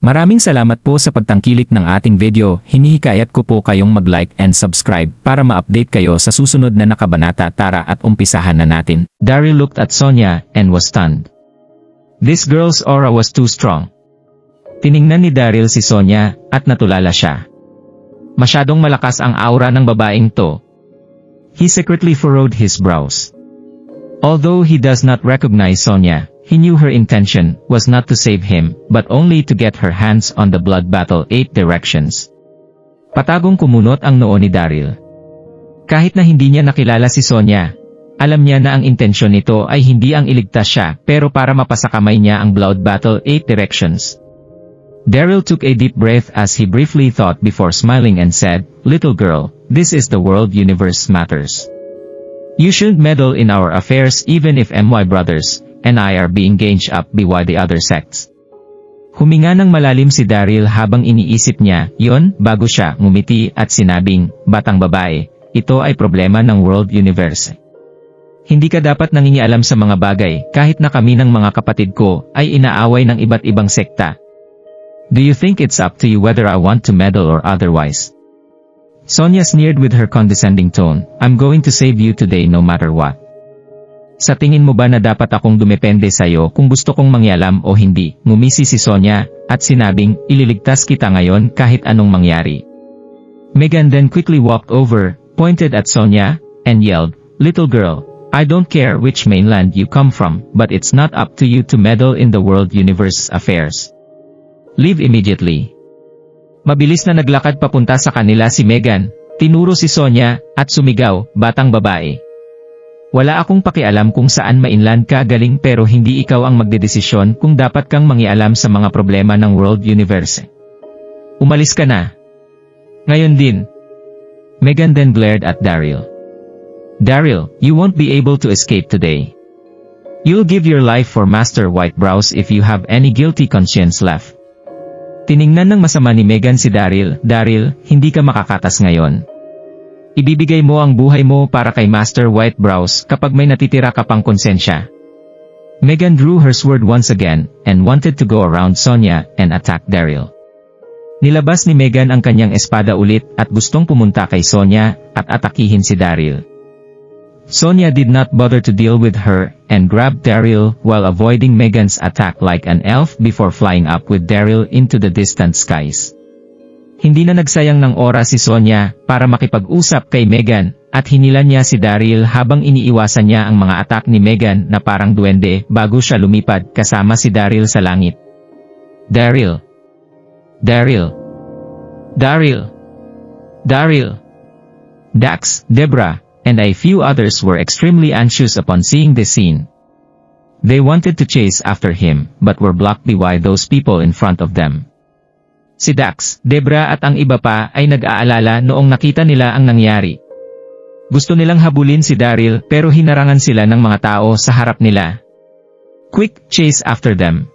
Maraming salamat po sa pagtangkilik ng ating video. Hinihikayat ko po kayong mag-like and subscribe para ma-update kayo sa susunod na nakabanata. Tara at umpisahan na natin. Daryl looked at Sonia and was stunned. This girl's aura was too strong. Tiningnan ni Daryl si Sonia at natulala siya. Masyadong malakas ang aura ng babaeng to. He secretly furrowed his brows. Although he does not recognize Sonia, he knew her intention was not to save him, but only to get her hands on the blood battle 8 directions. Patagong kumunot ang noo ni Daryl. Kahit na hindi niya nakilala si Sonia, alam niya na ang intensyon nito ay hindi ang iligtas siya, pero para mapasakamay niya ang blood battle 8 directions. Daryl took a deep breath as he briefly thought before smiling and said, "Little girl, this is the world universe matters. You shouldn't meddle in our affairs even if my brothers and I are being gauged up by the other sects." Huminga ng malalim si Daryl habang iniisip niya yon bago siya ngumiti at sinabing, "Batang babae, ito ay problema ng world universe. Hindi ka dapat nangingialam sa mga bagay kahit na kami ng mga kapatid ko ay inaaway ng iba't ibang sekta. Do you think it's up to you whether I want to meddle or otherwise?" Sonia sneered with her condescending tone, "I'm going to save you today no matter what. Sa tingin mo ba na dapat akong dumepende sa'yo kung gusto kong mangyalam o hindi?" Ngumisi si Sonia at sinabing, "Ililigtas kita ngayon kahit anong mangyari." Megan then quickly walked over, pointed at Sonia, and yelled, "Little girl, I don't care which mainland you come from, but it's not up to you to meddle in the world universe affairs. Leave immediately." Mabilis na naglakad papunta sa kanila si Megan, tinuro si Sonia, at sumigaw, "Batang babae. Wala akong pakialam kung saan mainland ka galing pero hindi ikaw ang magdedesisyon kung dapat kang mangialam sa mga problema ng world universe. Umalis ka na. Ngayon din." Megan then glared at Daryl. "Daryl, you won't be able to escape today. You'll give your life for Master Whitebrows if you have any guilty conscience left." Tiningnan ng masama ni Megan si Daryl. "Daryl, hindi ka makakatas ngayon. Ibibigay mo ang buhay mo para kay Master Whitebrows kapag may natitira ka pang konsensya." Megan drew her sword once again, and wanted to go around Sonia and attack Daryl. Nilabas ni Megan ang kanyang espada ulit at gustong pumunta kay Sonia at atakihin si Daryl. Sonia did not bother to deal with her, and grabbed Daryl while avoiding Megan's attack like an elf before flying up with Daryl into the distant skies. Hindi na nagsayang ng oras si Sonia para makipag-usap kay Megan, at hinilan niya si Daryl habang iniiwasan niya ang mga attack ni Megan na parang duwende bago siya lumipad kasama si Daryl sa langit. "Daryl! Daryl! Daryl! Daryl!" Dax, Deborah, and a few others were extremely anxious upon seeing this scene. They wanted to chase after him, but were blocked by those people in front of them. Si Dax, Deborah at ang iba pa ay nag-aalala noong nakita nila ang nangyari. Gusto nilang habulin si Daryl pero hinarangan sila ng mga tao sa harap nila. "Quick, chase after them.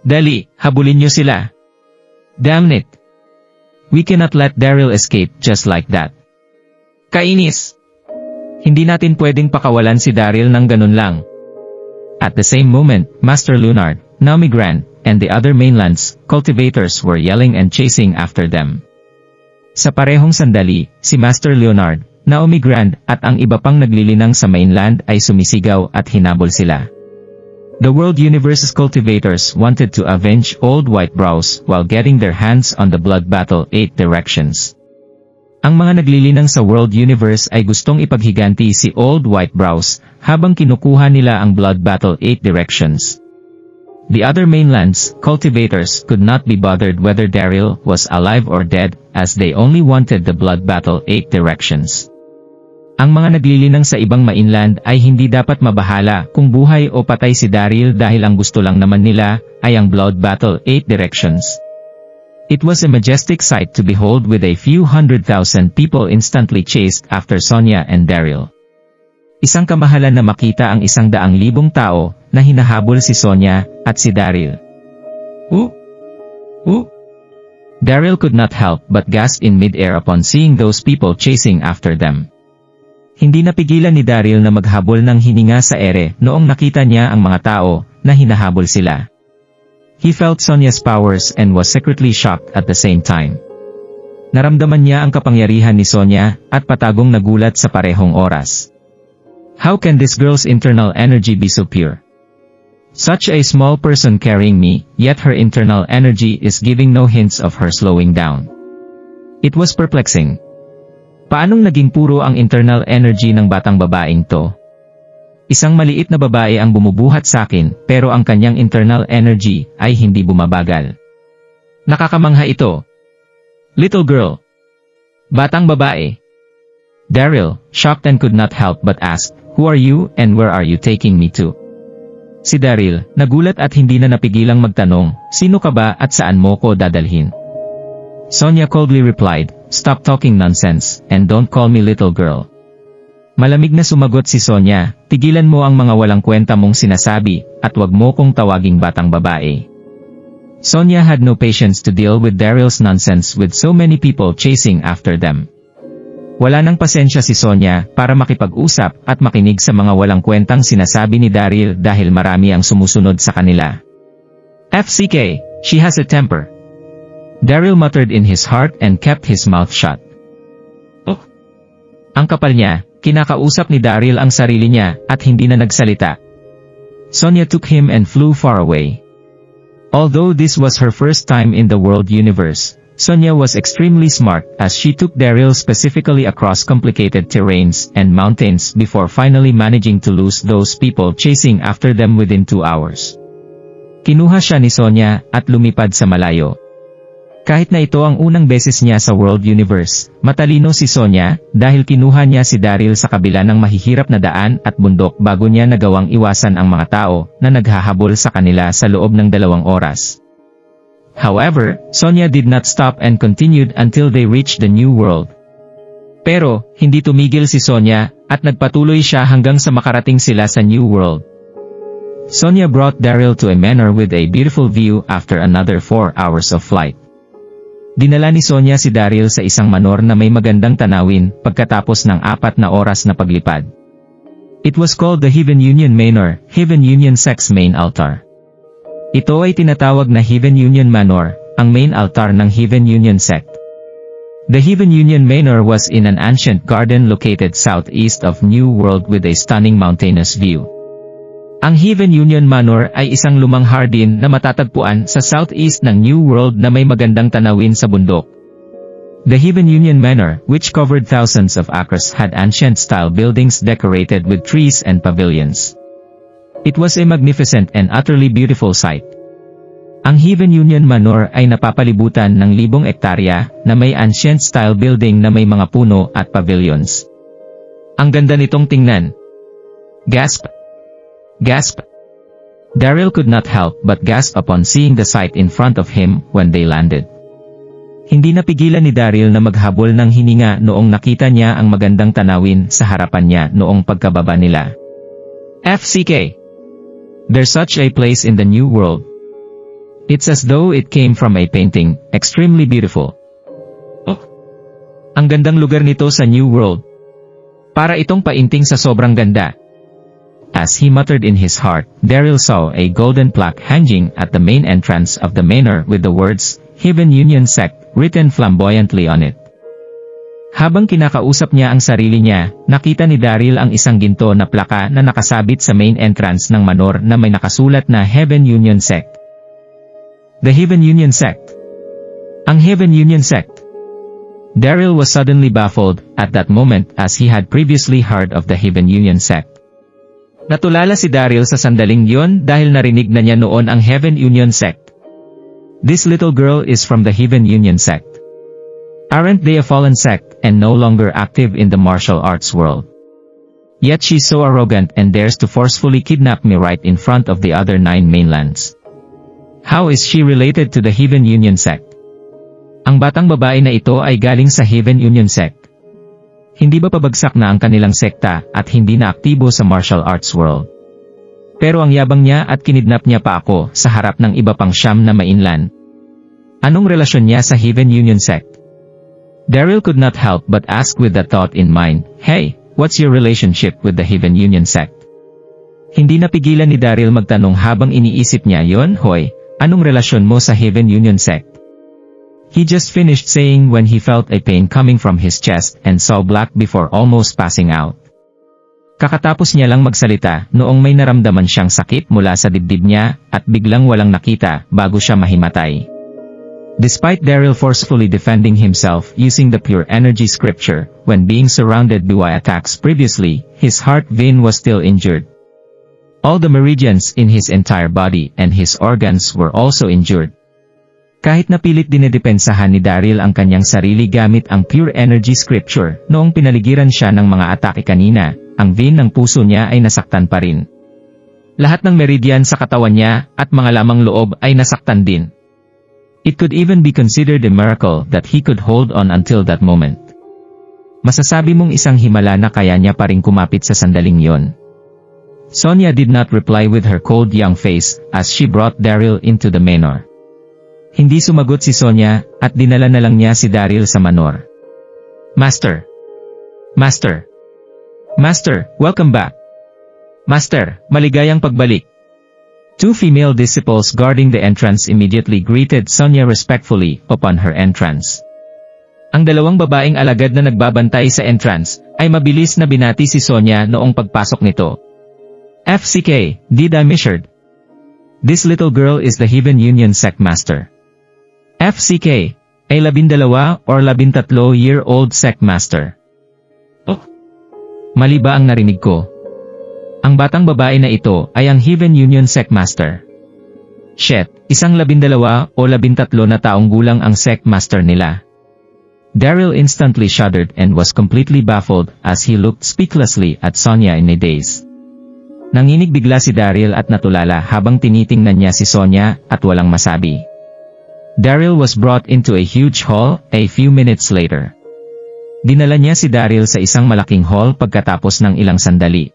Dali, habulin niyo sila. Damn it. We cannot let Daryl escape just like that. Kainis. Hindi natin pwedeng pakawalan si Daryl ng ganun lang." At the same moment, Master Leonard, Naomi Grant, and the other mainland's cultivators were yelling and chasing after them. Sa parehong sandali, si Master Leonard, Naomi Grant, at ang iba pang naglilinang sa mainland ay sumisigaw at hinabol sila. The world universe's cultivators wanted to avenge Old Whitebrows while getting their hands on the blood battle 8 directions. Ang mga naglilinang sa world universe ay gustong ipaghiganti si Old Whitebrows habang kinukuha nila ang blood battle 8 directions. The other mainland's cultivators could not be bothered whether Daryl was alive or dead, as they only wanted the blood battle 8 directions. Ang mga naglilinang sa ibang mainland ay hindi dapat mabahala kung buhay o patay si Daryl dahil ang gusto lang naman nila ay ang blood battle 8 directions. It was a majestic sight to behold, with a few 100,000 people instantly chased after Sonia and Daryl. Isang kamahalan na makita ang 100,000 tao na hinahabol si Sonia at si Daryl. Daryl could not help but gasp in mid-air upon seeing those people chasing after them. Hindi napigilan ni Daryl na maghabol ng hininga sa ere noong nakita niya ang mga tao na hinahabol sila. He felt Sonia's powers and was secretly shocked at the same time. Naramdaman niya ang kapangyarihan ni Sonia at patagong nagulat sa parehong oras. How can this girl's internal energy be so pure? Such a small person carrying me, yet her internal energy is giving no hints of her slowing down. It was perplexing. Paanong naging puro ang internal energy ng batang babaeng to? Isang maliit na babae ang bumubuhat sa akin, pero ang kanyang internal energy ay hindi bumabagal. Nakakamangha ito. Little girl. Batang babae. Daryl, shocked and could not help but ask, "Who are you and where are you taking me to?" Si Daryl, nagulat at hindi na napigilang magtanong, "Sino ka ba at saan mo ko dadalhin?" Sonia coldly replied, "Stop talking nonsense, and don't call me little girl." Malamig na sumagot si Sonia, "Tigilan mo ang mga walang kwenta mong sinasabi, at wag mo kong tawaging batang babae." Sonia had no patience to deal with Daryl's nonsense with so many people chasing after them. Wala nang pasensya si Sonia para makipag-usap at makinig sa mga walang kwentang sinasabi ni Daryl dahil marami ang sumusunod sa kanila. FCK, she has a temper. Daryl muttered in his heart and kept his mouth shut. Oh! Ang kapal niya, kinakausap ni Daryl ang sarili niya at hindi na nagsalita. Sonia took him and flew far away. Although this was her first time in the world universe, Sonia was extremely smart as she took Daryl specifically across complicated terrains and mountains before finally managing to lose those people chasing after them within 2 hours. Kinuha siya ni Sonia at lumipad sa malayo. Kahit na ito ang unang beses niya sa World Universe, matalino si Sonia dahil kinuha niya si Daryl sa kabila ng mahihirap na daan at bundok bago niya nagawang iwasan ang mga tao na naghahabol sa kanila sa loob ng 2 oras. However, Sonia did not stop and continued until they reached the New World. Pero, hindi tumigil si Sonia, at nagpatuloy siya hanggang sa makarating sila sa New World. Sonia brought Daryl to a manor with a beautiful view after another 4 hours of flight. Dinala ni Sonia si Daryl sa isang manor na may magandang tanawin pagkatapos ng 4 na oras na paglipad. It was called the Heaven Union Manor, Heaven Union Sect's main altar. Ito ay tinatawag na Heaven Union Manor, ang main altar ng Heaven Union Sect. The Heaven Union Manor was in an ancient garden located southeast of New World with a stunning mountainous view. Ang Heaven Union Manor ay isang lumang hardin na matatagpuan sa southeast ng New World na may magandang tanawin sa bundok. The Heaven Union Manor, which covered thousands of acres, had ancient-style buildings decorated with trees and pavilions. It was a magnificent and utterly beautiful sight. Ang Heaven Union Manor ay napapalibutan ng 1,000 ektarya na may ancient-style building na may mga puno at pavilions. Ang ganda nitong tingnan. Gasp! Gasp! Daryl could not help but gasp upon seeing the sight in front of him when they landed. Hindi napigilan ni Daryl na maghabol ng hininga noong nakita niya ang magandang tanawin sa harapan niya noong pagkababa nila. FCK! There's such a place in the New World. It's as though it came from a painting, extremely beautiful. Oh! Ang gandang lugar nito sa New World. Para itong painting sa sobrang ganda. As he muttered in his heart, Daryl saw a golden plaque hanging at the main entrance of the manor with the words, Heaven Union Sect, written flamboyantly on it. Habang kinakausap niya ang sarili niya, nakita ni Daryl ang isang ginto na plaka na nakasabit sa main entrance ng manor na may nakasulat na Heaven Union Sect. The Heaven Union Sect. Ang Heaven Union Sect. Daryl was suddenly baffled at that moment as he had previously heard of the Heaven Union Sect. Natulala si Daryl sa sandaling yon dahil narinig na niya noon ang Heaven Union Sect. This little girl is from the Heaven Union Sect. Aren't they a fallen sect and no longer active in the martial arts world? Yet she's so arrogant and dares to forcefully kidnap me right in front of the other 9 mainlands. How is she related to the Heaven Union Sect? Ang batang babae na ito ay galing sa Heaven Union Sect. Hindi ba pabagsak na ang kanilang sekta at hindi na aktibo sa martial arts world? Pero ang yabang niya at kinidnap niya pa ako sa harap ng iba pang 9 na mainland. Anong relasyon niya sa Heaven Union Sect? Daryl could not help but ask with that thought in mind, "Hey, what's your relationship with the Heaven Union Sect?" Hindi napigilan ni Daryl magtanong habang iniisip niya yon, "Hoy, Anong relasyon mo sa Heaven Union sect? He just finished saying when he felt a pain coming from his chest and saw black before almost passing out. Kakatapos niya lang magsalita noong may naramdaman siyang sakit mula sa dibdib niya at biglang walang nakita bago siya mahimatay. Despite Daryl forcefully defending himself using the pure energy scripture, when being surrounded by attacks previously, his heart vein was still injured. All the meridians in his entire body and his organs were also injured. Kahit napilit dinedepensahan ni Daryl ang kanyang sarili gamit ang pure energy scripture, noong pinaligiran siya ng mga atake kanina, ang vein ng puso niya ay nasaktan pa rin. Lahat ng meridian sa katawan niya at mga lamang loob ay nasaktan din. It could even be considered a miracle that he could hold on until that moment. Masasabi mong isang himala na kaya niya pa rin kumapit sa sandaling yon. Sonia did not reply with her cold young face as she brought Daryl into the manor. Hindi sumagot si Sonia at dinala na lang niya si Daryl sa manor. Master! Master! Master, welcome back! Master, maligayang pagbalik! Two female disciples guarding the entrance immediately greeted Sonia respectfully upon her entrance. Ang dalawang babaeng alagad na nagbabantay sa entrance ay mabilis na binati si Sonia noong pagpasok nito. FCK, did I misheard? This little girl is the Heaven Union sect master. FCK, ay 12 or 13-year-old sect master. Oh! Mali ba ang narinig ko? Ang batang babae na ito ay ang Heaven Union sect master. Shit, isang 12 o 13 na taong gulang ang sect master nila. Daryl instantly shuddered and was completely baffled as he looked speechlessly at Sonia in a daze. Nanginig bigla si Daryl at natulala habang tinitingnan niya si Sonia at walang masabi. Daryl was brought into a huge hall a few minutes later. Dinala niya si Daryl sa isang malaking hall pagkatapos ng ilang sandali.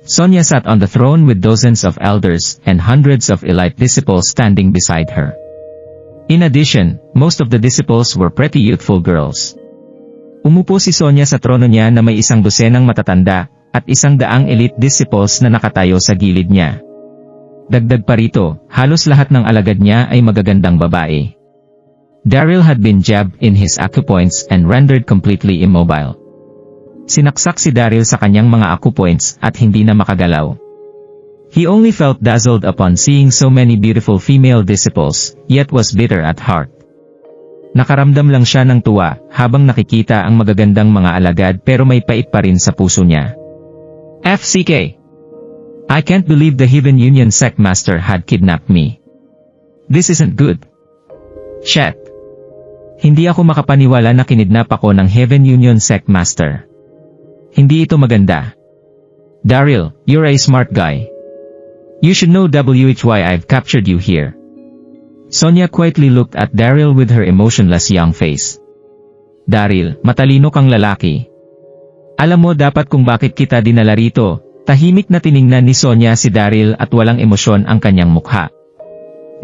Sonia sat on the throne with dozens of elders and hundreds of elite disciples standing beside her. In addition, most of the disciples were pretty youthful girls. Umupo si Sonia sa trono niya na may isang dosenang matatanda at 100 elite disciples na nakatayo sa gilid niya. Dagdag pa rito, halos lahat ng alagad niya ay magagandang babae. Daryl had been jabbed in his acupoints and rendered completely immobile. Sinaksak si Daryl sa kanyang mga acupoints at hindi na makagalaw. He only felt dazzled upon seeing so many beautiful female disciples, yet was bitter at heart. Nakaramdam lang siya ng tuwa habang nakikita ang magagandang mga alagad pero may pait pa rin sa puso niya. FCK! I can't believe the Heaven Union sect master had kidnapped me. This isn't good. Shit. Hindi ako makapaniwala na kinidnap ako ng Heaven Union sect master. Hindi ito maganda. Daryl, you're a smart guy. You should know why I've captured you here. Sonia quietly looked at Daryl with her emotionless young face. Daryl, matalino kang lalaki. Alam mo dapat kung bakit kita dinala rito. Tahimik na tiningnan ni Sonia si Daryl at walang emosyon ang kanyang mukha.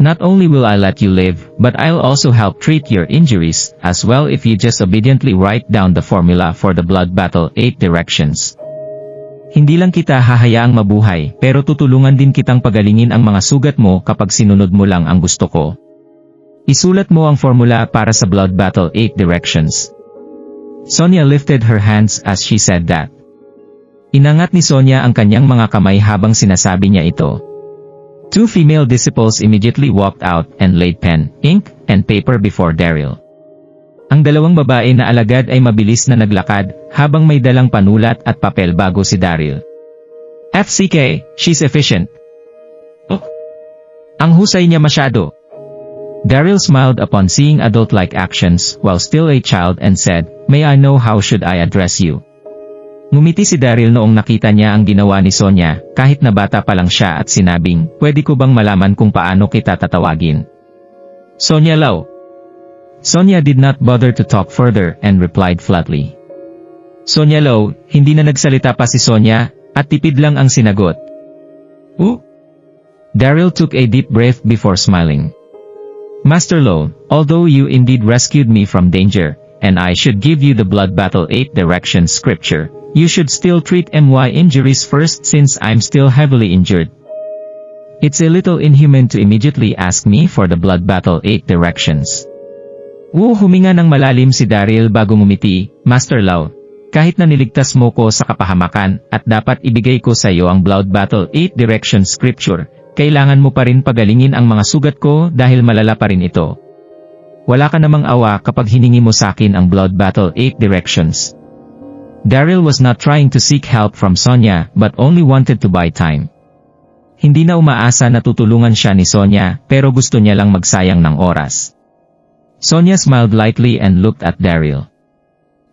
Not only will I let you live, but I'll also help treat your injuries, as well if you just obediently write down the formula for the blood battle 8 directions. Hindi lang kita hahayaang mabuhay, pero tutulungan din kitang pagalingin ang mga sugat mo kapag sinunod mo lang ang gusto ko. Isulat mo ang formula para sa blood battle 8 directions. Sonia lifted her hands as she said that. Inangat ni Sonia ang kanyang mga kamay habang sinasabi niya ito. Two female disciples immediately walked out and laid pen, ink, and paper before Daryl. Ang dalawang babae na alagad ay mabilis na naglakad habang may dalang panulat at papel bago si Daryl. FCK, she's efficient. Oh, ang husay niya masyado. Daryl smiled upon seeing adult-like actions while still a child and said, May I know how should I address you? Ngumiti si Daryl noong nakita niya ang ginawa ni Sonia, kahit na bata pa lang siya at sinabing, pwede ko bang malaman kung paano kita tatawagin? Sonia Lau. Sonia did not bother to talk further and replied flatly. Sonia Lau, hindi na nagsalita pa si Sonia, at tipid lang ang sinagot. Daryl took a deep breath before smiling. Master Lau, although you indeed rescued me from danger, and I should give you the blood battle 8 directions scripture, you should still treat my injuries first since I'm still heavily injured. It's a little inhuman to immediately ask me for the blood battle 8 directions. Huminga ng malalim si Daryl bago ngumiti. Master Lau, kahit na niligtas mo ko sa kapahamakan at dapat ibigay ko sa iyo ang blood battle 8 directions scripture, kailangan mo pa rin pagalingin ang mga sugat ko dahil malala pa rin ito. Wala ka namang awa kapag hiningi mo sa akin ang blood battle 8 directions. Daryl was not trying to seek help from Sonia but only wanted to buy time. Hindi na umaasa na tutulungan siya ni Sonia pero gusto niya lang magsayang ng oras. Sonia smiled lightly and looked at Daryl.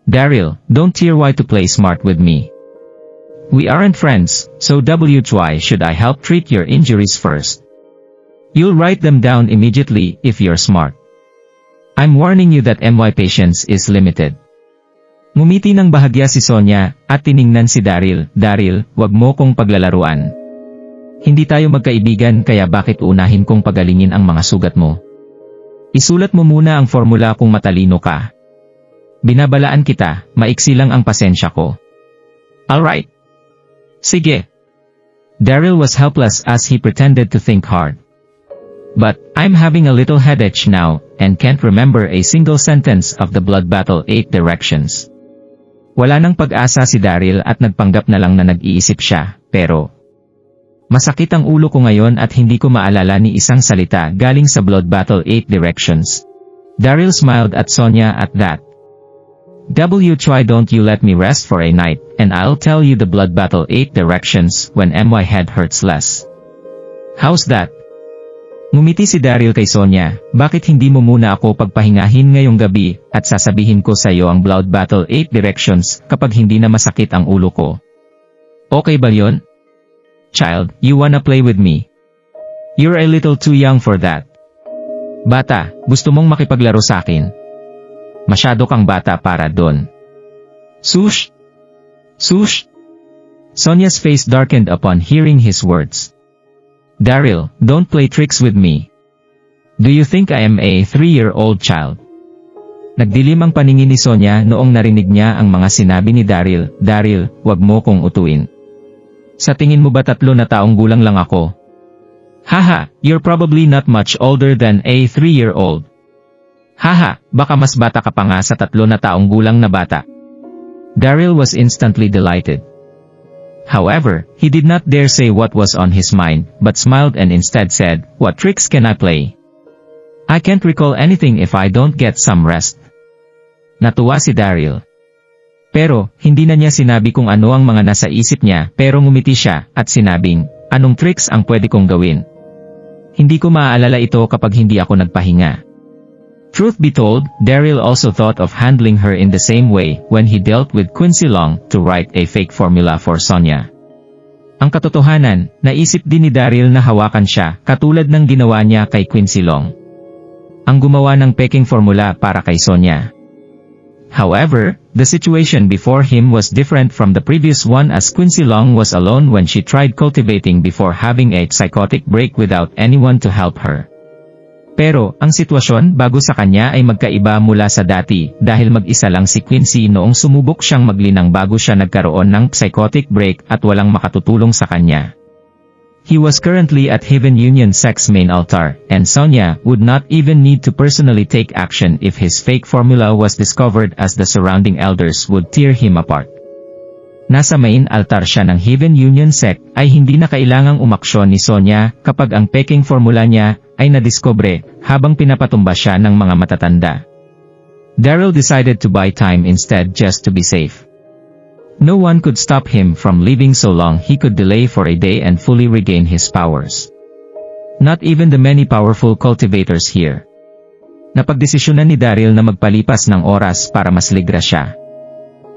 Daryl, don't try to play smart with me. We aren't friends, so why should I help treat your injuries first? You'll write them down immediately if you're smart. I'm warning you that my patience is limited. Ngumiti ng bahagya si Sonia at tiningnan si Daryl. Daryl, wag mo kong paglalaruan. Hindi tayo magkaibigan kaya bakit unahin kong pagalingin ang mga sugat mo? Isulat mo muna ang formula kung matalino ka. Binabalaan kita, maiksi lang ang pasensya ko. Alright. Sige. Daryl was helpless as he pretended to think hard. But, I'm having a little headache now, and can't remember a single sentence of the blood battle 8 directions. Wala nang pag-asa si Daryl at nagpanggap na lang na nag-iisip siya, pero masakit ang ulo ko ngayon at hindi ko maalala ni isang salita galing sa blood battle 8 directions. Daryl smiled at Sonia at that. Why don't you let me rest for a night, and I'll tell you the blood battle 8 directions when my head hurts less. How's that? Ngumiti si Daryl kay Sonia, bakit hindi mo muna ako pagpahingahin ngayong gabi at sasabihin ko sa iyo ang blood battle 8 directions kapag hindi na masakit ang ulo ko? Okay ba yon? Child, you wanna play with me? You're a little too young for that. Bata, gusto mong makipaglaro sa akin? Masyado kang bata para doon. Sush! Sush! Sonia's face darkened upon hearing his words. Daryl, don't play tricks with me. Do you think I am a 3-year-old child? Nagdilim ang paningin ni Sonia noong narinig niya ang mga sinabi ni Daryl. Daryl, wag mo kong utuin. Sa tingin mo ba 3 na taong gulang lang ako? Haha, you're probably not much older than a 3-year-old. Haha, baka mas bata ka pa nga sa 3 na taong gulang na bata. Daryl was instantly delighted. However, he did not dare say what was on his mind, but smiled and instead said, what tricks can I play? I can't recall anything if I don't get some rest. Natuwa si Daryl. Pero, hindi na niya sinabi kung ano ang mga nasa isip niya pero ngumiti siya at sinabing, anong tricks ang pwede kong gawin? Hindi ko maaalala ito kapag hindi ako nagpahinga. Truth be told, Daryl also thought of handling her in the same way when he dealt with Quincy Long to write a fake formula for Sonia. Ang katotohanan, naisip din ni Daryl na hawakan siya katulad ng ginawa niya kay Quincy Long. Ang gumawa ng peking formula para kay Sonia. However, the situation before him was different from the previous one as Quincy Long was alone when she tried cultivating before having a psychotic break without anyone to help her. Pero, ang sitwasyon bago sa kanya ay magkaiba mula sa dati dahil mag-isa lang si Quincy noong sumubok siyang maglinang bago siya nagkaroon ng psychotic break at walang makatutulong sa kanya. He was currently at Heaven Union Sect's main altar, and Sonia would not even need to personally take action if his fake formula was discovered as the surrounding elders would tear him apart. Nasa main altar siya ng Heaven Union Sect ay hindi na kailangang umaksyon ni Sonia kapag ang peking formula niya ay nadiskubre habang pinapatumba siya ng mga matatanda. Daryl decided to buy time instead just to be safe. No one could stop him from leaving so long he could delay for a day and fully regain his powers. Not even the many powerful cultivators here. Napagdesisyonan ni Daryl na magpalipas ng oras para mas ligra siya.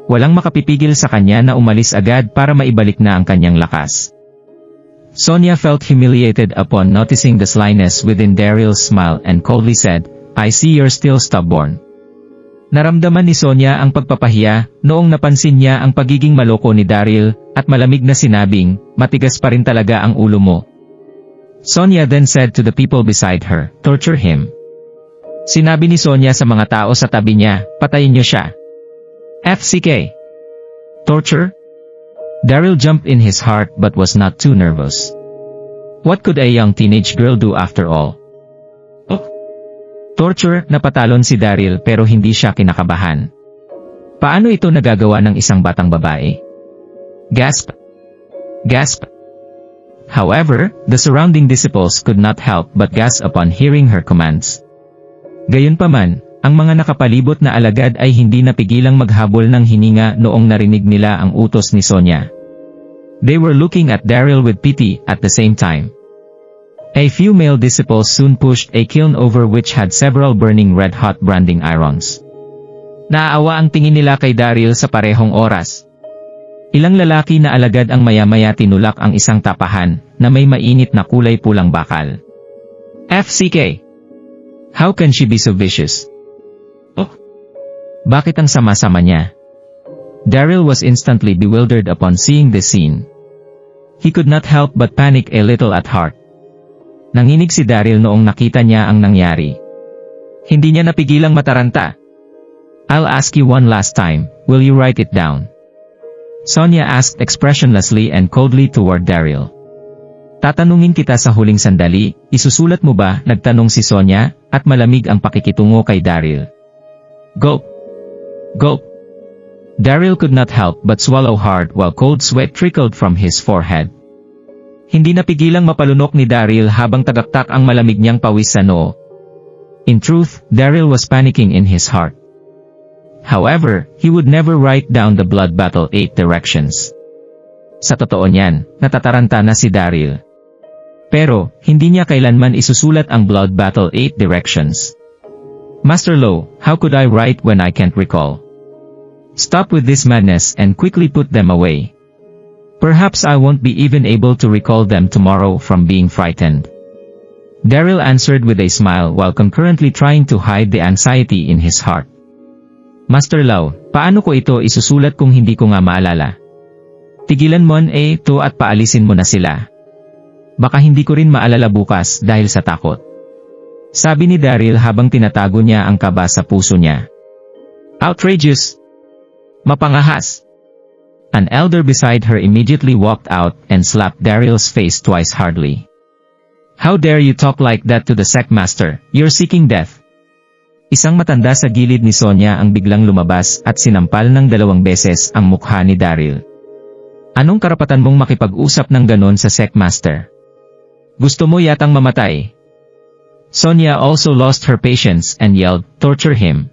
Walang makapipigil sa kanya na umalis agad para maibalik na ang kanyang lakas. Sonia felt humiliated upon noticing the slyness within Daryl's smile and coldly said, I see you're still stubborn. Naramdaman ni Sonia ang pagpapahiya noong napansin niya ang pagiging maloko ni Daryl at malamig na sinabing, matigas pa rin talaga ang ulo mo. Sonia then said to the people beside her, torture him. Sinabi ni Sonia sa mga tao sa tabi niya, patayin niyo siya. FCK. Torture? Daryl jumped in his heart but was not too nervous. What could a young teenage girl do after all? Oh. Torture, napatalon si Daryl pero hindi siya kinakabahan. Paano ito nagagawa ng isang batang babae? Gasp. Gasp. However, the surrounding disciples could not help but gasp upon hearing her commands. Gayunpaman, ang mga nakapalibot na alagad ay hindi napigilang maghabol ng hininga noong narinig nila ang utos ni Sonya. They were looking at Daryl with pity at the same time. A few male disciples soon pushed a kiln over which had several burning red-hot branding irons. Naaawa ang tingin nila kay Daryl sa parehong oras. Ilang lalaki na alagad ang maya-maya tinulak ang isang tapahan na may mainit na kulay pulang bakal. FCK! How can she be so vicious? Oh! Bakit ang sama-sama niya? Daryl was instantly bewildered upon seeing this scene. He could not help but panic a little at heart. Nanginig si Daryl noong nakita niya ang nangyari. Hindi niya napigilang mataranta. I'll ask you one last time, will you write it down? Sonya asked expressionlessly and coldly toward Daryl. Tatanungin kita sa huling sandali, isusulat mo ba? Nagtanong si Sonya, at malamig ang pakikitungo kay Daryl. Gulp! Gulp! Daryl could not help but swallow hard while cold sweat trickled from his forehead. Hindi napigilang mapalunok ni Daryl habang tagaktak ang malamig niyang pawis sa noo. In truth, Daryl was panicking in his heart. However, he would never write down the Blood Battle 8 directions. Sa totoo niyan, natataranta na si Daryl. Pero, hindi niya kailanman isusulat ang Blood Battle 8 directions. Master Lo, how could I write when I can't recall? Stop with this madness and quickly put them away. Perhaps I won't be even able to recall them tomorrow from being frightened. Daryl answered with a smile while concurrently trying to hide the anxiety in his heart. Master Lau, paano ko ito isusulat kung hindi ko nga maalala? Tigilan mo ito at paalisin mo na sila. Baka hindi ko rin maalala bukas dahil sa takot. Sabi ni Daryl habang tinatago niya ang kaba sa puso niya. Outrageous! Mapangahas! An elder beside her immediately walked out and slapped Daryl's face twice hardly. How dare you talk like that to the sect master? You're seeking death. Isang matanda sa gilid ni Sonya ang biglang lumabas at sinampal ng 2 beses ang mukha ni Daryl. Anong karapatan mong makipag-usap ng ganon sa sect master? Gusto mo yatang mamatay? Sonya also lost her patience and yelled, torture him.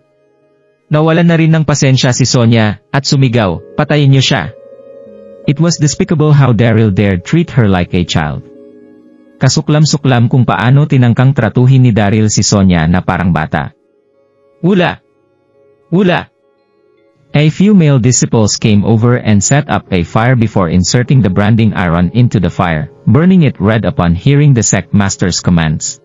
Nawalan na rin ng pasensya si Sonya, at sumigaw, patayin niyo siya. It was despicable how Daryl dared treat her like a child. Kasuklam-suklam kung paano tinangkang tratuhin ni Daryl si Sonya na parang bata. Wula! Wula! A few male disciples came over and set up a fire before inserting the branding iron into the fire, burning it red upon hearing the sect master's commands.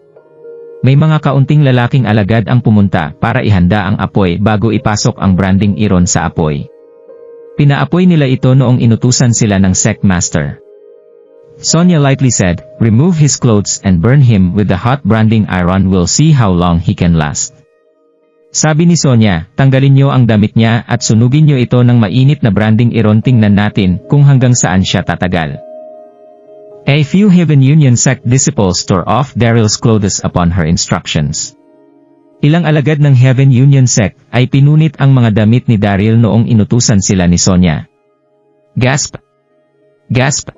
May mga kaunting lalaking alagad ang pumunta para ihanda ang apoy bago ipasok ang branding iron sa apoy. Pinaapoy nila ito noong inutusan sila ng sect master. Sonya lightly said, remove his clothes and burn him with the hot branding iron, we'll see how long he can last. Sabi ni Sonya, tanggalin niyo ang damit niya at sunugin niyo ito ng mainit na branding iron, tingnan natin kung hanggang saan siya tatagal. A few Heaven Union sect disciples tore off Daryl's clothes upon her instructions. Ilang alagad ng Heaven Union sect ay pinunit ang mga damit ni Daryl noong inutusan sila ni Sonya. Gasp! Gasp!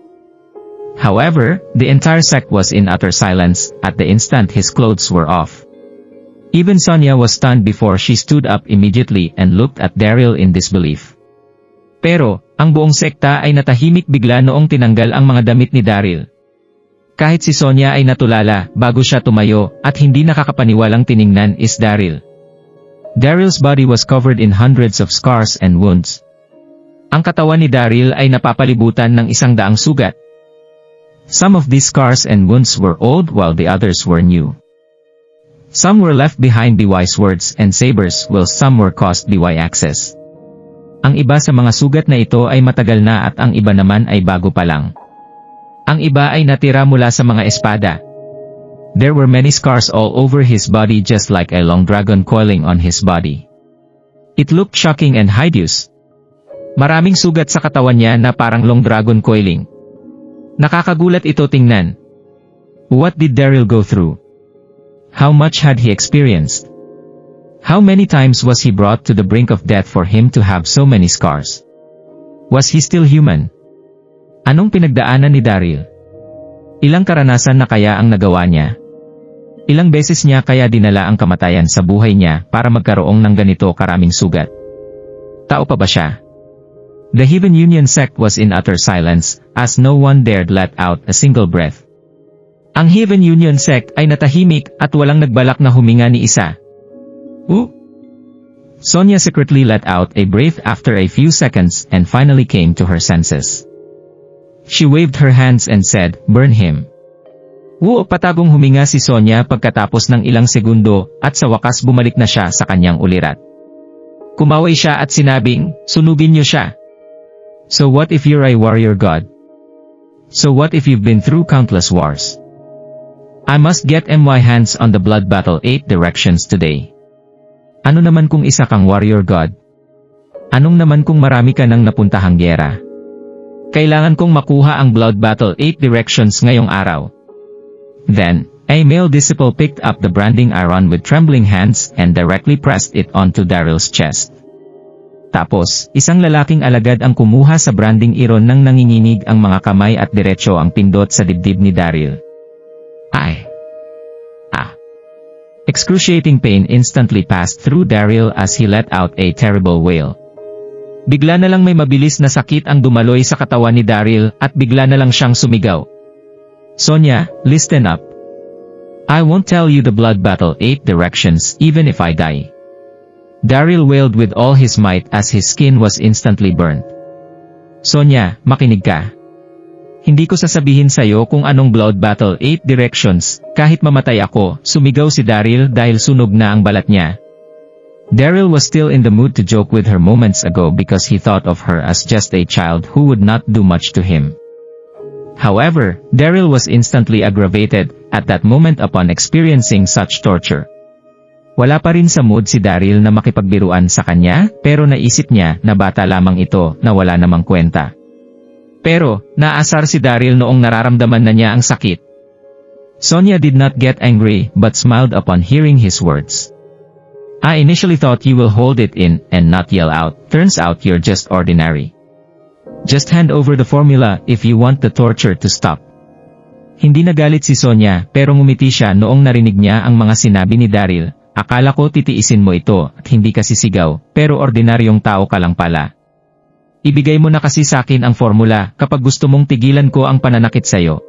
However, the entire sect was in utter silence at the instant his clothes were off. Even Sonya was stunned before she stood up immediately and looked at Daryl in disbelief. Pero, ang buong sekta ay natahimik bigla noong tinanggal ang mga damit ni Daryl. Kahit si Sonya ay natulala bago siya tumayo at hindi nakakapaniwalang tiningnan is Daryl. Daryl's body was covered in hundreds of scars and wounds. Ang katawan ni Daryl ay napapalibutan ng 100 sugat. Some of these scars and wounds were old while the others were new. Some were left behind by swords and sabers while some were caused by axes. Ang iba sa mga sugat na ito ay matagal na at ang iba naman ay bago pa lang. Ang iba ay natira mula sa mga espada. There were many scars all over his body just like a long dragon coiling on his body. It looked shocking and hideous. Maraming sugat sa katawan niya na parang long dragon coiling. Nakakagulat ito tingnan. What did Daryl go through? How much had he experienced? How many times was he brought to the brink of death for him to have so many scars? Was he still human? Anong pinagdaanan ni Daryl? Ilang karanasan na kaya ang nagawa niya? Ilang beses niya kaya dinala ang kamatayan sa buhay niya para magkaroon ng ganito karaming sugat? Tao pa ba siya? The Heaven Union sect was in utter silence, as no one dared let out a single breath. Ang Heaven Union sect ay natahimik at walang nagbalak na huminga ni isa. Sonia secretly let out a breath after a few seconds and finally came to her senses. She waved her hands and said, "Burn him." Patagong huminga si Sonia pagkatapos ng ilang segundo at sa wakas bumalik na siya sa kanyang ulirat. Kumaway siya at sinabing, "Sunugin niyo siya." So what if you're a warrior god? So what if you've been through countless wars? I must get my hands on the blood battle 8 directions today. Ano naman kung isa kang warrior god? Anong naman kung marami ka nang napuntahang gyera? Kailangan kong makuha ang blood battle 8 directions ngayong araw. Then, a male disciple picked up the branding iron with trembling hands and directly pressed it onto Daryl's chest. Tapos, isang lalaking alagad ang kumuha sa branding iron nang nanginginig ang mga kamay at diretso ang pindot sa dibdib ni Daryl. Excruciating pain instantly passed through Daryl as he let out a terrible wail. Bigla na lang may mabilis na sakit ang dumaloy sa katawan ni Daryl at bigla na lang siyang sumigaw. Sonia, listen up. I won't tell you the blood battle 8 directions even if I die. Daryl wailed with all his might as his skin was instantly burnt. Sonia, makinig ka. Hindi ko sasabihin sa'yo kung anong blood battle 8 directions, kahit mamatay ako, sumigaw si Daryl dahil sunog na ang balat niya. Daryl was still in the mood to joke with her moments ago because he thought of her as just a child who would not do much to him. However, Daryl was instantly aggravated at that moment upon experiencing such torture. Wala pa rin sa mood si Daryl na makipagbiruan sa kanya, pero naisip niya na bata lamang ito na wala namang kwenta. Pero, naasar si Daryl noong nararamdaman na niya ang sakit. Sonia did not get angry but smiled upon hearing his words. I initially thought you will hold it in and not yell out. Turns out you're just ordinary. Just hand over the formula if you want the torture to stop. Hindi nagalit si Sonia pero ngumiti siya noong narinig niya ang mga sinabi ni Daryl. Akala ko titiisin mo ito at hindi ka sisigaw, pero ordinaryong tao ka lang pala. Ibigay mo na kasi sakin ang formula kapag gusto mong tigilan ko ang pananakit sayo.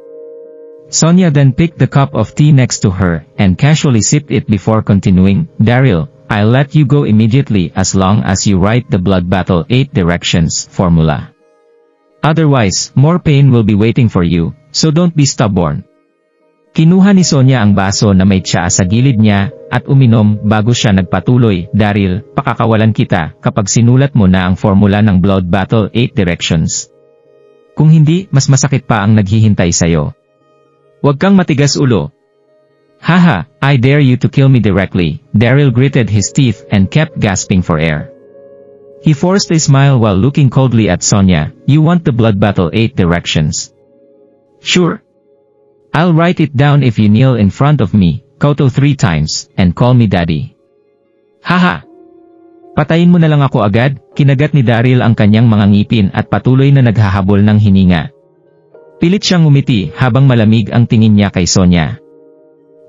Sonia then picked the cup of tea next to her and casually sipped it before continuing, Daryl, I'll let you go immediately as long as you write the blood battle 8 directions formula. Otherwise, more pain will be waiting for you, so don't be stubborn. Kinuha ni Sonia ang baso na may tsaa sa gilid niya at uminom bago siya nagpatuloy, Daryl, pakakawalan kita kapag sinulat mo na ang formula ng blood battle 8 directions. Kung hindi, mas masakit pa ang naghihintay sayo. Huwag kang matigas ulo. Haha, I dare you to kill me directly, Daryl gritted his teeth and kept gasping for air. He forced a smile while looking coldly at Sonia. You want the blood battle 8 directions? Sure. I'll write it down if you kneel in front of me, Koto 3 times, and call me daddy. Haha! Patayin mo na lang ako agad, kinagat ni Daryl ang kanyang mga ngipin at patuloy na naghahabol ng hininga. Pilit siyang ngumiti habang malamig ang tingin niya kay Sonia.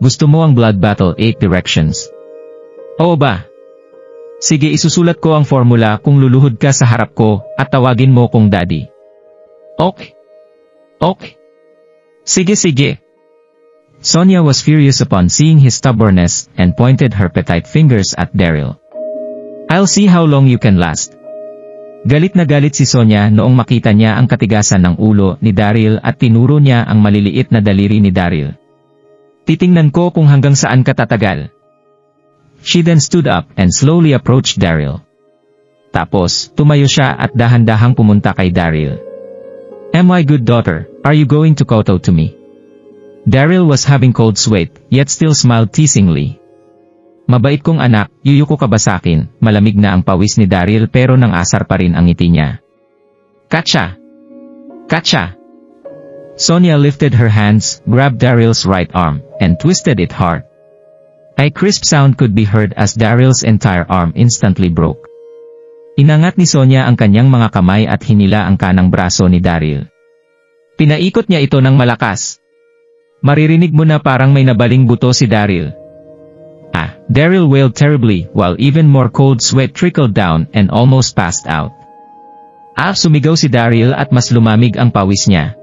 Gusto mo ang blood battle 8 directions? Oo ba? Sige, isusulat ko ang formula kung luluhod ka sa harap ko at tawagin mo kong daddy. Okay. Okay. Sige. Sonia was furious upon seeing his stubbornness and pointed her petite fingers at Daryl. I'll see how long you can last. Galit na galit si Sonia noong makita niya ang katigasan ng ulo ni Daryl at tinuro niya ang maliliit na daliri ni Daryl. Titingnan ko kung hanggang saan ka tatagal. She then stood up and slowly approached Daryl. Tapos, tumayo siya at dahan-dahang pumunta kay Daryl. Am I good daughter, are you going to kowtow to me? Daryl was having cold sweat, yet still smiled teasingly. Mabait kong anak, yuyuko ka ba sakin? Malamig na ang pawis ni Daryl pero nang asar pa rin ang ngiti niya. Katsa! Katsa! Sonia lifted her hands, grabbed Daryl's right arm, and twisted it hard. A crisp sound could be heard as Daryl's entire arm instantly broke. Inangat ni Sonia ang kanyang mga kamay at hinila ang kanang braso ni Daryl. Pinaikot niya ito ng malakas. Maririnig mo na parang may nabaling buto si Daryl. Daryl wailed terribly while even more cold sweat trickled down and almost passed out. Sumigaw si Daryl at mas lumamig ang pawis niya.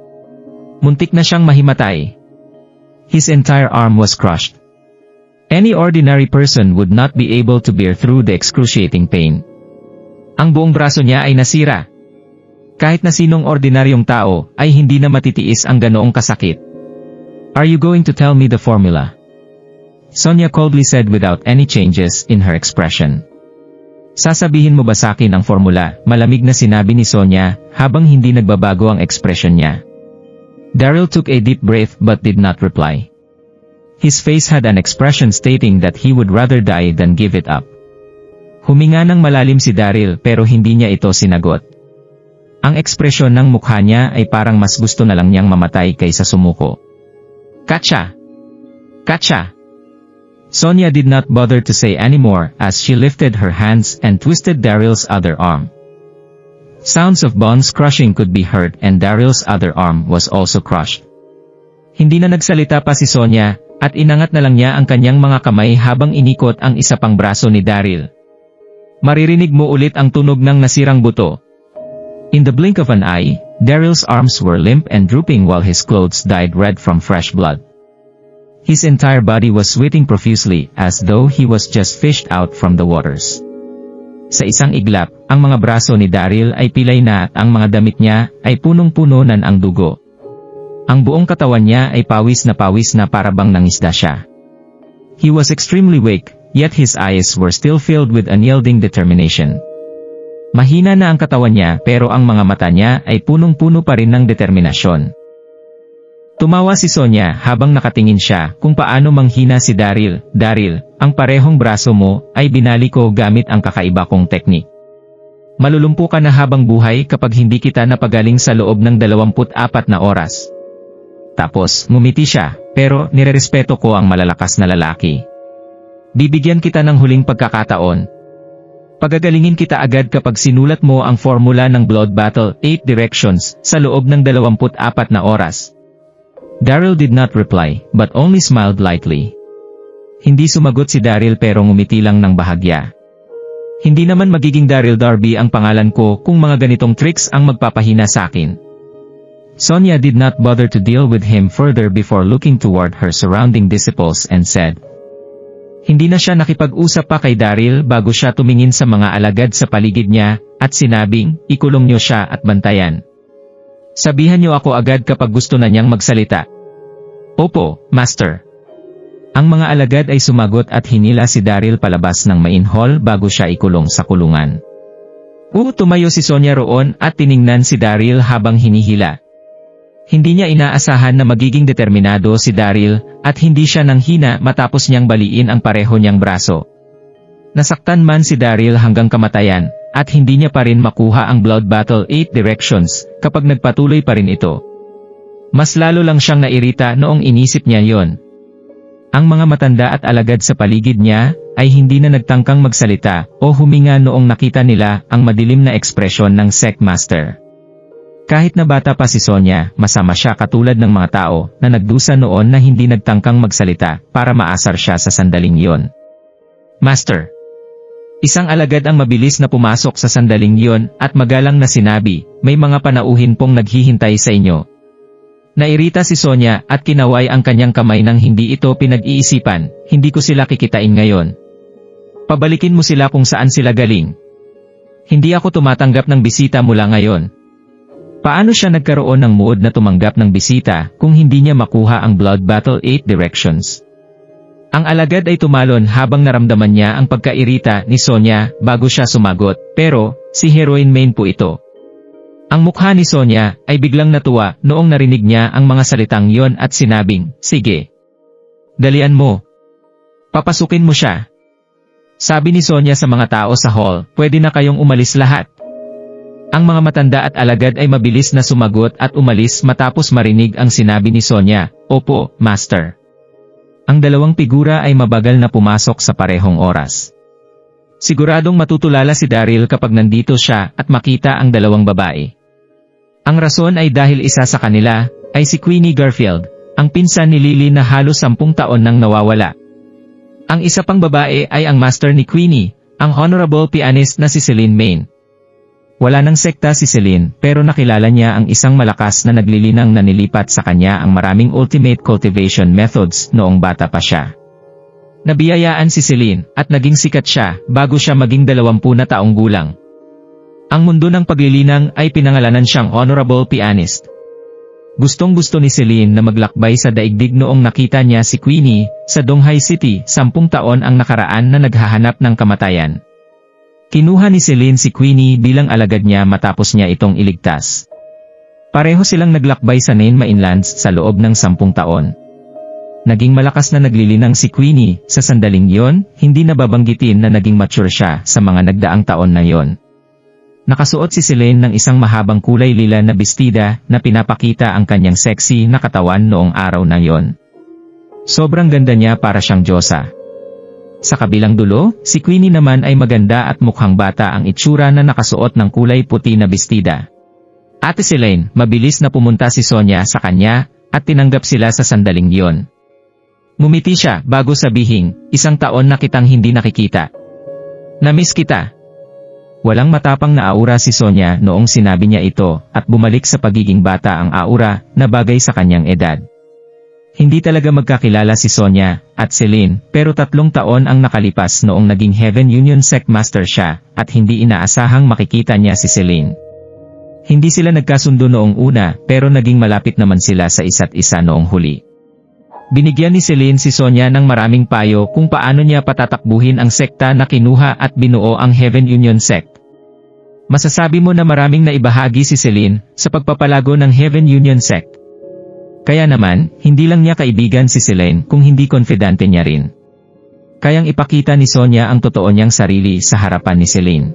Muntik na siyang mahimatay. His entire arm was crushed. Any ordinary person would not be able to bear through the excruciating pain. Ang buong braso niya ay nasira. Kahit na sinong ordinaryong tao ay hindi na matitiis ang ganoong kasakit. Are you going to tell me the formula? Sonia coldly said without any changes in her expression. Sasabihin mo ba sakin ang formula? Malamig na sinabi ni Sonia habang hindi nagbabago ang ekspresyon niya. Daryl took a deep breath but did not reply. His face had an expression stating that he would rather die than give it up. Huminga ng malalim si Daryl pero hindi niya ito sinagot. Ang ekspresyon ng mukha niya ay parang mas gusto na lang niyang mamatay kaysa sumuko. Katya! Katya! Sonia did not bother to say anymore as she lifted her hands and twisted Daryl's other arm. Sounds of bones crushing could be heard and Daryl's other arm was also crushed. Hindi na nagsalita pa si Sonia at inangat na lang niya ang kanyang mga kamay habang inikot ang isa pang braso ni Daryl. Maririnig mo ulit ang tunog ng nasirang buto. In the blink of an eye, Daryl's arms were limp and drooping while his clothes dyed red from fresh blood. His entire body was sweating profusely as though he was just fished out from the waters. Sa isang iglap, ang mga braso ni Daryl ay pilay na at ang mga damit niya ay punong-puno ng ang dugo. Ang buong katawan niya ay pawis na para bang nangisda siya. He was extremely weak, yet his eyes were still filled with unyielding determination. Mahina na ang katawan niya pero ang mga mata niya ay punong-puno pa rin ng determinasyon. Tumawa si Sonia habang nakatingin siya kung paano manghina si Daryl. Daryl, ang parehong braso mo ay binali ko gamit ang kakaiba kong teknik. Malulumpo ka na habang buhay kapag hindi kita napagaling sa loob ng 24 na oras. Tapos, ngumiti siya, pero nirerespeto ko ang malalakas na lalaki. Bibigyan kita ng huling pagkakataon. Pagagalingin kita agad kapag sinulat mo ang formula ng Blood Battle 8 Directions sa loob ng 24 na oras. Daryl did not reply, but only smiled lightly. Hindi sumagot si Daryl pero ngumiti lang ng bahagya. Hindi naman magiging Daryl Darby ang pangalan ko kung mga ganitong tricks ang magpapahina sa akin. Sonia did not bother to deal with him further before looking toward her surrounding disciples and said. Hindi na siya nakipag-usap pa kay Daryl bago siya tumingin sa mga alagad sa paligid niya at sinabing, ikulong niyo siya at bantayan. Sabihan niyo ako agad kapag gusto na niyang magsalita. Opo, Master. Ang mga alagad ay sumagot at hinila si Daryl palabas ng main hall bago siya ikulong sa kulungan. Tumayo si Sonia roon at tiningnan si Daryl habang hinihila. Hindi niya inaasahan na magiging determinado si Daryl at hindi siya nanghina matapos niyang baliin ang pareho niyang braso. Nasaktan man si Daryl hanggang kamatayan at hindi niya pa rin makuha ang Blood Battle 8 Directions kapag nagpatuloy pa rin ito. Mas lalo lang siyang nairita noong inisip niya yon. Ang mga matanda at alagad sa paligid niya ay hindi na nagtangkang magsalita o huminga noong nakita nila ang madilim na ekspresyon ng Sect Master. Kahit na bata pa si Sonia, masama siya katulad ng mga tao na nagdusa noon na hindi nagtangkang magsalita para maasar siya sa sandaling yon. Master. Isang alagad ang mabilis na pumasok sa sandaling yon at magalang na sinabi, may mga panauhin pong naghihintay sa inyo. Nairita si Sonia at kinaway ang kanyang kamay nang hindi ito pinag-iisipan, hindi ko sila kikitain ngayon. Pabalikin mo sila kung saan sila galing. Hindi ako tumatanggap ng bisita mula ngayon. Paano siya nagkaroon ng mood na tumanggap ng bisita kung hindi niya makuha ang Blood Battle 8 Directions? Ang alagad ay tumalon habang naramdaman niya ang pagkairita ni Sonia bago siya sumagot, pero si Heroine Main po ito. Ang mukha ni Sonia ay biglang natuwa noong narinig niya ang mga salitang yon at sinabing, sige. Dalian mo. Papasukin mo siya. Sabi ni Sonia sa mga tao sa hall, pwede na kayong umalis lahat. Ang mga matanda at alagad ay mabilis na sumagot at umalis matapos marinig ang sinabi ni Sonia, "Opo, Master." Ang dalawang figura ay mabagal na pumasok sa parehong oras. Siguradong matutulala si Daryl kapag nandito siya at makita ang dalawang babae. Ang rason ay dahil isa sa kanila ay si Queenie Garfield, ang pinsan ni Lily na halos 10 taon nang nawawala. Ang isa pang babae ay ang master ni Queenie, ang honorable pianist na si Celine Main. Wala nang sekta si Celine pero nakilala niya ang isang malakas na naglilinang na nilipat sa kanya ang maraming ultimate cultivation methods noong bata pa siya. Nabiyayaan si Celine at naging sikat siya bago siya maging 20 na taong gulang. Ang mundo ng paglilinang ay pinangalanan siyang honorable pianist. Gustong-gusto ni Celine na maglakbay sa daigdig noong nakita niya si Queenie sa Donghai City 10 taon ang nakaraan na naghahanap ng kamatayan. Kinuha ni Celine si Queenie bilang alagad niya matapos niya itong iligtas. Pareho silang naglakbay sa Nain Mainlands sa loob ng 10 taon. Naging malakas na naglilinang si Queenie sa sandaling yon, hindi nababanggitin na naging mature siya sa mga nagdaang taon na yon. Nakasuot si Celine ng isang mahabang kulay lila na bestida na pinapakita ang kanyang sexy na katawan noong araw na yon. Sobrang ganda niya para siyang diyosa. Sa kabilang dulo, si Queenie naman ay maganda at mukhang bata ang itsura na nakasuot ng kulay puti na bestida. Ate Celine, mabilis na pumunta si Sonia sa kanya at tinanggap sila sa sandaling yon. Ngumiti siya bago sabihin, "1 taon na kitang hindi nakikita. Namiss kita." Walang matapang na aura si Sonia noong sinabi niya ito at bumalik sa pagiging bata ang aura na bagay sa kanyang edad. Hindi talaga magkakilala si Sonia at Celine pero 3 taon ang nakalipas noong naging Heaven Union Sect Master siya at hindi inaasahang makikita niya si Celine. Hindi sila nagkasundo noong una pero naging malapit naman sila sa isa't isa noong huli. Binigyan ni Celine si Sonia ng maraming payo kung paano niya patatakbuhin ang sekta na kinuha at binuo ang Heaven Union Sect. Masasabi mo na maraming naibahagi si Celine sa pagpapalago ng Heaven Union Sect. Kaya naman, hindi lang niya kaibigan si Celine kung hindi konfidente niya rin. Kayang ipakita ni Sonia ang totoo niyang sarili sa harapan ni Celine.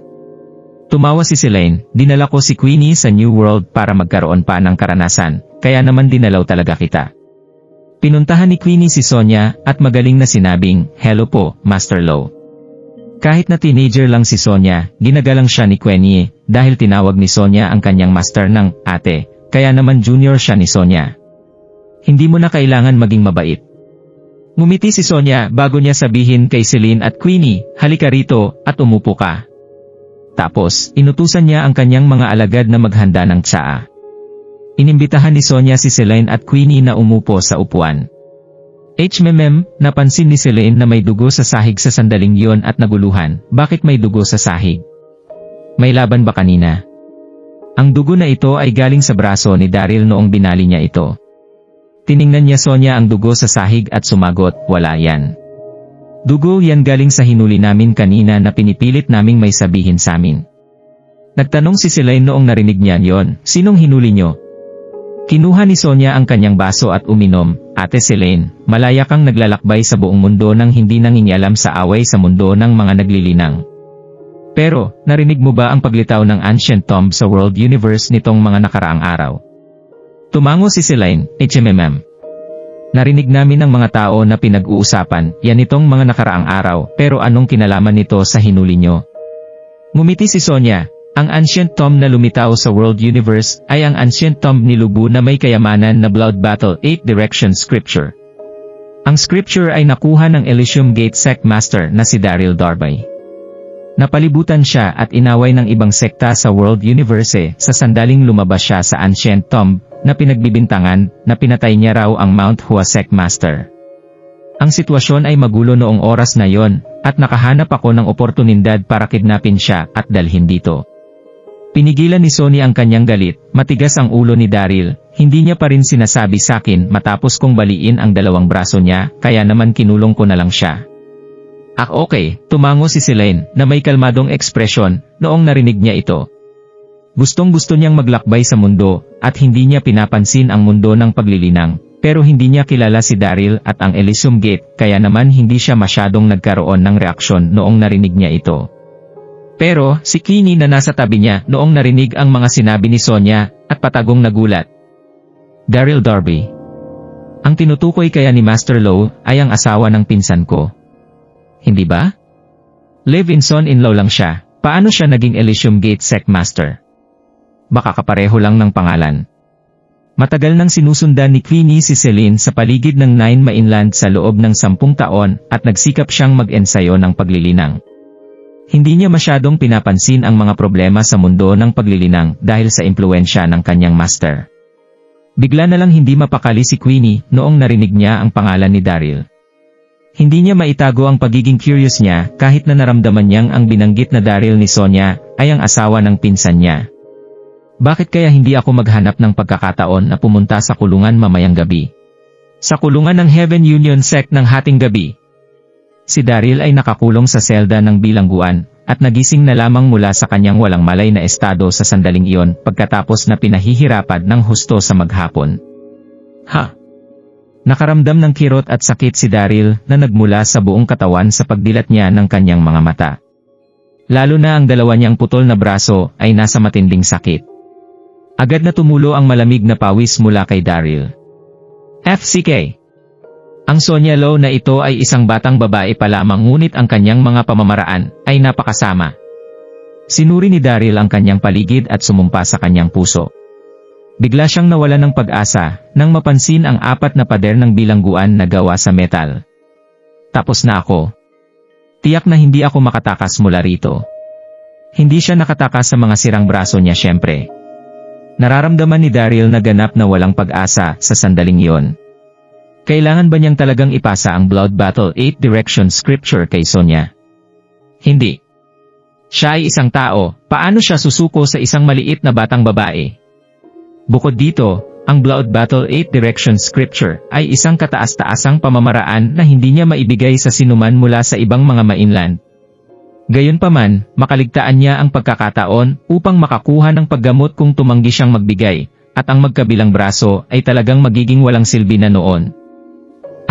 Tumawa si Celine, "Dinala ko si Queenie sa New World para magkaroon pa ng karanasan, kaya naman dinalaw talaga kita." Pinuntahan ni Queenie si Sonia at magaling na sinabing, "Hello po, Master Lo." Kahit na teenager lang si Sonia, ginagalang siya ni Queenie dahil tinawag ni Sonia ang kanyang master ng ate, kaya naman junior siya ni Sonia. Hindi mo na kailangan maging mabait. Ngumiti si Sonia bago niya sabihin kay Celine at Queenie, "Halika rito at umupo ka." Tapos, inutusan niya ang kanyang mga alagad na maghanda ng tsaa. Inimbitahan ni Sonia si Celine at Queenie na umupo sa upuan. Napansin ni Celine na may dugo sa sahig sa sandaling yon at naguluhan, "Bakit may dugo sa sahig? May laban ba kanina?" Ang dugo na ito ay galing sa braso ni Daryl noong binali niya ito. Tiningnan niya Sonia ang dugo sa sahig at sumagot, "Wala yan. Dugo yan galing sa hinuli namin kanina na pinipilit naming may sabihin sa amin." Nagtanong si Celine noong narinig niya yon, "Sinong hinuli niyo?" Kinuha ni Sonia ang kanyang baso at uminom, "Ate Celine, malaya kang naglalakbay sa buong mundo nang hindi nangingialam sa away sa mundo ng mga naglilinang. Pero, narinig mo ba ang paglitaw ng Ancient Tomb sa World Universe nitong mga nakaraang araw?" Tumango si Celine, "Narinig namin ng mga tao na pinag-uusapan, yan itong mga nakaraang araw, pero anong kinalaman nito sa hinuli nyo?" Ngumiti si Sonia, "Ang Ancient Tomb na lumitaw sa World Universe ay ang Ancient Tomb ni Lubu na may kayamanan na Blood Battle 8 Direction Scripture. Ang scripture ay nakuha ng Elysium Gate Sect Master na si Daryl Darbay. Napalibutan siya at inaway ng ibang sekta sa World Universe sa sandaling lumabas siya sa Ancient Tomb na pinagbibintangan na pinatay niya raw ang Mount Hua Sect Master. Ang sitwasyon ay magulo noong oras na yon at nakahanap ako ng oportunidad para kidnapin siya at dalhin dito." Pinigilan ni Sonia ang kanyang galit, matigas ang ulo ni Daryl, hindi niya pa rin sinasabi sakin matapos kong baliin ang 2 braso niya, kaya naman kinulong ko na lang siya. Okay, tumango si Celine na may kalmadong ekspresyon noong narinig niya ito. Gustong-gusto niyang maglakbay sa mundo at hindi niya pinapansin ang mundo ng paglilinang, pero hindi niya kilala si Daryl at ang Elysium Gate kaya naman hindi siya masyadong nagkaroon ng reaksyon noong narinig niya ito. Pero, si Queenie na nasa tabi niya noong narinig ang mga sinabi ni Sonia, at patagong nagulat. Daryl Darby. Ang tinutukoy kaya ni Master Lowe ay ang asawa ng pinsan ko. Hindi ba? Live-in son-in-law lang siya. Paano siya naging Elysium Gate Sect Master? Baka kapareho lang ng pangalan. Matagal nang sinusundan ni Queenie si Celine sa paligid ng Nine Mainland sa loob ng 10 taon at nagsikap siyang mag-ensayo ng paglilinang. Hindi niya masyadong pinapansin ang mga problema sa mundo ng paglilinang dahil sa impluwensya ng kanyang master. Bigla na lang hindi mapakali si Queenie noong narinig niya ang pangalan ni Daryl. Hindi niya maitago ang pagiging curious niya kahit na naramdaman niyang ang binanggit na Daryl ni Sonia ay ang asawa ng pinsan niya. Bakit kaya hindi ako maghanap ng pagkakataon na pumunta sa kulungan mamayang gabi? Sa kulungan ng Heaven Union Sect ng hating gabi. Si Daryl ay nakakulong sa selda ng bilangguan at nagising na lamang mula sa kanyang walang malay na estado sa sandaling iyon pagkatapos na pinahihirapan ng husto sa maghapon. Nakaramdam ng kirot at sakit si Daryl na nagmula sa buong katawan sa pagdilat niya ng kanyang mga mata. Lalo na ang dalawa niyang putol na braso ay nasa matinding sakit. Agad na tumulo ang malamig na pawis mula kay Daryl. FCK. Ang Sonia Lowe na ito ay isang batang babae pa lamang ngunit ang kanyang mga pamamaraan ay napakasama. Sinuri ni Daryl ang kanyang paligid at sumumpa sa kanyang puso. Bigla siyang nawala ng pag-asa nang mapansin ang 4 na pader ng bilangguan na gawa sa metal. Tapos na ako. Tiyak na hindi ako makatakas mula rito. Hindi siya nakatakas sa mga sirang braso niya syempre. Nararamdaman ni Daryl na ganap na walang pag-asa sa sandaling iyon. Kailangan ba niyang talagang ipasa ang Blood Battle 8 Direction Scripture kay Sonia? Hindi. Siya ay isang tao, paano siya susuko sa isang maliit na batang babae? Bukod dito, ang Blood Battle 8 Direction Scripture ay isang kataas-taasang pamamaraan na hindi niya maibigay sa sinuman mula sa ibang mga mainland. Gayunpaman, makaligtaan niya ang pagkakataon upang makakuha ng paggamot kung tumanggi siyang magbigay, at ang magkabilang braso ay talagang magiging walang silbi na noon.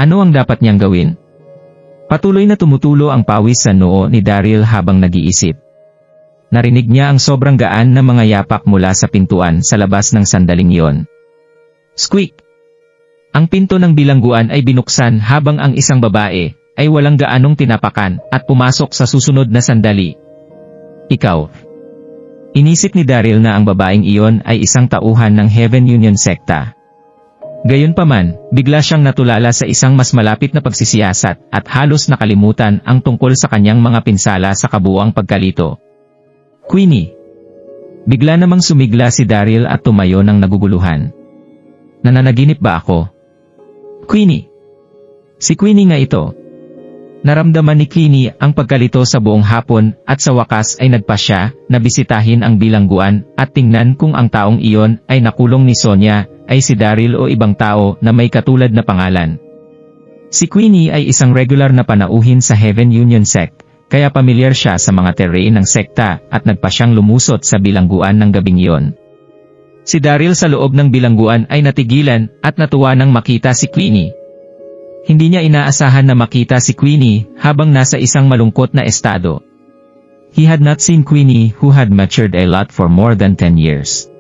Ano ang dapat niyang gawin? Patuloy na tumutulo ang pawis sa noo ni Daryl habang nag-iisip. Narinig niya ang sobrang gaan na mga yapak mula sa pintuan sa labas ng sandaling iyon. Squeak! Ang pinto ng bilangguan ay binuksan habang ang isang babae ay walang gaanong tinapakan at pumasok sa susunod na sandali. Ikaw. Inisip ni Daryl na ang babaeng iyon ay isang tauhan ng Heaven Union Sekta. Gayunpaman, bigla siyang natulala sa isang mas malapit na pagsisiyasat at halos nakalimutan ang tungkol sa kanyang mga pinsala sa kabuuang pagkalito. Queenie. Bigla namang sumigla si Daryl at tumayo ng naguguluhan. Nananaginip ba ako? Queenie. Si Queenie nga ito. Naramdaman ni Queenie ang pagkalito sa buong hapon at sa wakas ay nagpasya na bisitahin ang bilangguan at tingnan kung ang taong iyon ay nakulong ni Sonia ay si Daryl o ibang tao na may katulad na pangalan. Si Queenie ay isang regular na panauhin sa Heaven Union Sect, kaya pamilyar siya sa mga terrain ng sekta at nagpasyang lumusot sa bilangguan ng gabing iyon. Si Daryl sa loob ng bilangguan ay natigilan at natuwa nang makita si Queenie. Hindi niya inaasahan na makita si Queenie habang nasa isang malungkot na estado. He had not seen Queenie who had matured a lot for more than 10 years.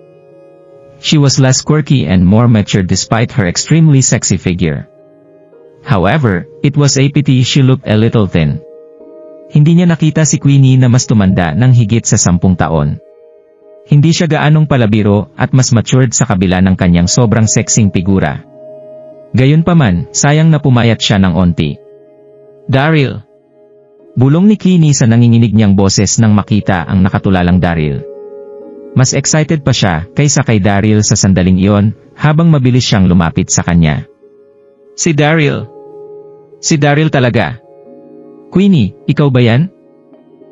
She was less quirky and more mature despite her extremely sexy figure. However, it was a pity she looked a little thin. Hindi niya nakita si Queenie na mas tumanda ng higit sa 10 taon. Hindi siya gaanong palabiro at mas matured sa kabila ng kanyang sobrang sexing figura. Gayunpaman, sayang na pumayat siya ng onti. Daryl! Bulong ni Queenie sa nanginginig niyang boses nang makita ang nakatulalang Daryl. Mas excited pa siya kaysa kay Daryl sa sandaling iyon habang mabilis siyang lumapit sa kanya. Si Daryl! Si Daryl talaga! Queenie, ikaw ba yan?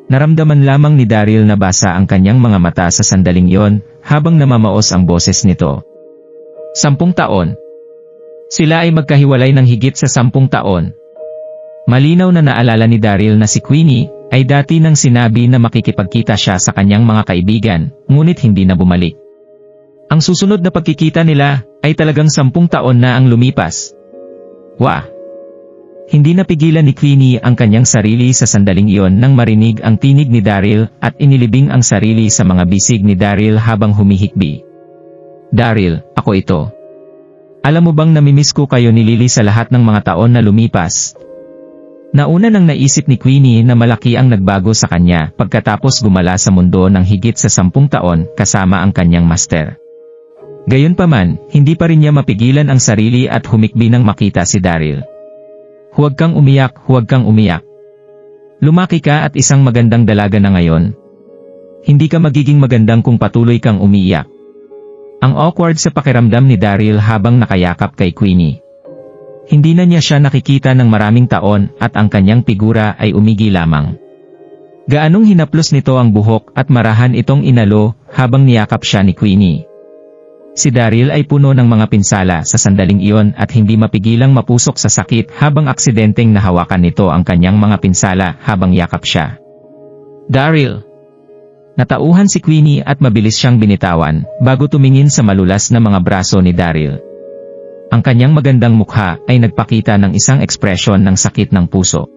Naramdaman lamang ni Daryl na basa ang kanyang mga mata sa sandaling iyon habang namamaos ang boses nito. 10 taon. Sila ay magkahiwalay ng higit sa 10 taon. Malinaw na naalala ni Daryl na si Queenie ay dati nang sinabi na makikipagkita siya sa kanyang mga kaibigan, ngunit hindi na bumalik. Ang susunod na pagkikita nila ay talagang 10 taon na ang lumipas. Wah! Hindi napigilan ni Queenie ang kanyang sarili sa sandaling iyon nang marinig ang tinig ni Daryl at inilibing ang sarili sa mga bisig ni Daryl habang humihikbi. Daryl, ako ito. Alam mo bang namimiss ko kayo ni Lily sa lahat ng mga taon na lumipas? Nauna nang naisip ni Queenie na malaki ang nagbago sa kanya pagkatapos gumala sa mundo ng higit sa 10 taon kasama ang kanyang master. Gayunpaman, hindi pa rin niya mapigilan ang sarili at humikbi nang makita si Daryl. Huwag kang umiyak, huwag kang umiyak. Lumaki ka at isang magandang dalaga na ngayon. Hindi ka magiging magandang kung patuloy kang umiiyak. Ang awkward sa pakiramdam ni Daryl habang nakayakap kay Queenie. Hindi na niya siya nakikita ng maraming taon at ang kanyang figura ay umigi lamang. Gaanong hinaplos nito ang buhok at marahan itong inalo habang niyakap siya ni Queenie. Si Daryl ay puno ng mga pinsala sa sandaling iyon at hindi mapigilang mapusok sa sakit habang aksidenteng nahawakan nito ang kanyang mga pinsala habang yakap siya. Daryl! Natauhan si Queenie at mabilis siyang binitawan bago tumingin sa malulas na mga braso ni Daryl. Ang kanyang magandang mukha ay nagpakita ng isang ekspresyon ng sakit ng puso.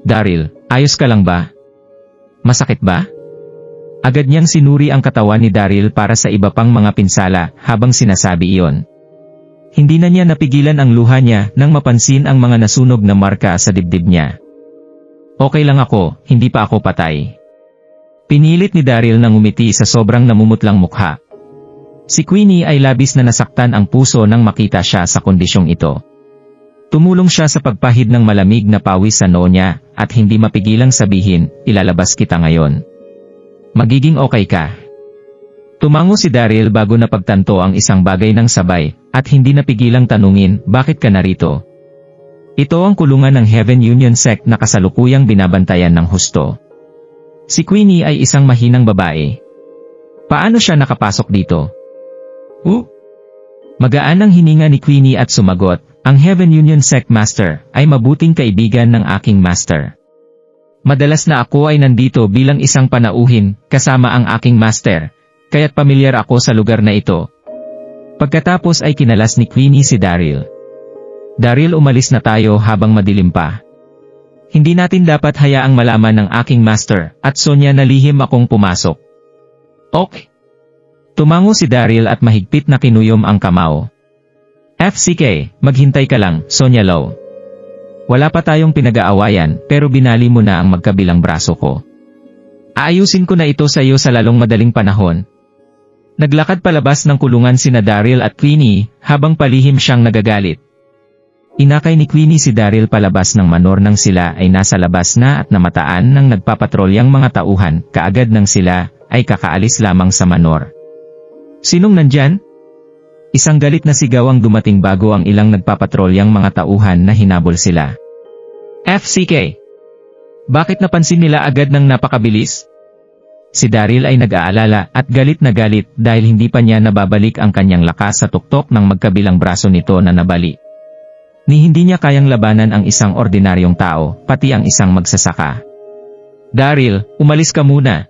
Daryl, ayos ka lang ba? Masakit ba? Agad niyang sinuri ang katawan ni Daryl para sa iba pang mga pinsala habang sinasabi iyon. Hindi na niya napigilan ang luha niya nang mapansin ang mga nasunog na marka sa dibdib niya. Okay lang ako, hindi pa ako patay. Pinilit ni Daryl na ngumiti sa sobrang namumutlang mukha. Si Queenie ay labis na nasaktan ang puso nang makita siya sa kondisyong ito. Tumulong siya sa pagpahid ng malamig na pawis sa noo niya at hindi mapigilang sabihin, ilalabas kita ngayon. Magiging okay ka. Tumango si Daryl bago napagtanto ang isang bagay ng sabay, at hindi napigilang tanungin, bakit ka narito? Ito ang kulungan ng Heaven Union Sect na kasalukuyang binabantayan ng husto. Si Queenie ay isang mahinang babae. Paano siya nakapasok dito? Magaan ang hininga ni Queenie at sumagot, ang Heaven Union Sect Master ay mabuting kaibigan ng aking master. Madalas na ako ay nandito bilang isang panauhin, kasama ang aking master, kaya't pamilyar ako sa lugar na ito. Pagkatapos ay kinalas ni Queenie si Daryl. Daryl, umalis na tayo habang madilim pa. Hindi natin dapat hayaang malaman ng aking master, at Sonya na lihim akong pumasok. Okay. Tumango si Daryl at mahigpit na kinuyom ang kamao. FCK, maghintay ka lang, Sonya Low. Wala pa tayong pinag-aawayan, pero binali mo na ang magkabilang braso ko. Aayusin ko na ito sa iyo sa lalong madaling panahon. Naglakad palabas ng kulungan sina Daryl at Queenie, habang palihim siyang nagagalit. Inakay ni Queenie si Daryl palabas ng manor nang sila ay nasa labas na at namataan ng nagpapatrolyang mga tauhan, kaagad nang sila ay kakaalis lamang sa manor. Sinong nandyan? Isang galit na sigaw ang dumating bago ang ilang nagpapatrolyang mga tauhan na hinabol sila. FCK! Bakit napansin nila agad ng napakabilis? Si Daryl ay nag-aalala at galit na galit dahil hindi pa niya nababalik ang kanyang lakas sa tuktok ng magkabilang braso nito na nabali. Ni hindi niya kayang labanan ang isang ordinaryong tao, pati ang isang magsasaka. Daryl, umalis ka muna.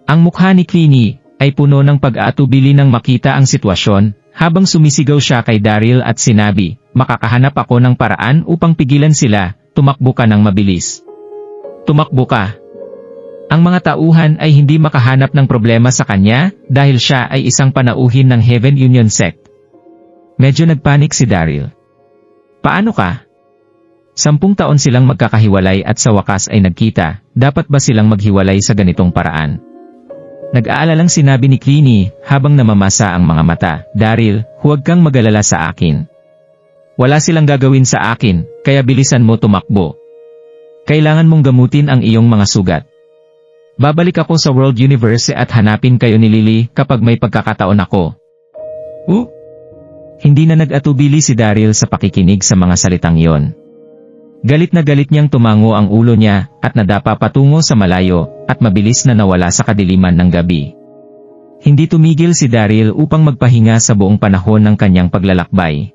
Ang mukha ni Queenie ay puno ng pag-aatubili nang makita ang sitwasyon, habang sumisigaw siya kay Daryl at sinabi, makakahanap ako ng paraan upang pigilan sila, tumakbo ka ng mabilis. Tumakbo ka. Ang mga tauhan ay hindi makahanap ng problema sa kanya, dahil siya ay isang panauhin ng Heaven Union Sect. Medyo nagpanik si Daryl. Paano ka? 10 taon silang magkakahiwalay at sa wakas ay nagkita, dapat ba silang maghiwalay sa ganitong paraan? Nag-aalalang sinabi ni Queenie habang namamasa ang mga mata, Daryl, huwag kang mag-alala sa akin. Wala silang gagawin sa akin, kaya bilisan mo tumakbo. Kailangan mong gamutin ang iyong mga sugat. Babalik ako sa World Universe at hanapin kayo ni Lily kapag may pagkakataon ako. Hindi na nag-atubili si Daryl sa pakikinig sa mga salitang iyon. Galit na galit niyang tumango ang ulo niya at nadapa patungo sa malayo at mabilis na nawala sa kadiliman ng gabi. Hindi tumigil si Daryl upang magpahinga sa buong panahon ng kanyang paglalakbay.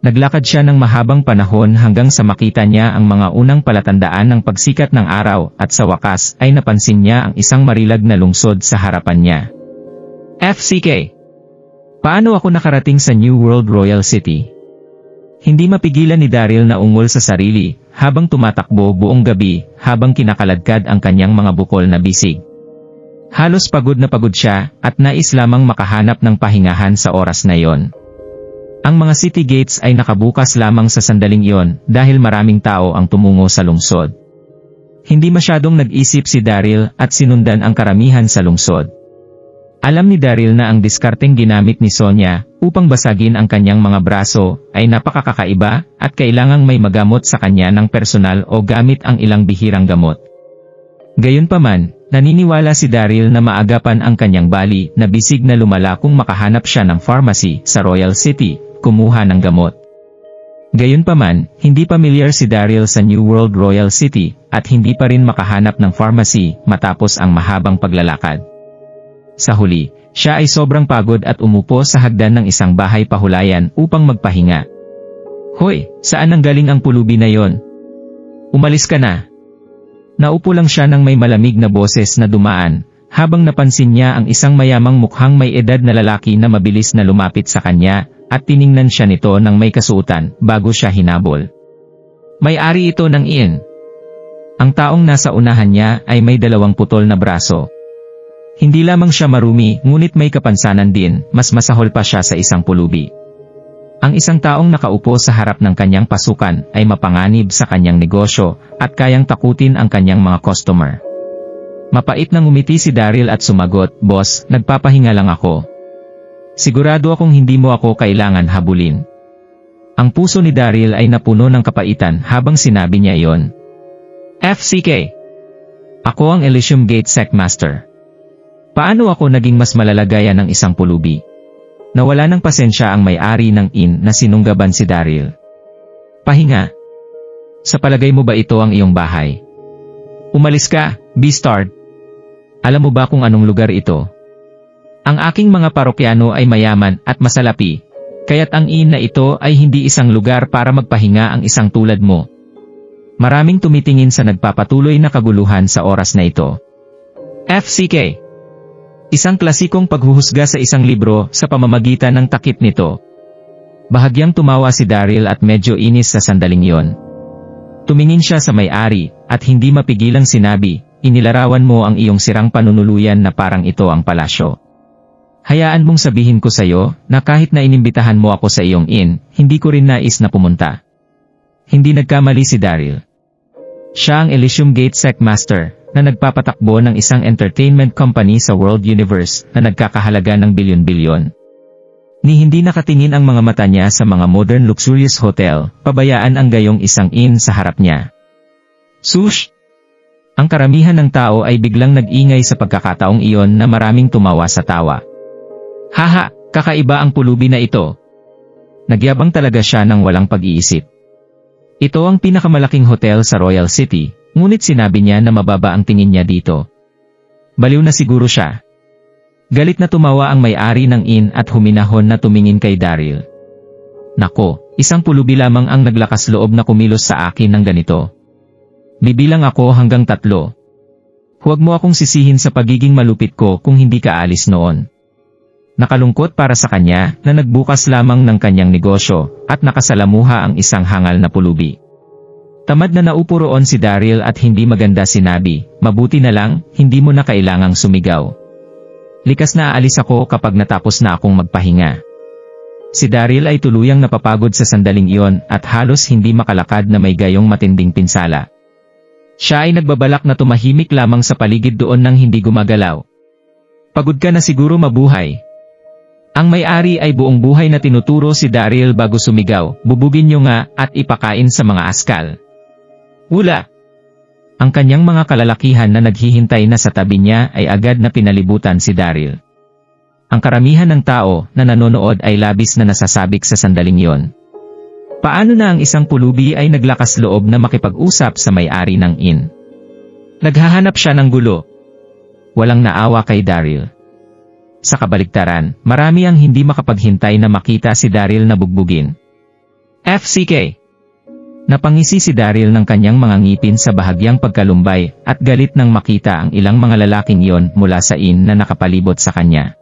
Naglakad siya ng mahabang panahon hanggang sa makita niya ang mga unang palatandaan ng pagsikat ng araw at sa wakas ay napansin niya ang isang marilag na lungsod sa harapan niya. FCK! Paano ako nakarating sa New World Royal City? Hindi mapigilan ni Daryl na ungol sa sarili, habang tumatakbo buong gabi, habang kinakaladkad ang kanyang mga bukol na bisig. Halos pagod na pagod siya, at nais lamang makahanap ng pahingahan sa oras na iyon. Ang mga city gates ay nakabukas lamang sa sandaling iyon, dahil maraming tao ang tumungo sa lungsod. Hindi masyadong nag-isip si Daryl at sinundan ang karamihan sa lungsod. Alam ni Daryl na ang diskarteng ginamit ni Sonya upang basagin ang kanyang mga braso ay napakakaiba at kailangang may magamot sa kanya ng personal o gamit ang ilang bihirang gamot. Gayunpaman, naniniwala si Daryl na maagapan ang kanyang bali na bisig na lumala kung makahanap siya ng pharmacy sa Royal City, kumuha ng gamot. Gayunpaman, hindi pamilyar si Daryl sa New World Royal City at hindi pa rin makahanap ng pharmacy matapos ang mahabang paglalakad. Sa huli, siya ay sobrang pagod at umupo sa hagdan ng isang bahay pahulayan upang magpahinga. "Hoy, saan nanggaling ang pulubi na yon? Umalis ka na." Naupo lang siya ng may malamig na boses na dumaan, habang napansin niya ang isang mayamang mukhang may edad na lalaki na mabilis na lumapit sa kanya, at tiningnan siya nito ng may kasuotan bago siya hinabol. May-ari ito ng inn. Ang taong nasa unahan niya ay may 2 putol na braso. Hindi lamang siya marumi, ngunit may kapansanan din, mas masahol pa siya sa isang pulubi. Ang isang taong nakaupo sa harap ng kanyang pasukan ay mapanganib sa kanyang negosyo at kayang takutin ang kanyang mga customer. Mapait na ngumiti si Daryl at sumagot, "Boss, nagpapahinga lang ako. Sigurado akong hindi mo ako kailangan habulin." Ang puso ni Daryl ay napuno ng kapaitan habang sinabi niya iyon. "FCK. Ako ang Elysium Gate Secmaster. Paano ako naging mas malalagayan ng isang pulubi?" Nawala ng pasensya ang may-ari ng inn na sinunggaban si Daryl. "Pahinga? Sa palagay mo ba ito ang iyong bahay? Umalis ka, bastard. Alam mo ba kung anong lugar ito? Ang aking mga parokyano ay mayaman at masalapi, kaya't ang inn na ito ay hindi isang lugar para magpahinga ang isang tulad mo." Maraming tumitingin sa nagpapatuloy na kaguluhan sa oras na ito. FCK. Isang klasikong paghuhusga sa isang libro sa pamamagitan ng takip nito. Bahagyang tumawa si Daryl at medyo inis sa sandaling iyon. Tumingin siya sa may-ari, at hindi mapigilang sinabi, "Inilarawan mo ang iyong sirang panunuluyan na parang ito ang palasyo. Hayaan mong sabihin ko sa iyo, na kahit na inimbitahan mo ako sa iyong inn, hindi ko rin nais na pumunta." Hindi nagkamali si Daryl. Siya ang Elysium Gate Secmaster, na nagpapatakbo ng isang entertainment company sa World Universe na nagkakahalaga ng bilyon-bilyon. Ni hindi nakatingin ang mga mata niya sa mga modern luxurious hotel, pabayaan ang gayong isang inn sa harap niya. Sush! Ang karamihan ng tao ay biglang nag-ingay sa pagkakataong iyon na maraming tumawa sa tawa. "Haha, kakaiba ang pulubi na ito." Nagyabang talaga siya ng walang pag-iisip. Ito ang pinakamalaking hotel sa Royal City, ngunit sinabi niya na mababa ang tingin niya dito. Baliw na siguro siya. Galit na tumawa ang may-ari ng inn at huminahon na tumingin kay Daryl. "Nako, isang pulubi lamang ang naglakas loob na kumilos sa akin ng ganito. Bibilang ako hanggang 3. Huwag mo akong sisihin sa pagiging malupit ko kung hindi ka alis noon." Nakalungkot para sa kanya na nagbukas lamang ng kanyang negosyo at nakasalamuha ang isang hangal na pulubi. Tamad na naupo roon si Daryl at hindi maganda sinabi, "Mabuti na lang, hindi mo na kailangang sumigaw. Likas na aalis ako kapag natapos na akong magpahinga." Si Daryl ay tuluyang napapagod sa sandaling iyon at halos hindi makalakad na may gayong matinding pinsala. Siya ay nagbabalak na tumahimik lamang sa paligid doon nang hindi gumagalaw. "Pagod ka na siguro mabuhay." Ang may-ari ay buong buhay na tinuturo si Daryl bago sumigaw, "Bubugin niyo nga at ipakain sa mga askal." Wala! Ang kanyang mga kalalakihan na naghihintay na sa tabi niya ay agad na pinalibutan si Daryl. Ang karamihan ng tao na nanonood ay labis na nasasabik sa sandaling iyon. Paano na ang isang pulubi ay naglakas loob na makipag-usap sa may-ari ng inn? Naghahanap siya ng gulo. Walang naawa kay Daryl. Sa kabaligtaran, marami ang hindi makapaghintay na makita si Daryl na bugbugin. FCK. Napangisi si Daryl ng kanyang mga ngipin sa bahagyang pagkalumbay at galit nang makita ang ilang mga lalaking iyon mula sa inn na nakapalibot sa kanya.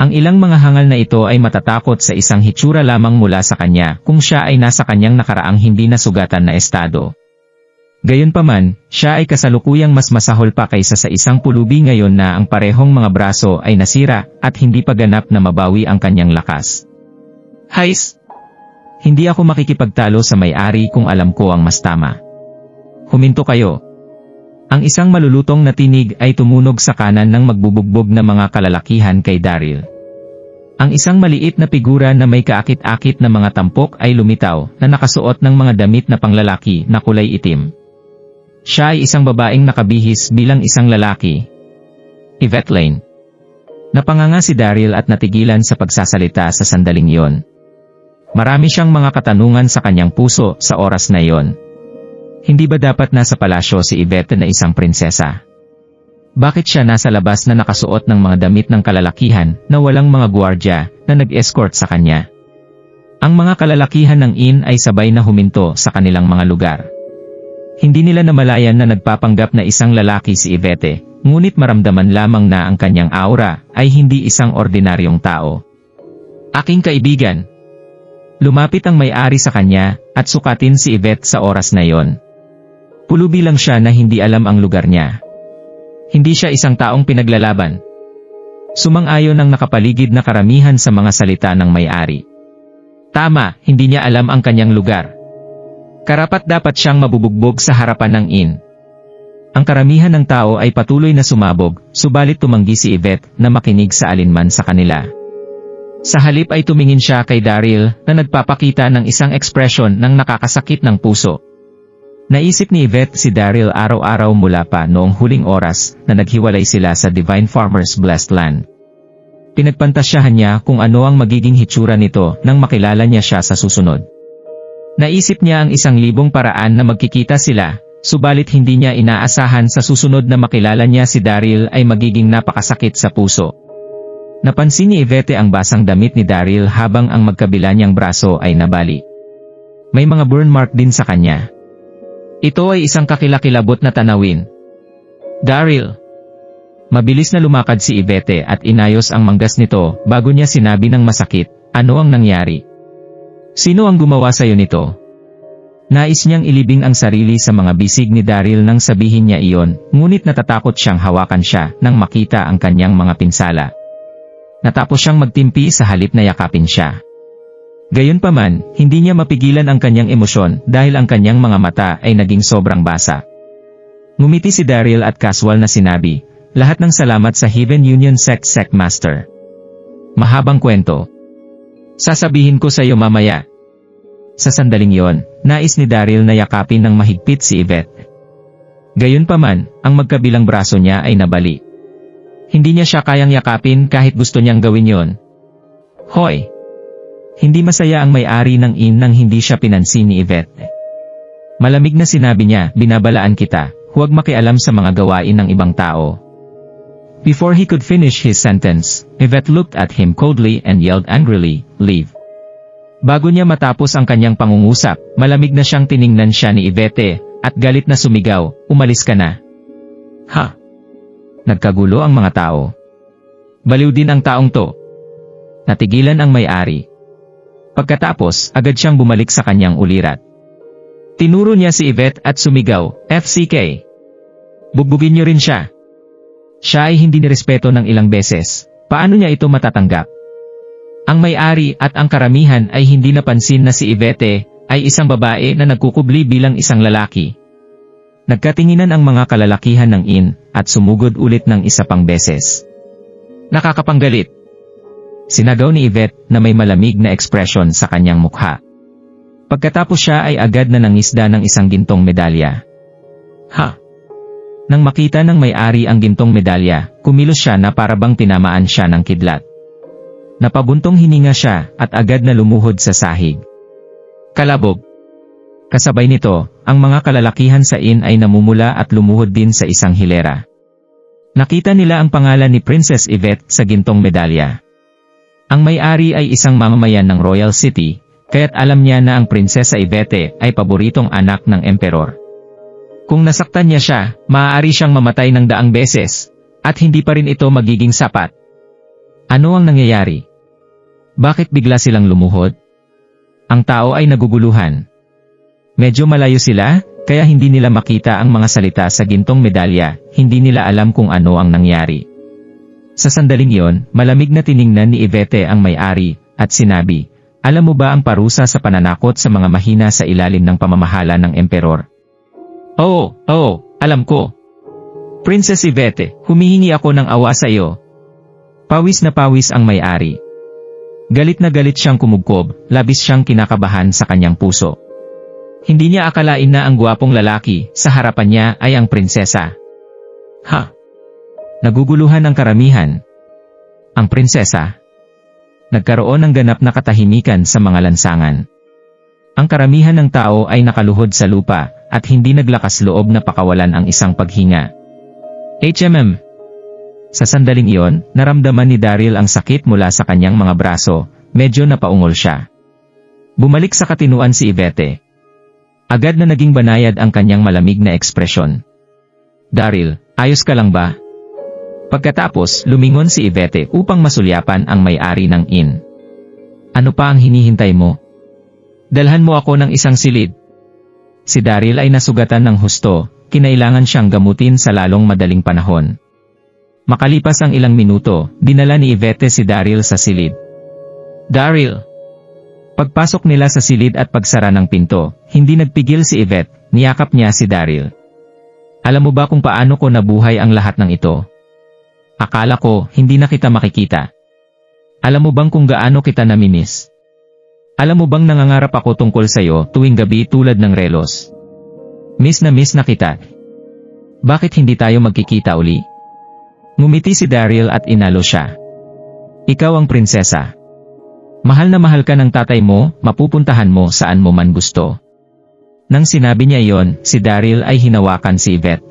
Ang ilang mga hangal na ito ay matatakot sa isang hitsura lamang mula sa kanya kung siya ay nasa kanyang nakaraang hindi nasugatan na estado. Gayunpaman, siya ay kasalukuyang mas masahol pa kaysa sa isang pulubi ngayon na ang parehong mga braso ay nasira at hindi pa ganap na mabawi ang kanyang lakas. Hais! Hindi ako makikipagtalo sa may-ari kung alam ko ang mas tama. Huminto kayo. Ang isang malulutong na tinig ay tumunog sa kanan ng magbubugbog na mga kalalakihan kay Daryl. Ang isang maliit na figura na may kaakit-akit na mga tampok ay lumitaw na nakasuot ng mga damit na panglalaki na kulay itim. Siya ay isang babaeng nakabihis bilang isang lalaki. Yvette Lane. Napanganga si Daryl at natigilan sa pagsasalita sa sandaling iyon. Marami siyang mga katanungan sa kanyang puso sa oras na iyon. Hindi ba dapat nasa palasyo si Yvette na isang prinsesa? Bakit siya nasa labas na nakasuot ng mga damit ng kalalakihan na walang mga gwardya na nag-escort sa kanya? Ang mga kalalakihan ng inn ay sabay na huminto sa kanilang mga lugar. Hindi nila namalayan na nagpapanggap na isang lalaki si Yvette, ngunit maramdaman lamang na ang kanyang aura ay hindi isang ordinaryong tao. Aking kaibigan. Lumapit ang may-ari sa kanya at sukatin si Yvette sa oras na iyon. Pulubi lang siya na hindi alam ang lugar niya. Hindi siya isang taong pinaglalaban. Sumang-ayon ang nakapaligid na karamihan sa mga salita ng may-ari. Tama, hindi niya alam ang kanyang lugar. Karapat-dapat siyang mabubugbog sa harapan ng inn. Ang karamihan ng tao ay patuloy na sumabog, subalit tumanggi si Yvette na makinig sa alinman sa kanila. Sa halip ay tumingin siya kay Daryl na nagpapakita ng isang ekspresyon ng nakakasakit ng puso. Naisip ni Yvette si Daryl araw-araw mula pa noong huling oras na naghiwalay sila sa Divine Farmer's Blessed Land. Pinagpantasyahan niya kung ano ang magiging hitsura nito nang makilala niya siya sa susunod. Naisip niya ang 1,000 paraan na magkikita sila, subalit hindi niya inaasahan sa susunod na makilala niya si Daryl ay magiging napakasakit sa puso. Napansin ni Yvette ang basang damit ni Daryl habang ang magkabila niyang braso ay nabali. May mga burn mark din sa kanya. Ito ay isang kakilakilabot na tanawin. Daryl. Mabilis na lumakad si Yvette at inayos ang manggas nito bago niya sinabi ng masakit, ano ang nangyari? Sino ang gumawa sa'yo nito? Nais niyang ilibing ang sarili sa mga bisig ni Daryl nang sabihin niya iyon, ngunit natatakot siyang hawakan siya nang makita ang kanyang mga pinsala. Natapos siyang magtimpi sa halip na yakapin siya. Gayunpaman, hindi niya mapigilan ang kanyang emosyon dahil ang kanyang mga mata ay naging sobrang basa. Ngumiti si Daryl at casual na sinabi, lahat ng salamat sa Heaven Union Sect Master. Mahabang kwento. Sasabihin ko sa iyo mamaya. Sa sandaling yon, nais ni Daryl na yakapin ng mahigpit si Yvette. Gayunpaman, ang magkabilang braso niya ay nabali. Hindi niya siya kayang yakapin kahit gusto niyang gawin yon. Hoy! Hindi masaya ang may-ari ng inn nang hindi siya pinansin ni Yvette. Malamig na sinabi niya, binabalaan kita, huwag makialam sa mga gawain ng ibang tao. Before he could finish his sentence, Yvette looked at him coldly and yelled angrily, leave. Bago niya matapos ang kanyang pangungusap, malamig na siyang tiningnan siya ni Yvette, at galit na sumigaw, umalis ka na. Ha? Nagkagulo ang mga tao. Baliw din ang taong to. Natigilan ang may-ari. Pagkatapos, agad siyang bumalik sa kanyang ulirat. Tinuro niya si Yvette at sumigaw, FCK. Bugbugin niyo rin siya. Siya ay hindi nirespeto ng ilang beses. Paano niya ito matatanggap? Ang may-ari at ang karamihan ay hindi napansin na si Yvette ay isang babae na nagkukubli bilang isang lalaki. Nagkatinginan ang mga kalalakihan ng inn at sumugod ulit ng isa pang beses. Nakakapanggalit. Sinagaw ni Yvette na may malamig na ekspresyon sa kanyang mukha. Pagkatapos siya ay agad na nangisda ng isang gintong medalya. Ha? Nang makita ng may-ari ang gintong medalya, kumilos siya na parabang tinamaan siya ng kidlat. Napabuntong hininga siya at agad na lumuhod sa sahig. Kalabog. Kasabay nito, ang mga kalalakihan sa inn ay namumula at lumuhod din sa isang hilera. Nakita nila ang pangalan ni Princess Yvette sa gintong medalya. Ang may-ari ay isang mamamayan ng Royal City, kaya't alam niya na ang Prinsesa Yvette ay paboritong anak ng emperor. Kung nasaktan niya siya, maaari siyang mamatay ng 100 beses, at hindi pa rin ito magiging sapat. Ano ang nangyayari? Bakit bigla silang lumuhod? Ang tao ay naguguluhan. Medyo malayo sila, kaya hindi nila makita ang mga salita sa gintong medalya, hindi nila alam kung ano ang nangyari. Sa sandaling iyon, malamig na tiningnan ni Yvette ang may-ari, at sinabi, "Alam mo ba ang parusa sa pananakot sa mga mahina sa ilalim ng pamamahala ng emperor?" Oo, alam ko. Princess Yvette, humihingi ako ng awa sa iyo. Pawis na pawis ang may-ari. Galit na galit siyang kumugkob, labis siyang kinakabahan sa kanyang puso. Hindi niya akalain na ang gwapong lalaki sa harapan niya ay ang prinsesa. Naguguluhan ang karamihan. Ang prinsesa. Nagkaroon ng ganap na katahimikan sa mga lansangan. Ang karamihan ng tao ay nakaluhod sa lupa at hindi naglakas loob na pakawalan ang isang paghinga. Sa sandaling iyon, naramdaman ni Daryl ang sakit mula sa kanyang mga braso, medyo napaungol siya. Bumalik sa katinuan si Yvette. Agad na naging banayad ang kanyang malamig na ekspresyon. Daryl, ayos ka lang ba? Pagkatapos, lumingon si Yvette upang masulyapan ang may-ari ng inn. Ano pa ang hinihintay mo? Dalhan mo ako ng isang silid. Si Daryl ay nasugatan ng husto, kinailangan siyang gamutin sa lalong madaling panahon. Makalipas ang ilang minuto, dinala ni Yvette si Daryl sa silid. Daryl! Pagpasok nila sa silid at pagsara ng pinto, hindi nagpigil si Yvette, niyakap niya si Daryl. Alam mo ba kung paano ko nabuhay ang lahat ng ito? Akala ko, hindi na kita makikita. Alam mo bang kung gaano kita namimiss? Alam mo bang nangangarap ako tungkol sa'yo tuwing gabi tulad ng relos? Miss na kita. Bakit hindi tayo magkikita uli? Ngumiti si Daryl at inalo siya. Ikaw ang prinsesa. Mahal na mahal ka ng tatay mo, mapupuntahan mo saan mo man gusto. Nang sinabi niya iyon, si Daryl ay hinawakan si Yvette.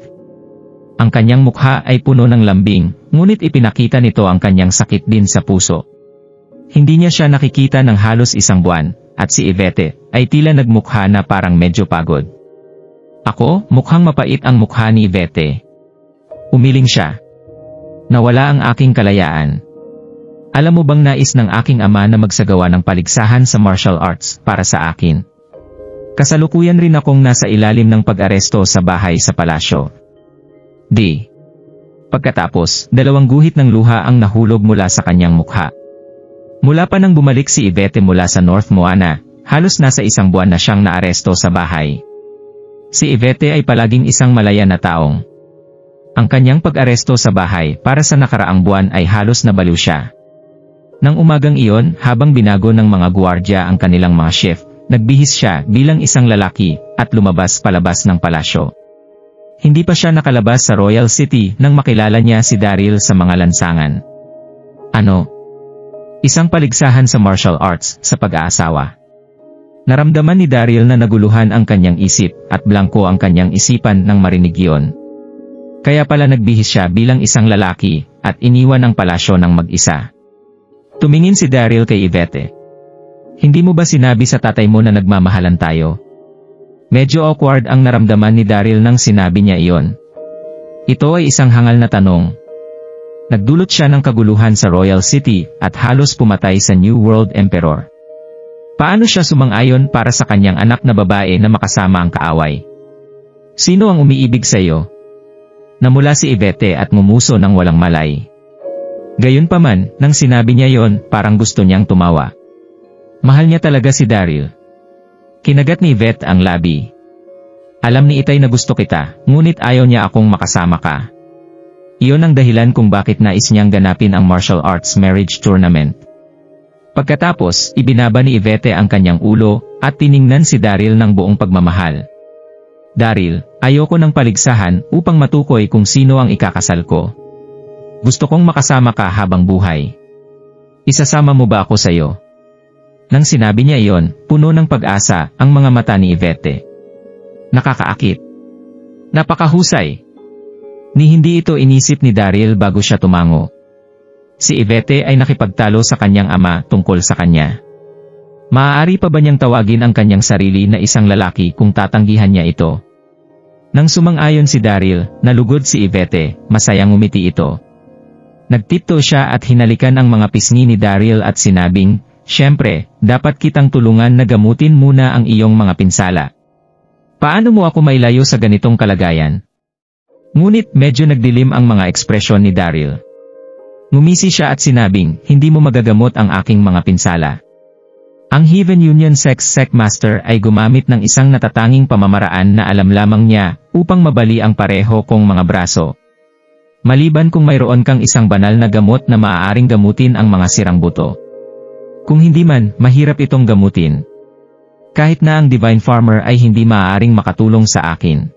Ang kanyang mukha ay puno ng lambing, ngunit ipinakita nito ang kanyang sakit din sa puso. Hindi niya siya nakikita ng halos isang buwan, at si Yvette ay tila nagmukha na parang medyo pagod. Ako, mukhang mapait ang mukha ni Yvette. Umiling siya. Nawala ang aking kalayaan. Alam mo bang nais ng aking ama na magsagawa ng paligsahan sa martial arts para sa akin? Kasalukuyan rin akong nasa ilalim ng pag-aresto sa bahay sa palasyo. Pagkatapos, dalawang guhit ng luha ang nahulog mula sa kanyang mukha. Mula pa nang bumalik si Yvette mula sa North Moana, halos nasa isang buwan na siyang naaresto sa bahay. Si Yvette ay palaging isang malaya na taong. Ang kanyang pag-aresto sa bahay para sa nakaraang buwan ay halos nabaliw siya. Nang umagang iyon, habang binago ng mga guwardya ang kanilang mga chef, nagbihis siya bilang isang lalaki at lumabas palabas ng palasyo. Hindi pa siya nakalabas sa Royal City nang makilala niya si Daryl sa mga lansangan. Ano? Isang paligsahan sa martial arts sa pag-aasawa. Naramdaman ni Daryl na naguluhan ang kanyang isip at blanko ang kanyang isipan nang marinig iyon. Kaya pala nagbihis siya bilang isang lalaki at iniwan ang palasyo ng mag-isa. Tumingin si Daryl kay Yvette. Hindi mo ba sinabi sa tatay mo na nagmamahalan tayo? Medyo awkward ang naramdaman ni Daryl nang sinabi niya iyon. Ito ay isang hangal na tanong. Nagdulot siya ng kaguluhan sa Royal City at halos pumatay sa New World Emperor. Paano siya sumang-ayon para sa kanyang anak na babae na makasama ang kaaway? Sino ang umiibig sa iyo? Namula si Yvette at ngumuso ng walang malay. Gayunpaman, nang sinabi niya yon, parang gusto niyang tumawa. Mahal niya talaga si Daryl. Kinagat ni Yvette ang labi. Alam ni Itay na gusto kita, ngunit ayaw niya akong makasama ka. Iyon ang dahilan kung bakit nais niyang ganapin ang martial arts marriage tournament. Pagkatapos, ibinaba ni Yvette ang kanyang ulo, at tiningnan si Daryl ng buong pagmamahal. Daryl, ayoko ng paligsahan upang matukoy kung sino ang ikakasal ko. Gusto kong makasama ka habang buhay. Isasama mo ba ako sa iyo? Nang sinabi niya iyon, puno ng pag-asa ang mga mata ni Yvette. Nakakaakit. Napakahusay. Ni hindi ito inisip ni Daryl bago siya tumango. Si Yvette ay nakipagtalo sa kanyang ama tungkol sa kanya. Maaari pa ba niyang tawagin ang kanyang sarili na isang lalaki kung tatanggihan niya ito? Nang sumang-ayon si Daryl, nalugod si Yvette, masayang ngumiti ito. Nagtipto siya at hinalikan ang mga pisngi ni Daryl at sinabing, "Siyempre, dapat kitang tulungan na gamutin muna ang iyong mga pinsala. Paano mo ako mailayo sa ganitong kalagayan?" Ngunit medyo nagdilim ang mga ekspresyon ni Daryl. Ngumisi siya at sinabing, "Hindi mo magagamot ang aking mga pinsala." Ang Heaven Union Sex Master ay gumamit ng isang natatanging pamamaraan na alam lamang niya upang mabali ang pareho kong mga braso. Maliban kung mayroon kang isang banal na gamot na maaaring gamutin ang mga sirang buto. Kung hindi man, mahirap itong gamutin. Kahit na ang Divine Farmer ay hindi maaaring makatulong sa akin.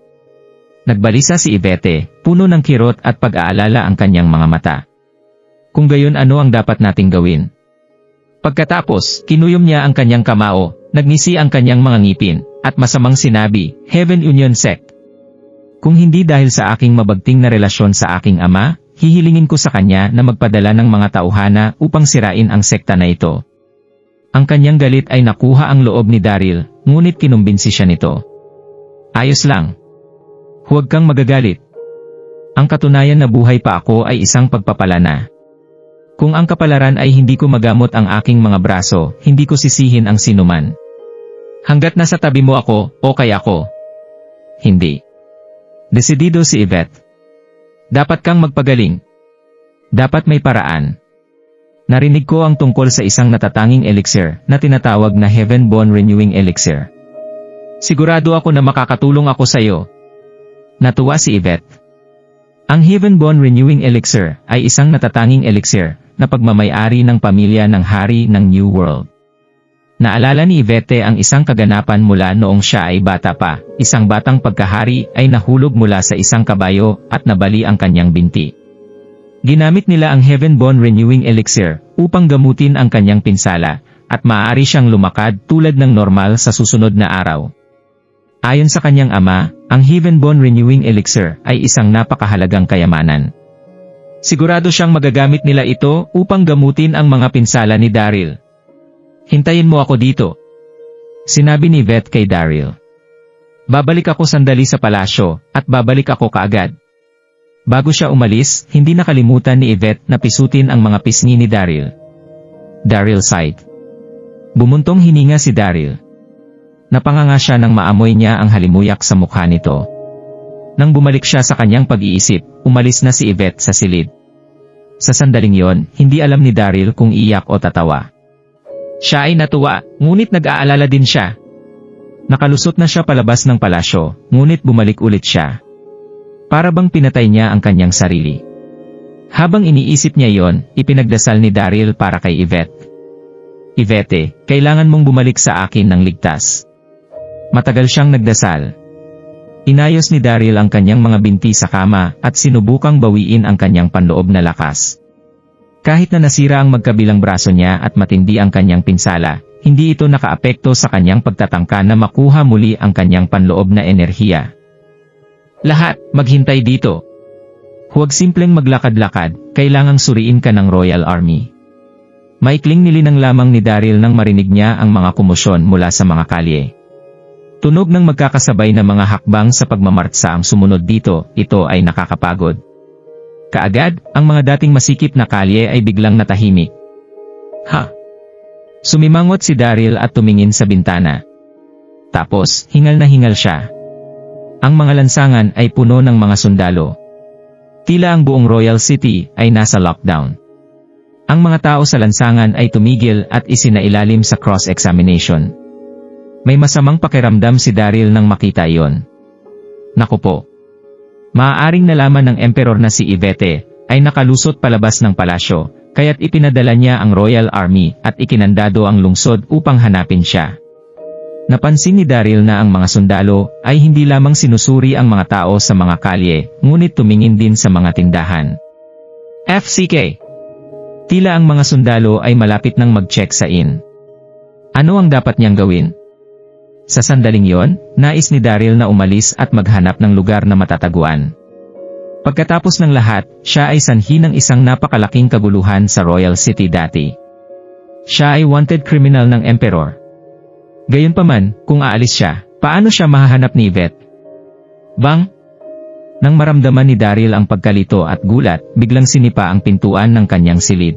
Nagbalisa si Yvette, puno ng kirot at pag-aalala ang kanyang mga mata. Kung gayon, ano ang dapat nating gawin? Pagkatapos, kinuyom niya ang kanyang kamao, nagngisi ang kanyang mga ngipin, at masamang sinabi, "Heaven Union Sect. Kung hindi dahil sa aking mabagting na relasyon sa aking ama, hihilingin ko sa kanya na magpadala ng mga tauhana upang sirain ang sekta na ito." Ang kanyang galit ay nakuha ang loob ni Daryl, ngunit kinumbinsi siya nito. "Ayos lang. Huwag kang magagalit. Ang katunayan na buhay pa ako ay isang pagpapala na. Kung ang kapalaran ay hindi ko magamot ang aking mga braso, hindi ko sisihin ang sinuman. Hanggat nasa tabi mo ako, okay ako. Hindi." Desidido si Yvette. "Dapat kang magpagaling. Dapat may paraan. Narinig ko ang tungkol sa isang natatanging elixir na tinatawag na Heaven Bone Renewing Elixir. Sigurado ako na makakatulong ako sa iyo." Natuwa si Yvette. Ang Heaven Bone Renewing Elixir ay isang natatanging elixir na pagmamay-ari ng pamilya ng hari ng New World. Naalala ni Yvette ang isang kaganapan mula noong siya ay bata pa. Isang batang pagkahari ay nahulog mula sa isang kabayo at nabali ang kanyang binti. Ginamit nila ang Heaven Bone Renewing Elixir upang gamutin ang kanyang pinsala at maaari siyang lumakad tulad ng normal sa susunod na araw. Ayon sa kanyang ama, ang Heaven Bone Renewing Elixir ay isang napakahalagang kayamanan. Sigurado siyang magagamit nila ito upang gamutin ang mga pinsala ni Daryl. "Hintayin mo ako dito," sinabi ni Yvette kay Daryl. "Babalik ako sandali sa palasyo, at babalik ako kaagad." Bago siya umalis, hindi nakalimutan ni Yvette na pisutin ang mga pisngi ni Daryl. Daryl sighed. Bumuntong hininga si Daryl. Napanganga siya nang maamoy niya ang halimuyak sa mukha nito. Nang bumalik siya sa kanyang pag-iisip, umalis na si Yvette sa silid. Sa sandaling yon, hindi alam ni Daryl kung iyak o tatawa. Siya ay natuwa, ngunit nag-aalala din siya. Nakalusot na siya palabas ng palasyo, ngunit bumalik ulit siya. Para bang pinatay niya ang kanyang sarili. Habang iniisip niya yon, ipinagdasal ni Daryl para kay Yvette. "Yvette, kailangan mong bumalik sa akin ng ligtas." Matagal siyang nagdasal. Inayos ni Daryl ang kanyang mga binti sa kama at sinubukang bawiin ang kanyang panloob na lakas. Kahit na nasira ang magkabilang braso niya at matindi ang kanyang pinsala, hindi ito nakaapekto sa kanyang pagtatangka na makuha muli ang kanyang panloob na enerhiya. "Lahat, maghintay dito. Huwag simpleng maglakad-lakad, kailangang suriin ka ng Royal Army." Maikling nilinang lamang ni Daryl nang marinig niya ang mga komosyon mula sa mga kalye. Tunog ng magkakasabay na mga hakbang sa pagmamartsa ang sumunod dito, ito ay nakakapagod. Kaagad, ang mga dating masikip na kalye ay biglang natahimik. "Ha?" Sumimangot si Daryl at tumingin sa bintana. Tapos, hingal na hingal siya. Ang mga lansangan ay puno ng mga sundalo. Tila ang buong Royal City ay nasa lockdown. Ang mga tao sa lansangan ay tumigil at isinailalim sa cross-examination. May masamang pakiramdam si Daryl nang makita iyon. Naku po. Maaaring nalaman ng emperor na si Yvette ay nakalusot palabas ng palasyo, kaya't ipinadala niya ang Royal Army at ikinandado ang lungsod upang hanapin siya. Napansin ni Daryl na ang mga sundalo ay hindi lamang sinusuri ang mga tao sa mga kalye, ngunit tumingin din sa mga tindahan. FCK. Tila ang mga sundalo ay malapit nang mag-check sa in. Ano ang dapat niyang gawin? Sa sandaling yon, nais ni Daryl na umalis at maghanap ng lugar na matataguan. Pagkatapos ng lahat, siya ay sanhi ng isang napakalaking kaguluhan sa Royal City dati. Siya ay wanted criminal ng Emperor. Gayunpaman, kung aalis siya, paano siya mahahanap ni Yvette? Bang! Nang maramdaman ni Daryl ang pagkalito at gulat, biglang sinipa ang pintuan ng kanyang silid.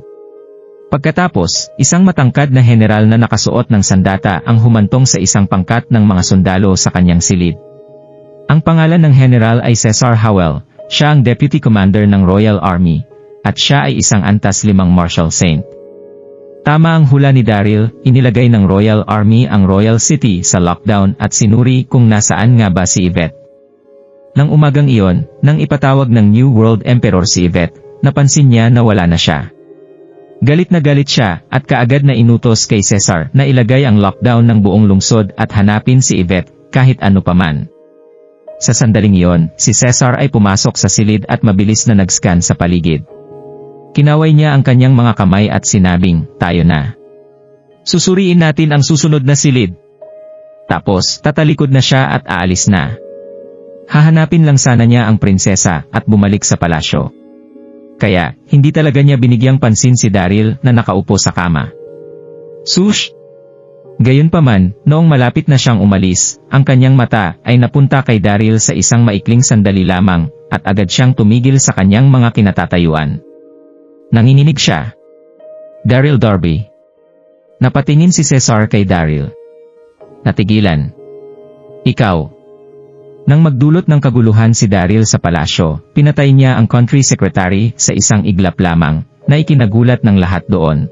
Pagkatapos, isang matangkad na general na nakasuot ng sandata ang humantong sa isang pangkat ng mga sundalo sa kanyang silid. Ang pangalan ng general ay Cesar Howell, siya ang deputy commander ng Royal Army, at siya ay isang antas 5 Marshal Saint. Tama ang hula ni Daryl, inilagay ng Royal Army ang Royal City sa lockdown at sinuri kung nasaan nga ba si Yvette. Nang umagang iyon, nang ipatawag ng New World Emperor si Yvette, napansin niya na wala na siya. Galit na galit siya at kaagad na inutos kay Cesar na ilagay ang lockdown ng buong lungsod at hanapin si Yvette kahit ano paman. Sa sandaling iyon, si Cesar ay pumasok sa silid at mabilis na nag-scan sa paligid. Kinaway niya ang kanyang mga kamay at sinabing, "Tayo na. Susuriin natin ang susunod na silid." Tapos, tatalikod na siya at aalis na. Hahanapin lang sana niya ang prinsesa at bumalik sa palasyo. Kaya, hindi talaga niya binigyang pansin si Daryl na nakaupo sa kama. Sush! Gayunpaman, noong malapit na siyang umalis, ang kanyang mata ay napunta kay Daryl sa isang maikling sandali lamang, at agad siyang tumigil sa kanyang mga kinatatayuan. Nanginginig siya. Daryl Darby. Napatingin si Cesar kay Daryl. Natigilan. Ikaw. Nang magdulot ng kaguluhan si Daryl sa palasyo, pinatay niya ang country secretary sa isang iglap lamang, na ikinagulat ng lahat doon.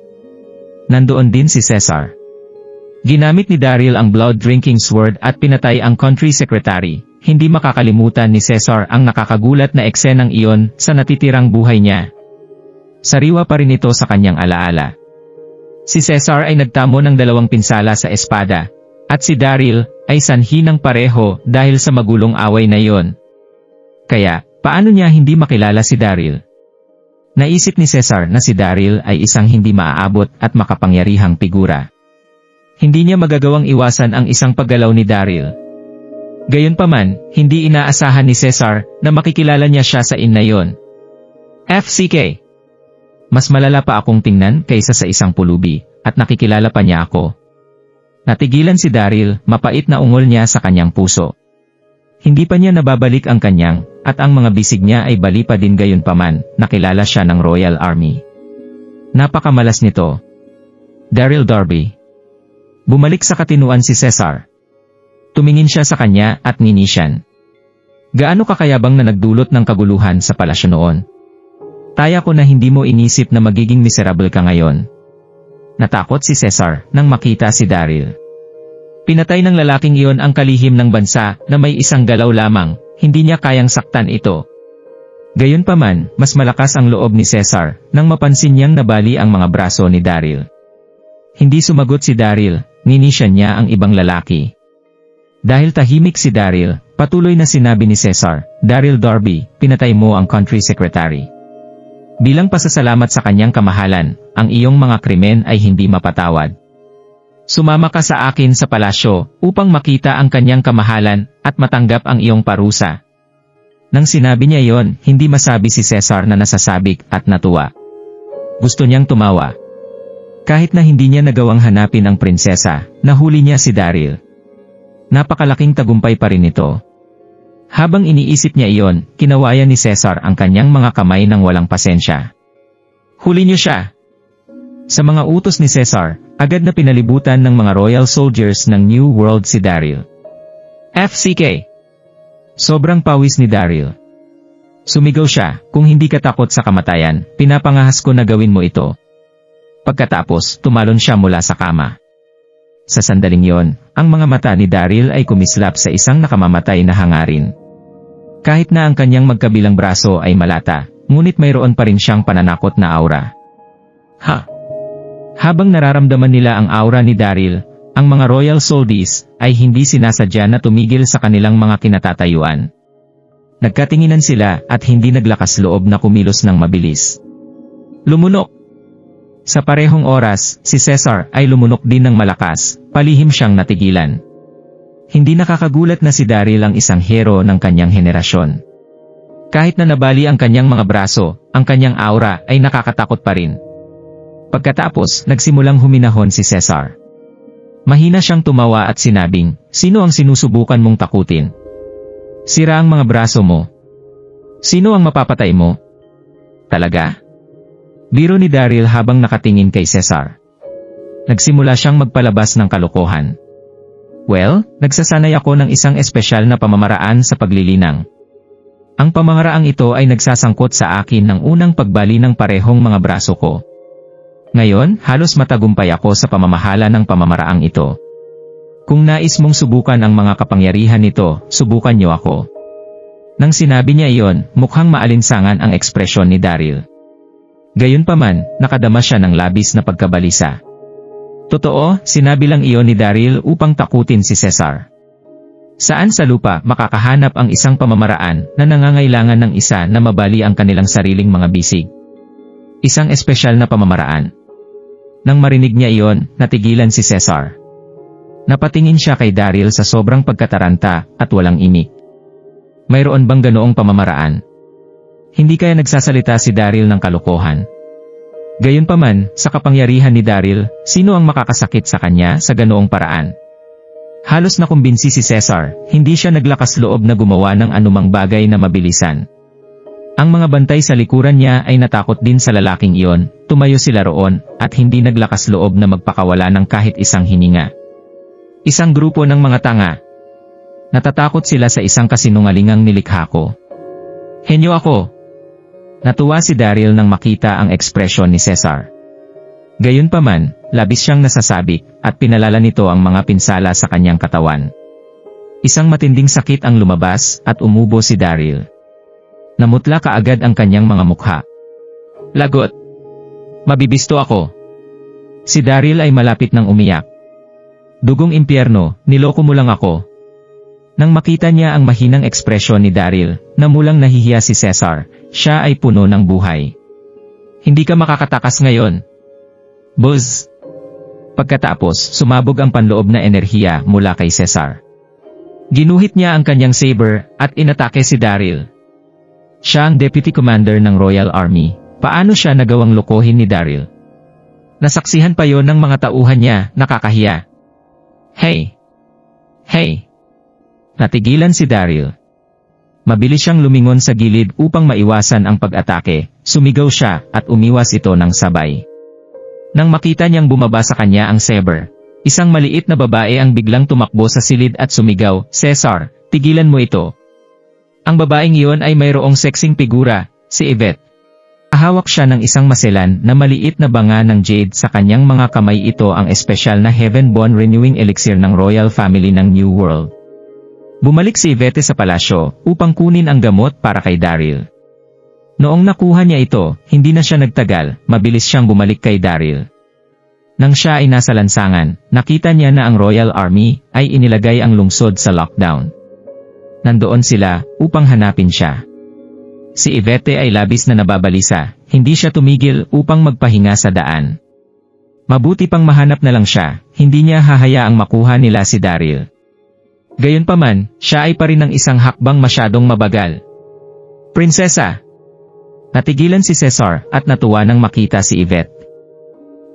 Nandoon din si Cesar. Ginamit ni Daryl ang blood-drinking sword at pinatay ang country secretary. Hindi makakalimutan ni Cesar ang nakakagulat na eksenang iyon sa natitirang buhay niya. Sariwa pa rin ito sa kanyang alaala. Si Cesar ay nagtamo ng 2 pinsala sa espada, at si Daryl ay sanhi ng pareho dahil sa magulong away na iyon. Kaya, paano niya hindi makilala si Daryl? Naisip ni Cesar na si Daryl ay isang hindi maaabot at makapangyarihang figura. Hindi niya magagawang iwasan ang isang paggalaw ni Daryl. Gayunpaman, hindi inaasahan ni Cesar na makikilala niya siya sa na iyon. FCK. Mas malala pa akong tingnan kaysa sa isang pulubi, at nakikilala pa niya ako. Natigilan si Daryl, mapait na ungol niya sa kanyang puso. Hindi pa niya nababalik ang kanyang, at ang mga bisig niya ay bali pa din gayunpaman, nakilala siya ng Royal Army. Napakamalas nito. Daryl Darby. Bumalik sa katinuan si Cesar. Tumingin siya sa kanya at nginisyan. Gaano kakayabang na nagdulot ng kaguluhan sa palasyo noon? Taya ko na hindi mo inisip na magiging miserable ka ngayon. Natakot si Cesar nang makita si Daryl. Pinatay ng lalaking iyon ang kalihim ng bansa na may isang galaw lamang, hindi niya kayang saktan ito. Gayunpaman, mas malakas ang loob ni Cesar nang mapansin niyang nabali ang mga braso ni Daryl. Hindi sumagot si Daryl, ninisyan niya ang ibang lalaki. Dahil tahimik si Daryl, patuloy na sinabi ni Cesar, "Daryl Darby, pinatay mo ang country secretary. Bilang pasasalamat sa kanyang kamahalan, ang iyong mga krimen ay hindi mapatawad. Sumama ka sa akin sa palasyo upang makita ang kanyang kamahalan at matanggap ang iyong parusa." Nang sinabi niya yon, hindi masabi si Cesar na nasasabik at natuwa. Gusto niyang tumawa. Kahit na hindi niya nagawang hanapin ang prinsesa, nahuli niya si Daryl. Napakalaking tagumpay pa rin ito. Habang iniisip niya iyon, kinawayan ni Cesar ang kanyang mga kamay ng walang pasensya. "Huli niyo siya!" Sa mga utos ni Cesar, agad na pinalibutan ng mga royal soldiers ng New World si Daryl. FCK. Sobrang pawis ni Daryl. Sumigaw siya, "Kung hindi ka takot sa kamatayan, pinapangahas ko na gawin mo ito." Pagkatapos, tumalon siya mula sa kama. Sa sandaling yon, ang mga mata ni Daryl ay kumislap sa isang nakamamatay na hangarin. Kahit na ang kanyang magkabilang braso ay malata, ngunit mayroon pa rin siyang pananakot na aura. Habang nararamdaman nila ang aura ni Daryl, ang mga royal soldiers ay hindi sinasadya na tumigil sa kanilang mga kinatatayuan. Nagkatinginan sila at hindi naglakas loob na kumilos ng mabilis. Lumunok! Sa parehong oras, si Cesar ay lumunok din ng malakas, palihim siyang natigilan. Hindi nakakagulat na si Daryl ang isang hero ng kanyang henerasyon. Kahit na nabali ang kanyang mga braso, ang kanyang aura ay nakakatakot pa rin. Pagkatapos, nagsimulang huminahon si Cesar. Mahina siyang tumawa at sinabing, "Sino ang sinusubukan mong takutin? Sira ang mga braso mo. Sino ang mapapatay mo? Talaga? Biro ni Daryl habang nakatingin kay Cesar. Nagsimula siyang magpalabas ng kalokohan. Well, nagsasanay ako ng isang espesyal na pamamaraan sa paglilinang. Ang pamamaraang ito ay nagsasangkot sa akin ng unang pagbali ng parehong mga braso ko. Ngayon, halos matagumpay ako sa pamamahala ng pamamaraang ito. Kung nais mong subukan ang mga kapangyarihan nito, subukan niyo ako. Nang sinabi niya iyon, mukhang maalinsangan ang ekspresyon ni Daryl. Gayunpaman, nakadama siya ng labis na pagkabalisa. Totoo, sinabi lang iyon ni Daryl upang takutin si Cesar. Saan sa lupa makakahanap ang isang pamamaraan na nangangailangan ng isa na mabali ang kanilang sariling mga bisig? Isang espesyal na pamamaraan. Nang marinig niya iyon, natigilan si Cesar. Napatingin siya kay Daryl sa sobrang pagkataranta at walang imik. Mayroon bang ganoong pamamaraan? Hindi kaya nagsasalita si Daryl ng kalokohan. Gayunpaman, sa kapangyarihan ni Daryl, sino ang makakasakit sa kanya sa ganoong paraan? Halos nakumbinsi si Cesar, hindi siya naglakas loob na gumawa ng anumang bagay na mabilisan. Ang mga bantay sa likuran niya ay natakot din sa lalaking iyon, tumayo sila roon, at hindi naglakas loob na magpakawala ng kahit isang hininga. Isang grupo ng mga tanga. Natatakot sila sa isang kasinungalingang nilikha ko. Henyo ako. Natuwa si Daryl nang makita ang ekspresyon ni Cesar. Gayunpaman, labis siyang nasasabik, at pinalala nito ang mga pinsala sa kanyang katawan. Isang matinding sakit ang lumabas, at umubo si Daryl. Namutla kaagad ang kanyang mga mukha. Lagot! Mabibisto ako. Si Daryl ay malapit nang umiyak. Dugong impyerno, niloko mo lang ako. Nang makita niya ang mahinang ekspresyon ni Daryl, namulang nahihiya si Cesar, siya ay puno ng buhay. Hindi ka makakatakas ngayon. Buzz! Pagkatapos, sumabog ang panloob na enerhiya mula kay Cesar. Ginuhit niya ang kanyang saber, at inatake si Daryl. Siya ang Deputy Commander ng Royal Army. Paano siya nagawang lokohin ni Daryl? Nasaksihan pa yon ng mga tauhan niya, nakakahiya. Hey! Hey! Natigilan si Daryl. Mabilis siyang lumingon sa gilid upang maiwasan ang pag-atake, sumigaw siya at umiwas ito ng sabay. Nang makita niyang bumaba sa kanya ang saber, isang maliit na babae ang biglang tumakbo sa silid at sumigaw, Cesar, tigilan mo ito. Ang babaeng iyon ay mayroong sexing figura, si Yvette. Hawak siya ng isang maselan na maliit na banga ng jade sa kanyang mga kamay. Ito ang espesyal na Heaven-Born Renewing Elixir ng Royal Family ng New World. Bumalik si Yvette sa palasyo upang kunin ang gamot para kay Daryl. Noong nakuha niya ito, hindi na siya nagtagal, mabilis siyang bumalik kay Daryl. Nang siya ay nasa lansangan, nakita niya na ang Royal Army ay inilagay ang lungsod sa lockdown. Nandoon sila upang hanapin siya. Si Yvette ay labis na nababalisa, hindi siya tumigil upang magpahinga sa daan. Mabuti pang mahanap na lang siya, hindi niya hahayaang makuha nila si Daryl. Gayunpaman, siya ay pa rin ng isang hakbang masyadong mabagal. Prinsesa! Natigilan si Cesar at natuwa nang makita si Yvette.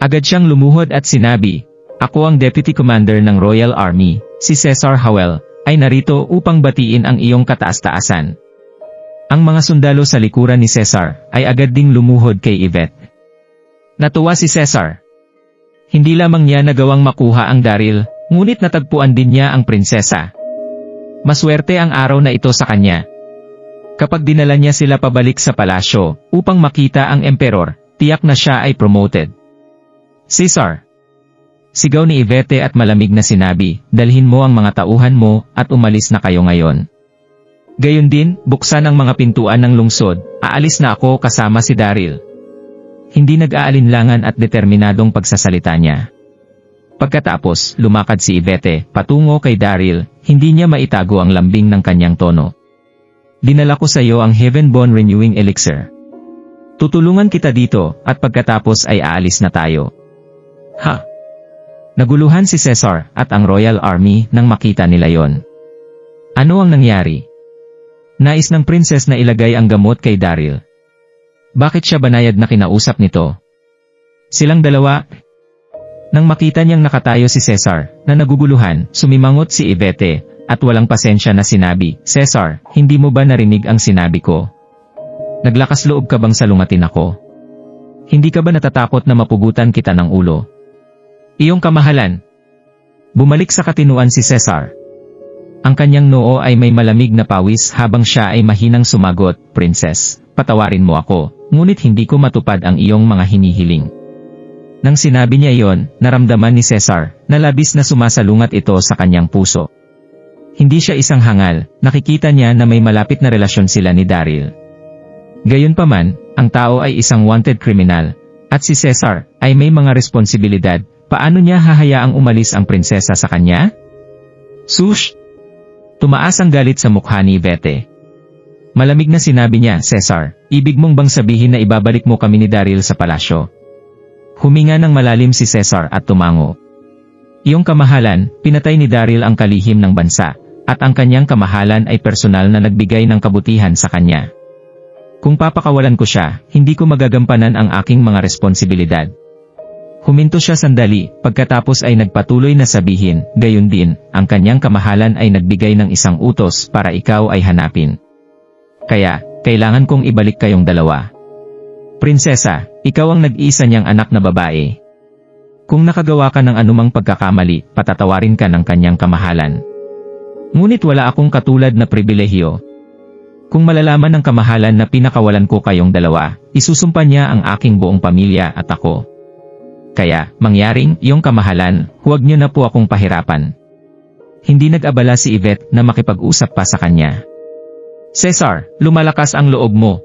Agad siyang lumuhod at sinabi, Ako ang Deputy Commander ng Royal Army, si Cesar Howell, ay narito upang batiin ang iyong kataas-taasan. Ang mga sundalo sa likuran ni Cesar ay agad ding lumuhod kay Yvette. Natuwa si Cesar. Hindi lamang niya nagawang makuha ang Daryl, ngunit natagpuan din niya ang prinsesa. Maswerte ang araw na ito sa kanya. Kapag dinala niya sila pabalik sa palasyo upang makita ang emperor, tiyak na siya ay promoted. Cesar! Sigaw ni Yvette at malamig na sinabi, dalhin mo ang mga tauhan mo at umalis na kayo ngayon. Gayon din, buksan ang mga pintuan ng lungsod, aalis na ako kasama si Daryl. Hindi nag-aalinlangan at determinadong pagsasalita niya. Pagkatapos, lumakad si Yvette patungo kay Daryl, hindi niya maitago ang lambing ng kanyang tono. Dinala ko sa iyo ang Heaven-Born Renewing Elixir. Tutulungan kita dito, at pagkatapos ay aalis na tayo. Ha? Naguluhan si Cesar at ang Royal Army nang makita nila yon. Ano ang nangyari? Nais ng princess na ilagay ang gamot kay Daryl. Bakit siya banayad na kinausap nito? Silang dalawa. Nang makita niyang nakatayo si Cesar, na naguguluhan, sumimangot si Yvette, at walang pasensya na sinabi, Cesar, hindi mo ba narinig ang sinabi ko? Naglakas loob ka bang salungatin ako? Hindi ka ba natatakot na mapugutan kita ng ulo? Iyong kamahalan. Bumalik sa katinuan si Cesar. Ang kanyang noo ay may malamig na pawis habang siya ay mahinang sumagot, Princess, patawarin mo ako, ngunit hindi ko matupad ang iyong mga hinihiling. Nang sinabi niya iyon, naramdaman ni Cesar na labis na sumasalungat ito sa kanyang puso. Hindi siya isang hangal, nakikita niya na may malapit na relasyon sila ni Daryl. Gayunpaman, ang tao ay isang wanted kriminal, at si Cesar ay may mga responsibilidad. Paano niya hahayaang umalis ang prinsesa sa kanya? Sush! Tumaas ang galit sa mukha ni Yvette. Malamig na sinabi niya, Cesar, ibig mong bang sabihin na ibabalik mo kami ni Daryl sa palasyo? Huminga ng malalim si Cesar at tumango. Iyong kamahalan, pinatay ni Daryl ang kalihim ng bansa, at ang kanyang kamahalan ay personal na nagbigay ng kabutihan sa kanya. Kung papakawalan ko siya, hindi ko magagampanan ang aking mga responsibilidad. Huminto siya sandali, pagkatapos ay nagpatuloy na sabihin, gayon din, ang kanyang kamahalan ay nagbigay ng isang utos para ikaw ay hanapin. Kaya, kailangan kong ibalik kayong dalawa. Prinsesa, ikaw ang nag-iisa niyang anak na babae. Kung nakagawa ka ng anumang pagkakamali, patatawarin ka ng kanyang kamahalan. Ngunit wala akong katulad na pribilehyo. Kung malalaman ng kamahalan na pinakawalan ko kayong dalawa, isusumpa niya ang aking buong pamilya at ako. Kaya, mangyaring, iyong kamahalan, huwag niyo na po akong pahirapan. Hindi nag-abala si Yvette na makipag-usap pa sa kanya. Cesar, lumalakas ang loob mo.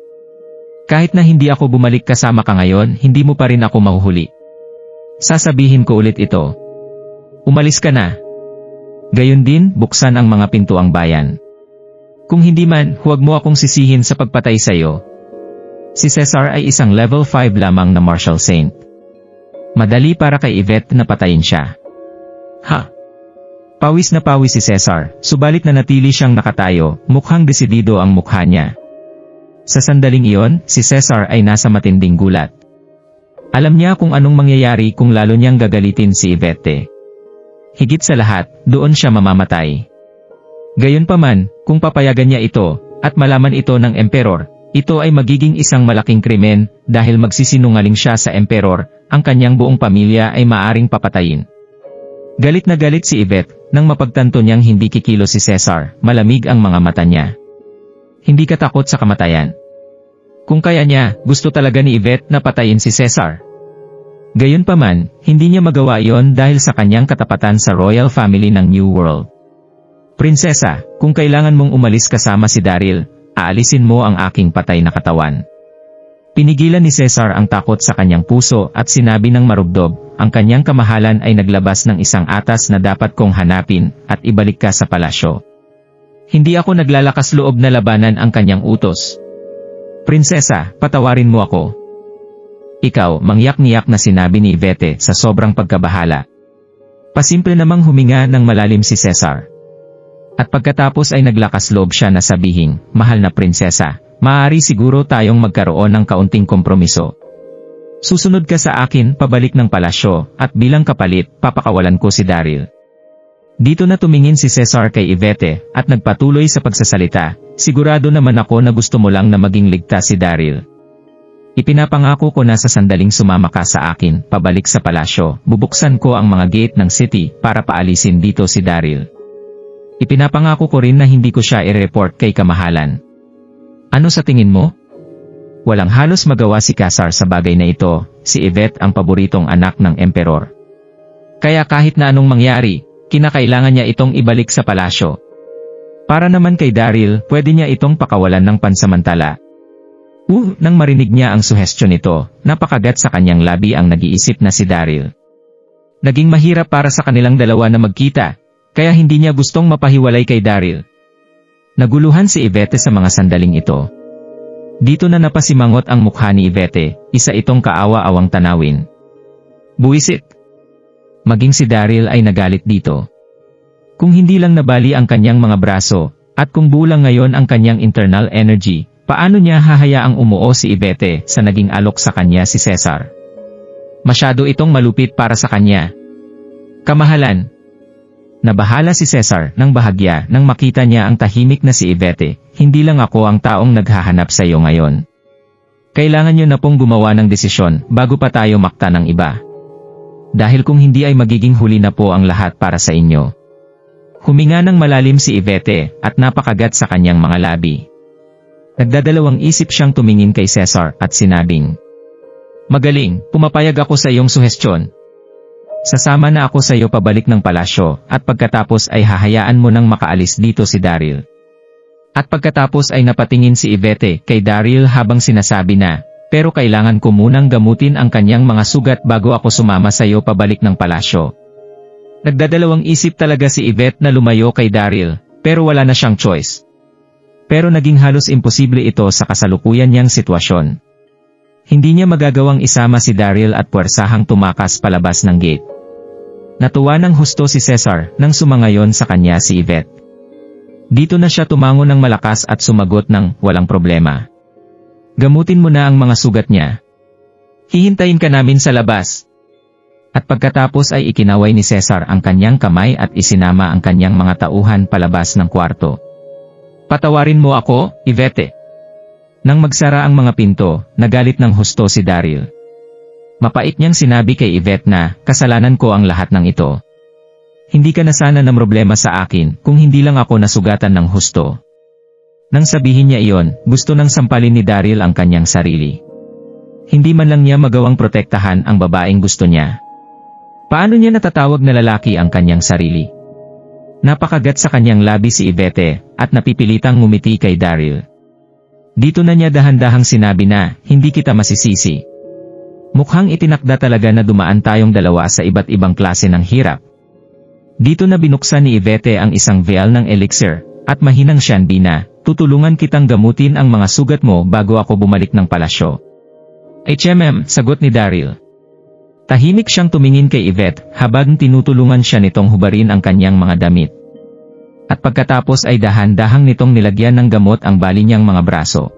Kahit na hindi ako bumalik kasama ka ngayon, hindi mo pa rin ako mahuhuli. Sasabihin ko ulit ito. Umalis ka na. Gayon din, buksan ang mga pintuang bayan. Kung hindi man, huwag mo akong sisihin sa pagpatay sa iyo. Si Cesar ay isang level 5 lamang na martial saint. Madali para kay Yvette na patayin siya. Ha? Pawis na pawis si Cesar, subalit nanatili siyang nakatayo, mukhang desidido ang mukha niya. Sa sandaling iyon, si Cesar ay nasa matinding gulat. Alam niya kung anong mangyayari kung lalo niyang gagalitin si Yvette. Higit sa lahat, doon siya mamamatay. Gayunpaman, kung papayagan niya ito, at malaman ito ng emperor, ito ay magiging isang malaking krimen, dahil magsisinungaling siya sa emperor, ang kanyang buong pamilya ay maaring papatayin. Galit na galit si Yvette, nang mapagtanto niyang hindi kikilo si Cesar, malamig ang mga mata niya. Hindi ka takot sa kamatayan. Kung kaya niya, gusto talaga ni Yvette na patayin si Cesar. Gayunpaman, hindi niya magawa iyon dahil sa kanyang katapatan sa royal family ng New World. Prinsesa, kung kailangan mong umalis kasama si Daryl, aalisin mo ang aking patay na katawan. Pinigilan ni Cesar ang takot sa kanyang puso at sinabi ng marubdob, ang kanyang kamahalan ay naglabas ng isang atas na dapat kong hanapin at ibalik ka sa palasyo. Hindi ako naglalakas loob na labanan ang kanyang utos. Prinsesa, patawarin mo ako. Ikaw, mangyak-ngiyak na sinabi ni Yvette sa sobrang pagkabahala. Pasimple namang huminga ng malalim si Cesar. At pagkatapos ay naglakas loob siya na sabihin, mahal na prinsesa, maaari siguro tayong magkaroon ng kaunting kompromiso. Susunod ka sa akin pabalik ng palasyo, at bilang kapalit, papakawalan ko si Daryl. Dito na tumingin si Cesar kay Yvette, at nagpatuloy sa pagsasalita, sigurado naman ako na gusto mo lang na maging ligtas si Daryl. Ipinapangako ko na sa sandaling sumama ka sa akin, pabalik sa palasyo, bubuksan ko ang mga gate ng city para paalisin dito si Daryl. Ipinapangako ko rin na hindi ko siya i-report kay kamahalan. Ano sa tingin mo? Walang halos magawa si Cesar sa bagay na ito, si Yvette ang paboritong anak ng emperor. Kaya kahit na anong mangyari, kinakailangan niya itong ibalik sa palasyo. Para naman kay Daryl, pwede niya itong pakawalan ng pansamantala. Nang marinig niya ang suhestyon nito, napakagat sa kanyang labi ang nag-iisip na si Daryl. Naging mahirap para sa kanilang dalawa na magkita, kaya hindi niya gustong mapahiwalay kay Daryl. Naguluhan si Yvette sa mga sandaling ito. Dito na napasimangot ang mukha ni Yvette, isa itong kaawa-awang tanawin. Buwisit! Maging si Daryl ay nagalit dito. Kung hindi lang nabali ang kanyang mga braso, at kung bulang ngayon ang kanyang internal energy, paano niya hahayaang umuo si Yvette sa naging alok sa kanya si Cesar? Masyado itong malupit para sa kanya. Kamahalan! Nabahala si Cesar ng bahagya nang makita niya ang tahimik na si Yvette, hindi lang ako ang taong naghahanap sa iyo ngayon. Kailangan nyo na pong gumawa ng desisyon bago pa tayo makta ng iba. Dahil kung hindi ay magiging huli na po ang lahat para sa inyo. Huminga ng malalim si Yvette at napakagat sa kanyang mga labi. Nagdadalawang isip siyang tumingin kay Cesar at sinabing, "Magaling, pumapayag ako sa iyong suhestyon. Sasama na ako sa iyo pabalik ng palasyo at pagkatapos ay hahayaan mo nang makaalis dito si Daryl." At pagkatapos ay napatingin si Yvette kay Daryl habang sinasabi na, "Pero kailangan ko munang gamutin ang kanyang mga sugat bago ako sumama sa iyo pabalik ng palasyo." Nagdadalawang isip talaga si Yvette na lumayo kay Daryl, pero wala na siyang choice. Pero naging halos imposible ito sa kasalukuyan niyang sitwasyon. Hindi niya magagawang isama si Daryl at puwersahang tumakas palabas ng gate. Natuwa ng husto si Cesar nang sumangayon sa kanya si Yvette. Dito na siya tumango ng malakas at sumagot ng walang problema. "Gamutin mo na ang mga sugat niya. Hihintayin ka namin sa labas." At pagkatapos ay ikinaway ni Cesar ang kanyang kamay at isinama ang kanyang mga tauhan palabas ng kwarto. "Patawarin mo ako, Yvette." Nang magsara ang mga pinto, nagalit ng husto si Daryl. Mapait niyang sinabi kay Yvette na, "Kasalanan ko ang lahat ng ito. Hindi ka na sana ng problema sa akin kung hindi lang ako nasugatan ng husto." Nang sabihin niya iyon, gusto nang sampalin ni Daryl ang kanyang sarili. Hindi man lang niya magawang protektahan ang babaeng gusto niya. Paano niya natatawag na lalaki ang kanyang sarili? Napakagat sa kanyang labi si Yvette at napipilitang ngumiti kay Daryl. Dito na niya dahan-dahang sinabi na, "Hindi kita masisisi. Mukhang itinakda talaga na dumaan tayong dalawa sa iba't ibang klase ng hirap." Dito na binuksan ni Yvette ang isang vial ng elixir, at mahinang siyanbi na, "Tutulungan kitang gamutin ang mga sugat mo bago ako bumalik ng palasyo." "HMM," sagot ni Daryl. Tahimik siyang tumingin kay Yvette habang tinutulungan siya nitong hubarin ang kanyang mga damit. At pagkatapos ay dahan-dahang nitong nilagyan ng gamot ang bali niyang mga braso.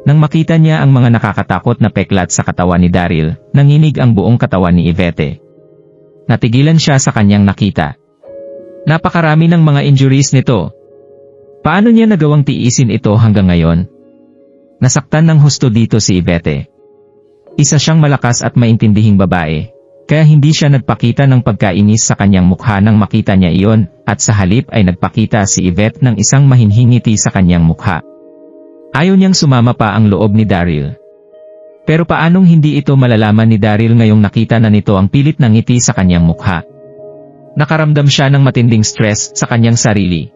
Nang makita niya ang mga nakakatakot na peklat sa katawan ni Daryl, nanginig ang buong katawan ni Yvette. Natigilan siya sa kanyang nakita. Napakarami ng mga injuries nito. Paano niya nagawang tiisin ito hanggang ngayon? Nasaktan ng husto dito si Yvette. Isa siyang malakas at maintindihing babae, kaya hindi siya nagpakita ng pagkainis sa kanyang mukha nang makita niya iyon, at sa halip ay nagpakita si Yvette ng isang mahinhing ngiti sa kanyang mukha. Ayaw niyang sumama pa ang loob ni Daryl. Pero paanong hindi ito malalaman ni Daryl ngayong nakita na nito ang pilit ng ngiti sa kanyang mukha? Nakaramdam siya ng matinding stress sa kanyang sarili.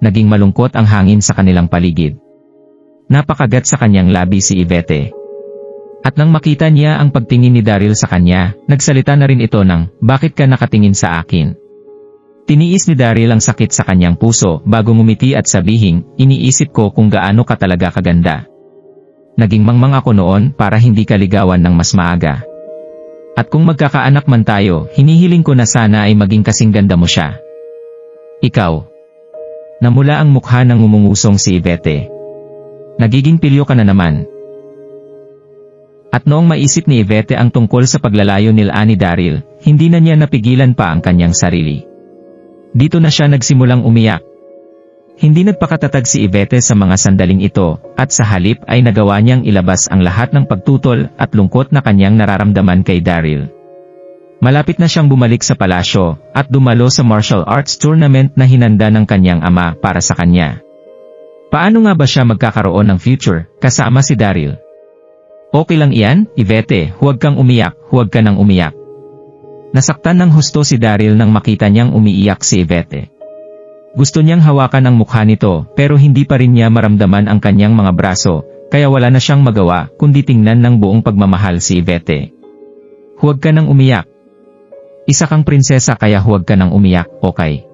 Naging malungkot ang hangin sa kanilang paligid. Napakagat sa kanyang labi si Yvette. At nang makita niya ang pagtingin ni Daryl sa kanya, nagsalita na rin ito ng, "Bakit ka nakatingin sa akin?" Tiniis ni Daryl ang sakit sa kanyang puso bago ngumiti at sabihing, "Iniisip ko kung gaano ka talaga kaganda. Naging mangmang ako noon para hindi ka ligawan ng mas maaga. At kung magkakaanak man tayo, hinihiling ko na sana ay maging kasing ganda mo siya." "Ikaw." Namula ang mukha ng umungusong si Yvette. "Nagiging pilyo ka na naman." At noong maisip ni Yvette ang tungkol sa paglalayo nila ni Daryl, hindi na niya napigilan pa ang kanyang sarili. Dito na siya nagsimulang umiyak. Hindi nagpakatatag si Yvette sa mga sandaling ito, at sa halip ay nagawa niyang ilabas ang lahat ng pagtutol at lungkot na kanyang nararamdaman kay Daryl. Malapit na siyang bumalik sa palasyo, at dumalo sa martial arts tournament na hinanda ng kanyang ama para sa kanya. Paano nga ba siya magkakaroon ng future, kasama si Daryl? "Okay lang iyan, Yvette, huwag kang umiyak, huwag ka nang umiyak." Nasaktan ng husto si Daryl nang makita niyang umiiyak si Yvette. Gusto niyang hawakan ang mukha nito, pero hindi pa rin niya maramdaman ang kanyang mga braso, kaya wala na siyang magawa kundi tingnan ng buong pagmamahal si Yvette. "Huwag ka nang umiyak. Isa kang prinsesa kaya huwag ka nang umiyak, okay?"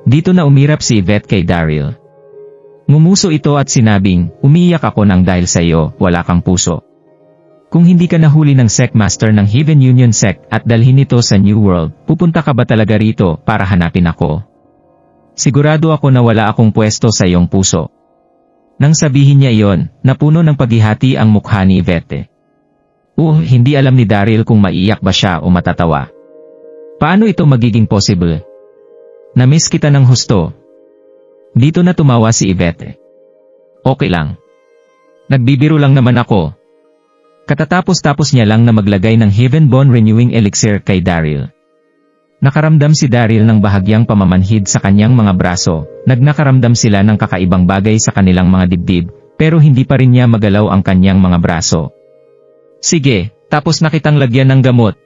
Dito na umirap si Yvette kay Daryl. Ngumuso ito at sinabing, "Umiiyak ako nang dahil sa iyo, wala kang puso. Kung hindi ka nahuli ng Sect Master ng Heaven Union Sect at dalhin ito sa New World, pupunta ka ba talaga rito para hanapin ako? Sigurado ako na wala akong pwesto sa iyong puso." Nang sabihin niya iyon, napuno ng paghihati ang mukha ni Yvette. Hindi alam ni Daryl kung maiiyak ba siya o matatawa. Paano ito magiging possible? "Namiss kita ng husto." Dito na tumawa si Yvette. "Okay lang. Nagbibiro lang naman ako. Katatapos-tapos niya lang na maglagay ng Heaven Bone Renewing Elixir kay Daryl. Nakaramdam si Daryl ng bahagyang pamamanhid sa kanyang mga braso, nakaramdam sila ng kakaibang bagay sa kanilang mga dibdib, pero hindi pa rin niya magalaw ang kanyang mga braso. Sige, tapos na kitang lagyan ng gamot.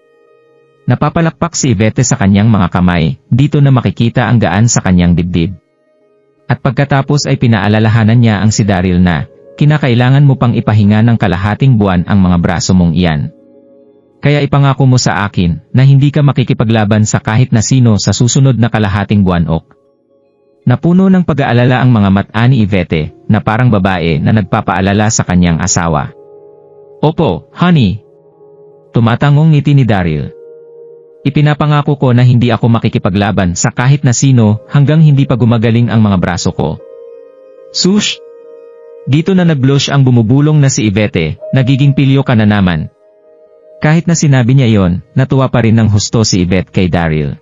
Napapalakpak si Yvette sa kanyang mga kamay, dito na makikita ang gaan sa kanyang dibdib. At pagkatapos ay pinaalalahanan niya ang si Daryl na, kinakailangan mo pang ipahinga ng kalahating buwan ang mga braso mong iyan. Kaya ipangako mo sa akin, na hindi ka makikipaglaban sa kahit na sino sa susunod na kalahating buwan ok. Napuno ng pag-aalala ang mga mata ni Yvette, na parang babae na nagpapaalala sa kanyang asawa. Opo, honey. Tumatangong ngiti ni Daryl. Ipinapangako ko na hindi ako makikipaglaban sa kahit na sino hanggang hindi pa gumagaling ang mga braso ko. Sush! Dito na nag-blush ang bumubulong na si Yvette, nagiging pilyo ka na naman. Kahit na sinabi niya yon, natuwa pa rin ng husto si Yvette kay Daryl.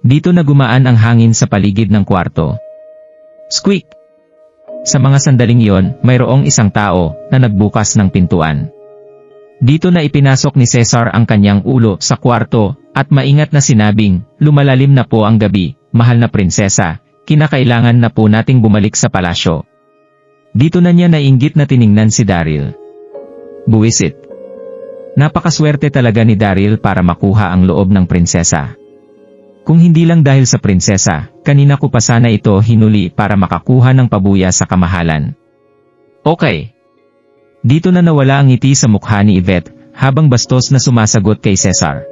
Dito na gumaan ang hangin sa paligid ng kwarto. Squeak! Sa mga sandaling yon, mayroong isang tao na nagbukas ng pintuan. Dito na ipinasok ni Cesar ang kanyang ulo sa kwarto at maingat na sinabing, lumalalim na po ang gabi, mahal na prinsesa, kinakailangan na po nating bumalik sa palasyo. Dito na niya nainggit na tiningnan si Daryl. Buwisit. Napakaswerte talaga ni Daryl para makuha ang loob ng prinsesa. Kung hindi lang dahil sa prinsesa, kanina ko pa sana ito hinuli para makakuha ng pabuya sa kamahalan. Okay. Dito na nawala ang ngiti sa mukha ni Yvette, habang bastos na sumasagot kay Cesar.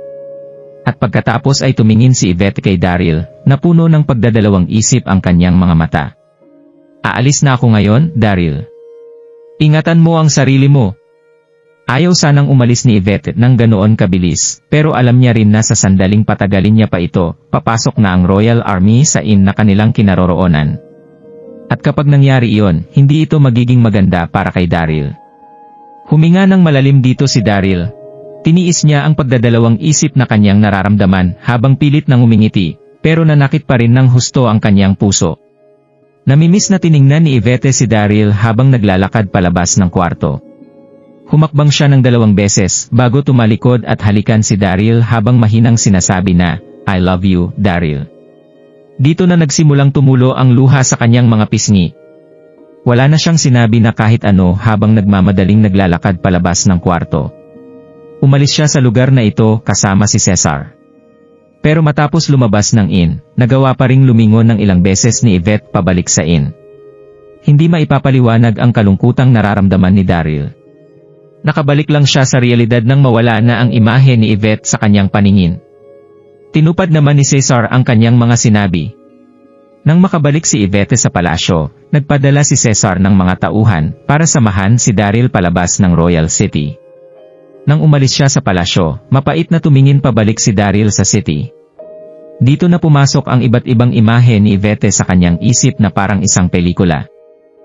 At pagkatapos ay tumingin si Yvette kay Daryl, na puno ng pagdadalawang isip ang kanyang mga mata. Aalis na ako ngayon, Daryl. Ingatan mo ang sarili mo. Ayaw sanang umalis ni Yvette ng ganoon kabilis, pero alam niya rin na sa sandaling patagalin niya pa ito, papasok na ang Royal Army sa inn na kanilang kinaroroonan. At kapag nangyari iyon, hindi ito magiging maganda para kay Daryl. Huminga ng malalim dito si Daryl. Tiniis niya ang pagdadalawang isip na kanyang nararamdaman habang pilit nang umingiti, pero nanakit pa rin ng husto ang kanyang puso. Namimiss na tiningnan ni Yvette si Daryl habang naglalakad palabas ng kwarto. Humakbang siya ng 2 beses bago tumalikod at halikan si Daryl habang mahinang sinasabi na, I love you, Daryl. Dito na nagsimulang tumulo ang luha sa kanyang mga pisngi. Wala na siyang sinabi na kahit ano habang nagmamadaling naglalakad palabas ng kwarto. Umalis siya sa lugar na ito kasama si Cesar. Pero matapos lumabas ng inn, nagawa pa ring lumingon ng ilang beses ni Yvette pabalik sa inn. Hindi maipapaliwanag ang kalungkutang nararamdaman ni Daryl. Nakabalik lang siya sa realidad nang mawala na ang imahe ni Yvette sa kanyang paningin. Tinupad naman ni Cesar ang kanyang mga sinabi. Nang makabalik si Yvette sa palasyo, nagpadala si Cesar ng mga tauhan para samahan si Daryl palabas ng Royal City. Nang umalis siya sa palasyo, mapait na tumingin pabalik si Daryl sa city. Dito na pumasok ang iba't ibang imahe ni Yvette sa kanyang isip na parang isang pelikula.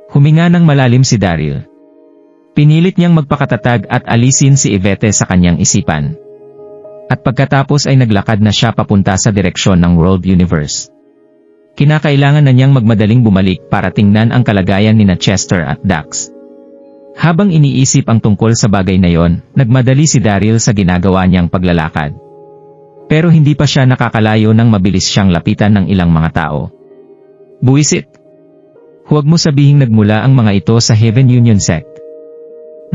Huminga ng malalim si Daryl. Pinilit niyang magpakatatag at alisin si Yvette sa kanyang isipan. At pagkatapos ay naglakad na siya papunta sa direksyon ng World Universe. Kinakailangan na niyang magmadaling bumalik para tingnan ang kalagayan ni Chester at Dax. Habang iniisip ang tungkol sa bagay na yon, nagmadali si Daryl sa ginagawa niyang paglalakad. Pero hindi pa siya nakakalayo nang mabilis siyang lapitan ng ilang mga tao. Buwisit! Huwag mo sabihing nagmula ang mga ito sa Heaven Union Sect.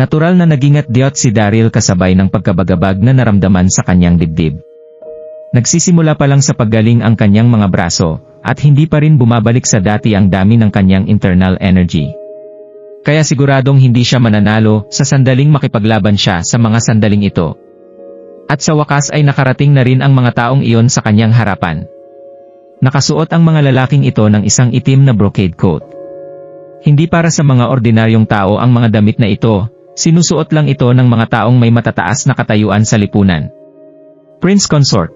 Natural na nagingat diot si Daryl kasabay ng pagkabagabag na naramdaman sa kanyang dibdib. Nagsisimula pa lang sa paggaling ang kanyang mga braso, at hindi pa rin bumabalik sa dati ang dami ng kanyang internal energy. Kaya siguradong hindi siya mananalo sa sandaling makipaglaban siya sa mga sandaling ito. At sa wakas ay nakarating na rin ang mga taong iyon sa kanyang harapan. Nakasuot ang mga lalaking ito ng isang itim na brocade coat. Hindi para sa mga ordinaryong tao ang mga damit na ito, sinusuot lang ito ng mga taong may matataas na katayuan sa lipunan. Prince Consort.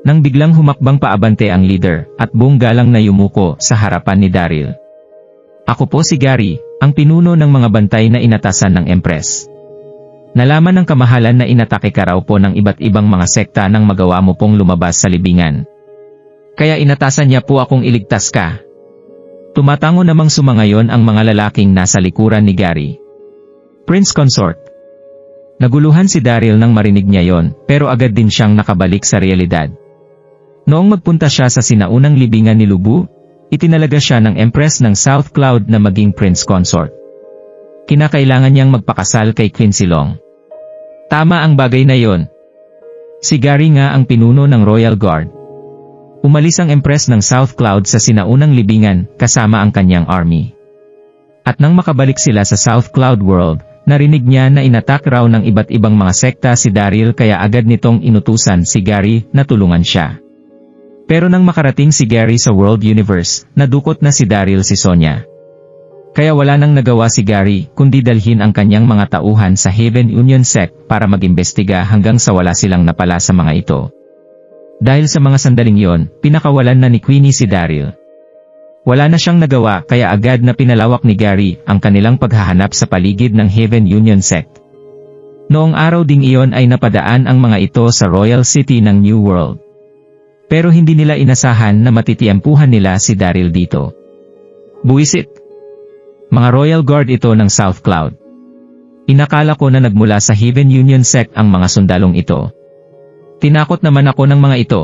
Nang biglang humakbang paabante ang leader, at buong galang na yumuko sa harapan ni Daryl. Ako po si Gary, ang pinuno ng mga bantay na inatasan ng Empress. Nalaman ng kamahalan na inatake ka raw po ng iba't ibang mga sekta nang magawa mo pong lumabas sa libingan. Kaya inatasan niya po akong iligtas ka. Tumatango namang sumangayon ang mga lalaking nasa likuran ni Gary. Prince Consort. Naguluhan si Daryl nang marinig niya yon, pero agad din siyang nakabalik sa realidad. Noong magpunta siya sa sinaunang libingan ni Lubu, itinalaga siya ng Empress ng South Cloud na maging Prince Consort. Kinakailangan niyang magpakasal kay Queen Silong. Tama ang bagay na yon. Si Gary nga ang pinuno ng Royal Guard. Umalis ang Empress ng South Cloud sa sinaunang libingan kasama ang kanyang army. At nang makabalik sila sa South Cloud World, narinig niya na inatak raw ng iba't ibang mga sekta si Daryl kaya agad nitong inutusan si Gary na tulungan siya. Pero nang makarating si Gary sa World Universe, nadukot na si Daryl si Sonya. Kaya wala nang nagawa si Gary kundi dalhin ang kanyang mga tauhan sa Heaven Union Sect para mag-imbestiga hanggang sa wala silang napala sa mga ito. Dahil sa mga sandaling yon, pinakawalan na ni Queenie si Daryl. Wala na siyang nagawa kaya agad na pinalawak ni Gary ang kanilang paghahanap sa paligid ng Heaven Union Sect. Noong araw ding iyon ay napadaan ang mga ito sa Royal City ng New World. Pero hindi nila inasahan na matitiampuhan nila si Daryl dito. Buwisit! Mga Royal Guard ito ng South Cloud. Inakala ko na nagmula sa Heaven Union Sect ang mga sundalong ito. Tinakot naman ako ng mga ito.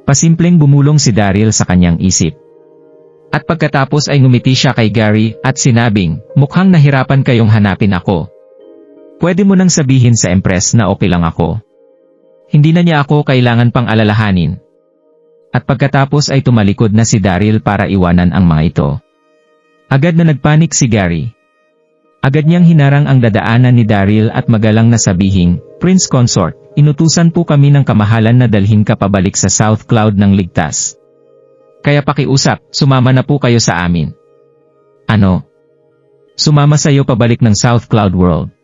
Pasimpleng bumulong si Daryl sa kanyang isip. At pagkatapos ay ngumiti siya kay Gary at sinabing, mukhang nahirapan kayong hanapin ako. Pwede mo nang sabihin sa Empress na okay lang ako. Hindi na niya ako kailangan pang alalahanin. At pagkatapos ay tumalikod na si Daryl para iwanan ang mga ito. Agad na nagpanik si Gary. Agad niyang hinarang ang dadaanan ni Daryl at magalang na sabihing, Prince Consort, inutusan po kami ng kamahalan na dalhin ka pabalik sa South Cloud ng ligtas. Kaya pakiusap, sumama na po kayo sa amin. Ano? Sumama sa'yo pabalik ng South Cloud World.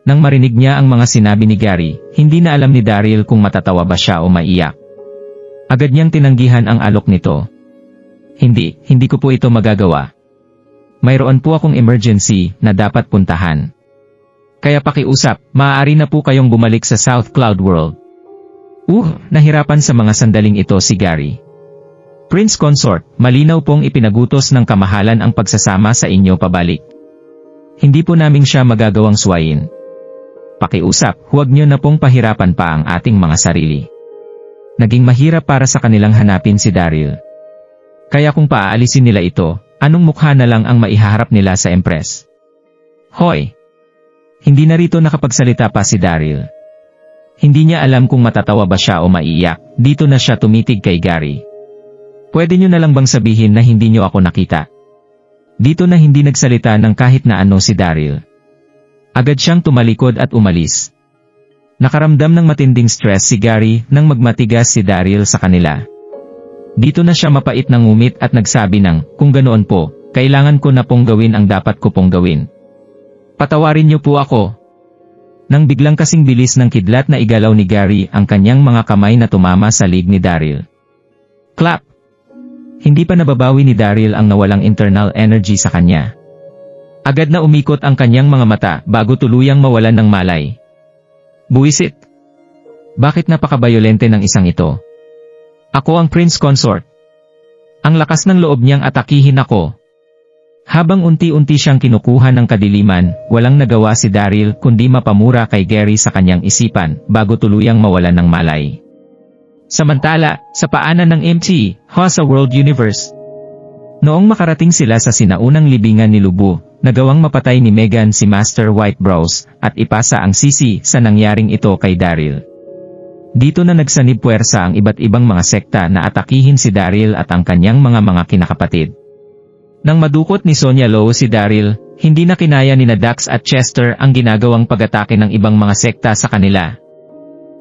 Nang marinig niya ang mga sinabi ni Gary, hindi na alam ni Daryl kung matatawa ba siya o maiyak. Agad niyang tinanggihan ang alok nito. Hindi ko po ito magagawa. Mayroon po akong emergency na dapat puntahan. Kaya pakiusap, maaari na po kayong bumalik sa South Cloud World. Nahirapan sa mga sandaling ito si Gary. Prince Consort, malinaw pong ipinagutos ng kamahalan ang pagsasama sa inyo pabalik. Hindi po namin siya magagawang suwayin. Pakiusap, huwag niyo na pong pahirapan pa ang ating mga sarili. Naging mahirap para sa kanilang hanapin si Daryl. Kaya kung paaalisin nila ito, anong mukha na lang ang maihaharap nila sa Empress? Hoy! Hindi na rito nakapagsalita pa si Daryl. Hindi niya alam kung matatawa ba siya o maiiyak, dito na siya tumitig kay Gary. Pwede niyo na lang bang sabihin na hindi niyo ako nakita? Dito na hindi nagsalita ng kahit na ano si Daryl. Agad siyang tumalikod at umalis. Nakaramdam ng matinding stress si Gary nang magmatigas si Daryl sa kanila. Dito na siya mapait na ngumit at nagsabi ng, kung ganoon po, kailangan ko na pong gawin ang dapat ko pong gawin. Patawarin niyo po ako. Nang biglang kasing bilis ng kidlat na igalaw ni Gary ang kanyang mga kamay na tumama sa lig ni Daryl. Clap! Hindi pa nababawi ni Daryl ang nawalang internal energy sa kanya. Agad na umikot ang kanyang mga mata bago tuluyang mawalan ng malay. Buwisit! Bakit napakabayolente ng isang ito? Ako ang Prince Consort. Ang lakas ng loob niyang atakihin ako. Habang unti-unti siyang kinukuha ng kadiliman, walang nagawa si Daryl kundi mapamura kay Gary sa kanyang isipan bago tuluyang mawalan ng malay. Samantala, sa paanan ng MT, sa World Universe. Noong makarating sila sa sinaunang libingan ni Lubu, nagawang mapatay ni Megan si Master Whitebrows at ipasa ang sisi sa nangyaring ito kay Daryl. Dito na nagsanib puwersa ang iba't ibang mga sekta na atakihin si Daryl at ang kanyang mga kinakapatid. Nang madukot ni Sonya Low si Daryl, hindi na kinaya ni Dax at Chester ang ginagawang pag-atake ng ibang mga sekta sa kanila.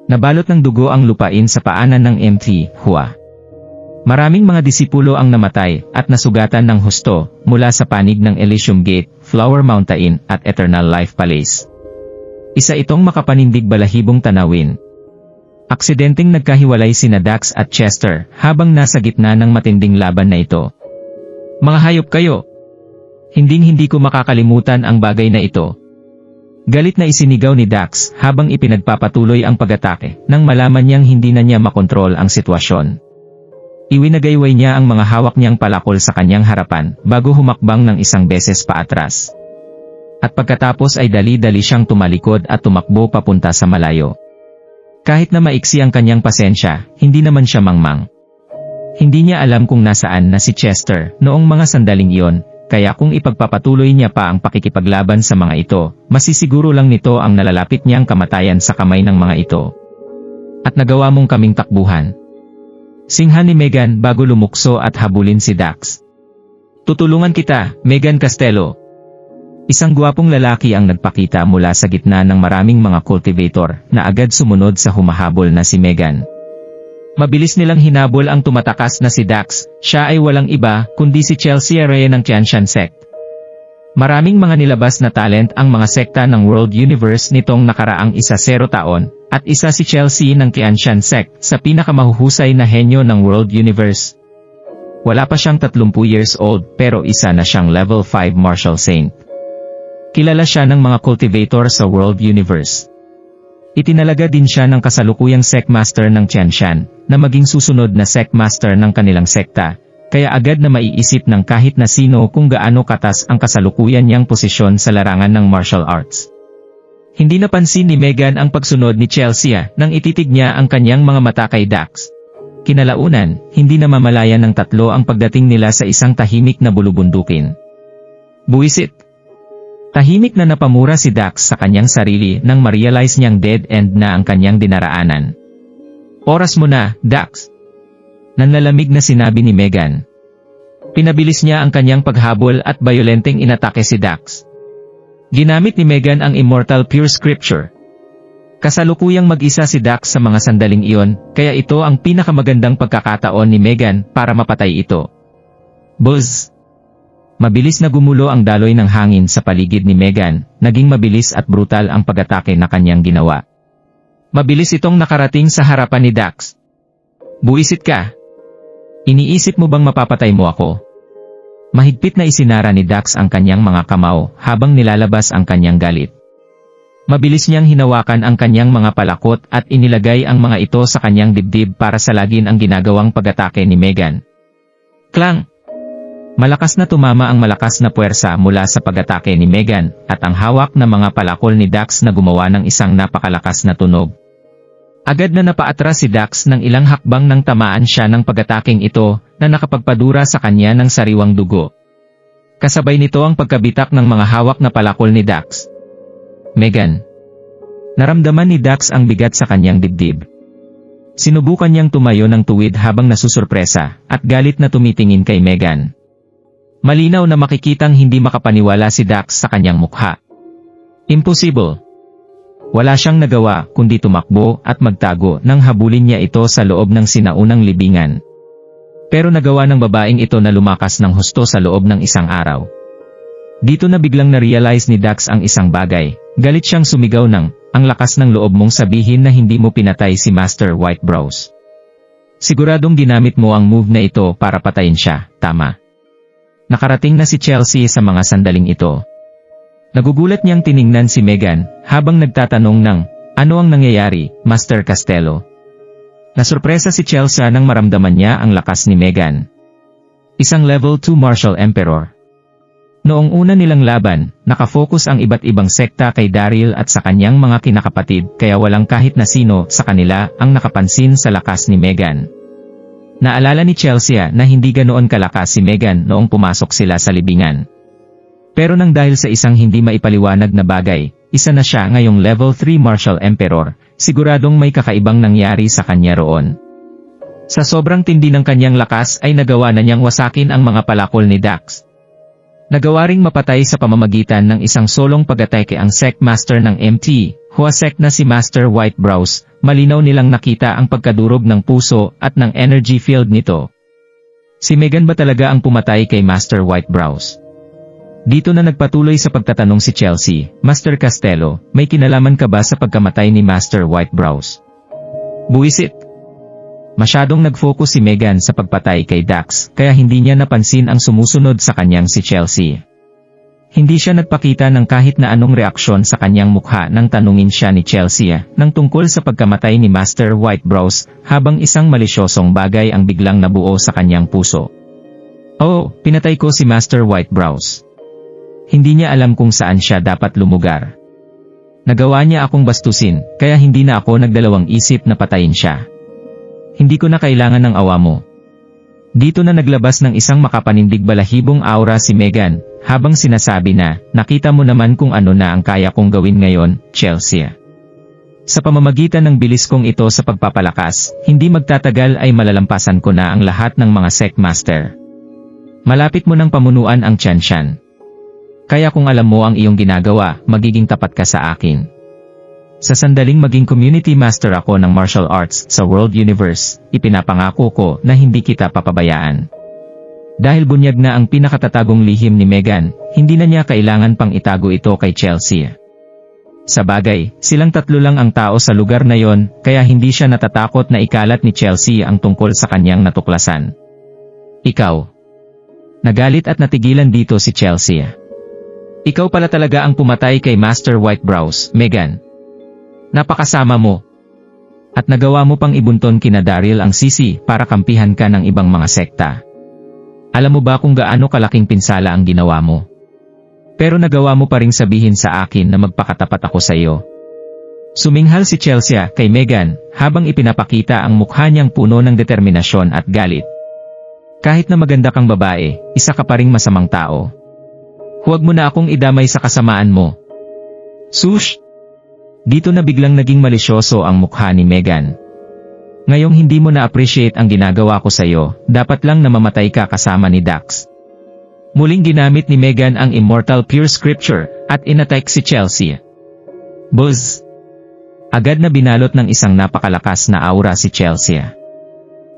Nabalot ng dugo ang lupain sa paanan ng MT, Hua. Maraming mga disipulo ang namatay at nasugatan ng husto mula sa panig ng Elysium Gate, Flower Mountain at Eternal Life Palace. Isa itong makapanindig balahibong tanawin. Aksidenteng nagkahiwalay sina Dax at Chester habang nasa gitna ng matinding laban na ito. Mga hayop kayo! Hinding-hindi ko makakalimutan ang bagay na ito. Galit na isinigaw ni Dax habang ipinagpapatuloy ang pag-atake nang malaman niyang hindi na niya makontrol ang sitwasyon. Iwinagayway niya ang mga hawak niyang palakol sa kanyang harapan bago humakbang ng isang beses paatras. At pagkatapos ay dali-dali siyang tumalikod at tumakbo papunta sa malayo. Kahit na maiksi ang kanyang pasensya, hindi naman siya mangmang. Hindi niya alam kung nasaan na si Chester noong mga sandaling iyon, kaya kung ipagpapatuloy niya pa ang pakikipaglaban sa mga ito, masisiguro lang nito ang nalalapit niyang kamatayan sa kamay ng mga ito. At nagawa mong kaming takbuhan. Singhan ni Megan bago lumukso at habulin si Dax. Tutulungan kita, Megan Castello. Isang gwapong lalaki ang nagpakita mula sa gitna ng maraming mga cultivator na agad sumunod sa humahabol na si Megan. Mabilis nilang hinabol ang tumatakas na si Dax, siya ay walang iba kundi si Chelsea Rhea ng Tianshan Sect. Maraming mga nilabas na talent ang mga sekta ng World Universe nitong nakaraang 10 taon, at isa si Chelsea ng Tianshan Sect sa pinakamahuhusay na henyo ng World Universe. Wala pa siyang 30 years old pero isa na siyang level 5 martial saint. Kilala siya ng mga cultivator sa World Universe. Itinalaga din siya ng kasalukuyang Sectmaster ng Tianshan, na maging susunod na Sectmaster ng kanilang sekta, kaya agad na maiisip ng kahit na sino kung gaano katas ang kasalukuyan niyang posisyon sa larangan ng martial arts. Hindi napansin ni Megan ang pagsunod ni Chelsea nang ititig niya ang kanyang mga mata kay Dax. Kinalaunan, hindi na mamalayan ng tatlo ang pagdating nila sa isang tahimik na bulubundukin. Buwisit! Tahimik na napamura si Dax sa kanyang sarili nang ma-realize niyang dead end na ang kanyang dinaraanan. Oras mo na, Dax! Nanlalamig na sinabi ni Megan. Pinabilis niya ang kanyang paghabol at bayolenteng inatake si Dax. Ginamit ni Megan ang Immortal Pure Scripture. Kasalukuyang mag-isa si Dax sa mga sandaling iyon, kaya ito ang pinakamagandang pagkakataon ni Megan para mapatay ito. Buzz! Mabilis na gumulo ang daloy ng hangin sa paligid ni Megan, naging mabilis at brutal ang pag-atake na kanyang ginawa. Mabilis itong nakarating sa harapan ni Dax. Buwisit ka! Iniisip mo bang mapapatay mo ako? Mahigpit na isinara ni Dax ang kanyang mga kamao habang nilalabas ang kanyang galit. Mabilis niyang hinawakan ang kanyang mga palakot at inilagay ang mga ito sa kanyang dibdib para salagin ang ginagawang pag-atake ni Megan. Klang! Malakas na tumama ang malakas na puwersa mula sa pag-atake ni Megan at ang hawak na mga palakol ni Dax na gumawa ng isang napakalakas na tunog. Agad na napaatras si Dax ng ilang hakbang nang tamaan siya ng pag-ataking ito na nakapagpadura sa kanya ng sariwang dugo. Kasabay nito ang pagkabitak ng mga hawak na palakol ni Dax. Megan. Naramdaman ni Dax ang bigat sa kanyang dibdib. Sinubukan niyang tumayo ng tuwid habang nasusurpresa at galit na tumitingin kay Megan. Malinaw na makikitang hindi makapaniwala si Dax sa kanyang mukha. Impossible. Wala siyang nagawa kundi tumakbo at magtago nang habulin niya ito sa loob ng sinaunang libingan. Pero nagawa ng babaeng ito na lumakas ng husto sa loob ng isang araw. Dito na biglang na-realize ni Dax ang isang bagay. Galit siyang sumigaw ng, ang lakas ng loob mong sabihin na hindi mo pinatay si Master Whitebrows. Siguradong ginamit mo ang move na ito para patayin siya, tama? Nakarating na si Chelsea sa mga sandaling ito. Nagugulat niyang tiningnan si Megan habang nagtatanong ng, ano ang nangyayari, Master Castello? Nasurpresa si Chelsea nang maramdaman niya ang lakas ni Megan. Isang level 2 martial emperor. Noong una nilang laban, nakafocus ang iba't ibang sekta kay Daryl at sa kanyang mga kinakapatid kaya walang kahit na sino sa kanila ang nakapansin sa lakas ni Megan. Naalala ni Chelsea na hindi ganoon kalakas si Megan noong pumasok sila sa libingan. Pero nang dahil sa isang hindi maipaliwanag na bagay, isa na siya ngayong level 3 martial emperor, siguradong may kakaibang nangyari sa kanya roon. Sa sobrang tindi ng kanyang lakas ay nagawa na niyang wasakin ang mga palakol ni Dax. Nagawa ring mapatay sa pamamagitan ng isang solong pag-atake ang Sectmaster ng MT, Huasek na si Master Whitebrows, malinaw nilang nakita ang pagkadurog ng puso at ng energy field nito. Si Megan ba talaga ang pumatay kay Master Whitebrows? Dito na nagpatuloy sa pagtatanong si Chelsea, Master Castello, may kinalaman ka ba sa pagkamatay ni Master Whitebrows? Buwisit! Masyadong nag-focus si Megan sa pagpatay kay Dax, kaya hindi niya napansin ang sumusunod sa kanyang si Chelsea. Hindi siya nagpakita ng kahit na anong reaksyon sa kanyang mukha nang tanungin siya ni Chelsea nang tungkol sa pagkamatay ni Master Whitebrows habang isang malisyosong bagay ang biglang nabuo sa kanyang puso. Oo, pinatay ko si Master Whitebrows. Hindi niya alam kung saan siya dapat lumugar. Nagawa niya akong bastusin, kaya hindi na ako nagdalawang isip na patayin siya. Hindi ko na kailangan ng awa mo. Dito na naglabas ng isang makapanindig balahibong aura si Megan, habang sinasabi na, nakita mo naman kung ano na ang kaya kong gawin ngayon, Chelsea. Sa pamamagitan ng bilis kong ito sa pagpapalakas, hindi magtatagal ay malalampasan ko na ang lahat ng mga sect master. Malapit mo ng pamunuan ang Tianshan. Kaya kung alam mo ang iyong ginagawa, magiging tapat ka sa akin. Sa sandaling maging community master ako ng martial arts sa World Universe, ipinapangako ko na hindi kita papabayaan. Dahil bunyag na ang pinakatatagong lihim ni Megan, hindi na niya kailangan pang itago ito kay Chelsea. Sa bagay, silang tatlo lang ang tao sa lugar na yon, kaya hindi siya natatakot na ikalat ni Chelsea ang tungkol sa kanyang natuklasan. Ikaw. Nagalit at natigilan dito si Chelsea. Ikaw pala talaga ang pumatay kay Master Whitebrows, Megan. Napakasama mo. At nagawa mo pang ibunton kina Daryl ang sisi para kampihan ka ng ibang mga sekta. Alam mo ba kung gaano kalaking pinsala ang ginawa mo? Pero nagawa mo pa ring sabihin sa akin na magpakatapat ako sa iyo. Suminghal si Chelsea kay Megan habang ipinapakita ang mukha niyang puno ng determinasyon at galit. Kahit na maganda kang babae, isa ka pa ring masamang tao. Huwag mo na akong idamay sa kasamaan mo. Sush! Dito na biglang naging malisyoso ang mukha ni Megan. Ngayong hindi mo na-appreciate ang ginagawa ko sa iyo, dapat lang na mamatay ka kasama ni Dax. Muling ginamit ni Megan ang Immortal Pure Scripture, at inattack si Chelsea. Buzz! Agad na binalot ng isang napakalakas na aura si Chelsea.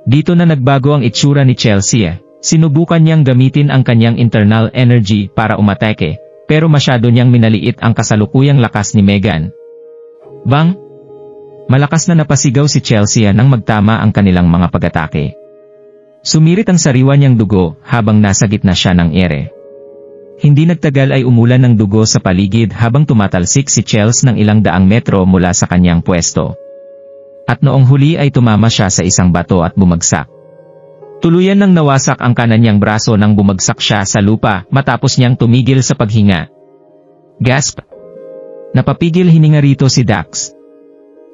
Dito na nagbago ang itsura ni Chelsea, sinubukan niyang gamitin ang kanyang internal energy para umatake, pero masyado niyang minaliit ang kasalukuyang lakas ni Megan. Bang! Malakas na napasigaw si Chelsea nang magtama ang kanilang mga pag-atake. Sumirit ang sariwa niyang dugo habang nasa gitna siya ng ere. Hindi nagtagal ay umulan ng dugo sa paligid habang tumatalsik si Chelsea ng ilang daang metro mula sa kanyang pwesto. At noong huli ay tumama siya sa isang bato at bumagsak. Tuluyan nang nawasak ang kanan niyang braso nang bumagsak siya sa lupa matapos niyang tumigil sa paghinga. Gasp! Napapigil hininga rito si Dax.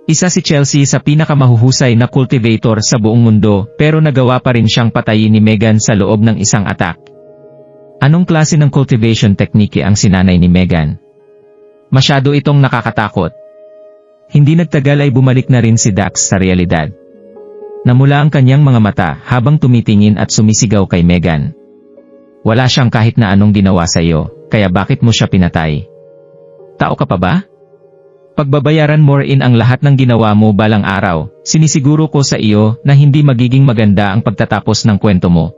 Isa si Chelsea sa pinakamahuhusay na cultivator sa buong mundo pero nagawa pa rin siyang patayin ni Megan sa loob ng isang attack. Anong klase ng cultivation technique ang sinanay ni Megan? Masyado itong nakakatakot. Hindi nagtagal ay bumalik na rin si Dax sa realidad. Namula ang kanyang mga mata habang tumitingin at sumisigaw kay Megan. Wala siyang kahit na anong ginawa sa iyo, kaya bakit mo siya pinatay? Tao ka pa ba? Pagbabayaran mo rin ang lahat ng ginawa mo balang araw, sinisiguro ko sa iyo na hindi magiging maganda ang pagtatapos ng kwento mo.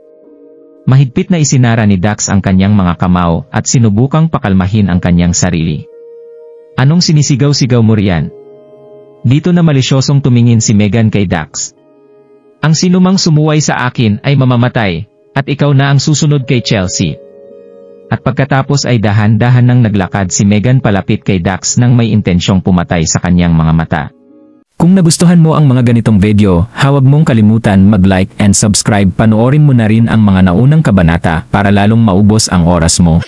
Mahigpit na isinara ni Dax ang kanyang mga kamao at sinubukang pakalmahin ang kanyang sarili. Anong sinisigaw-sigaw mo riyan? Dito na malisyosong tumingin si Megan kay Dax. Ang sinumang sumuway sa akin ay mamamatay, at ikaw na ang susunod kay Chelsea. At pagkatapos ay dahan-dahan nang naglakad si Megan palapit kay Dax nang may intensyong pumatay sa kanyang mga mata. Kung nagustuhan mo ang mga ganitong video, huwag mong kalimutan mag-like and subscribe. Panoorin mo na rin ang mga naunang kabanata para lalong maubos ang oras mo.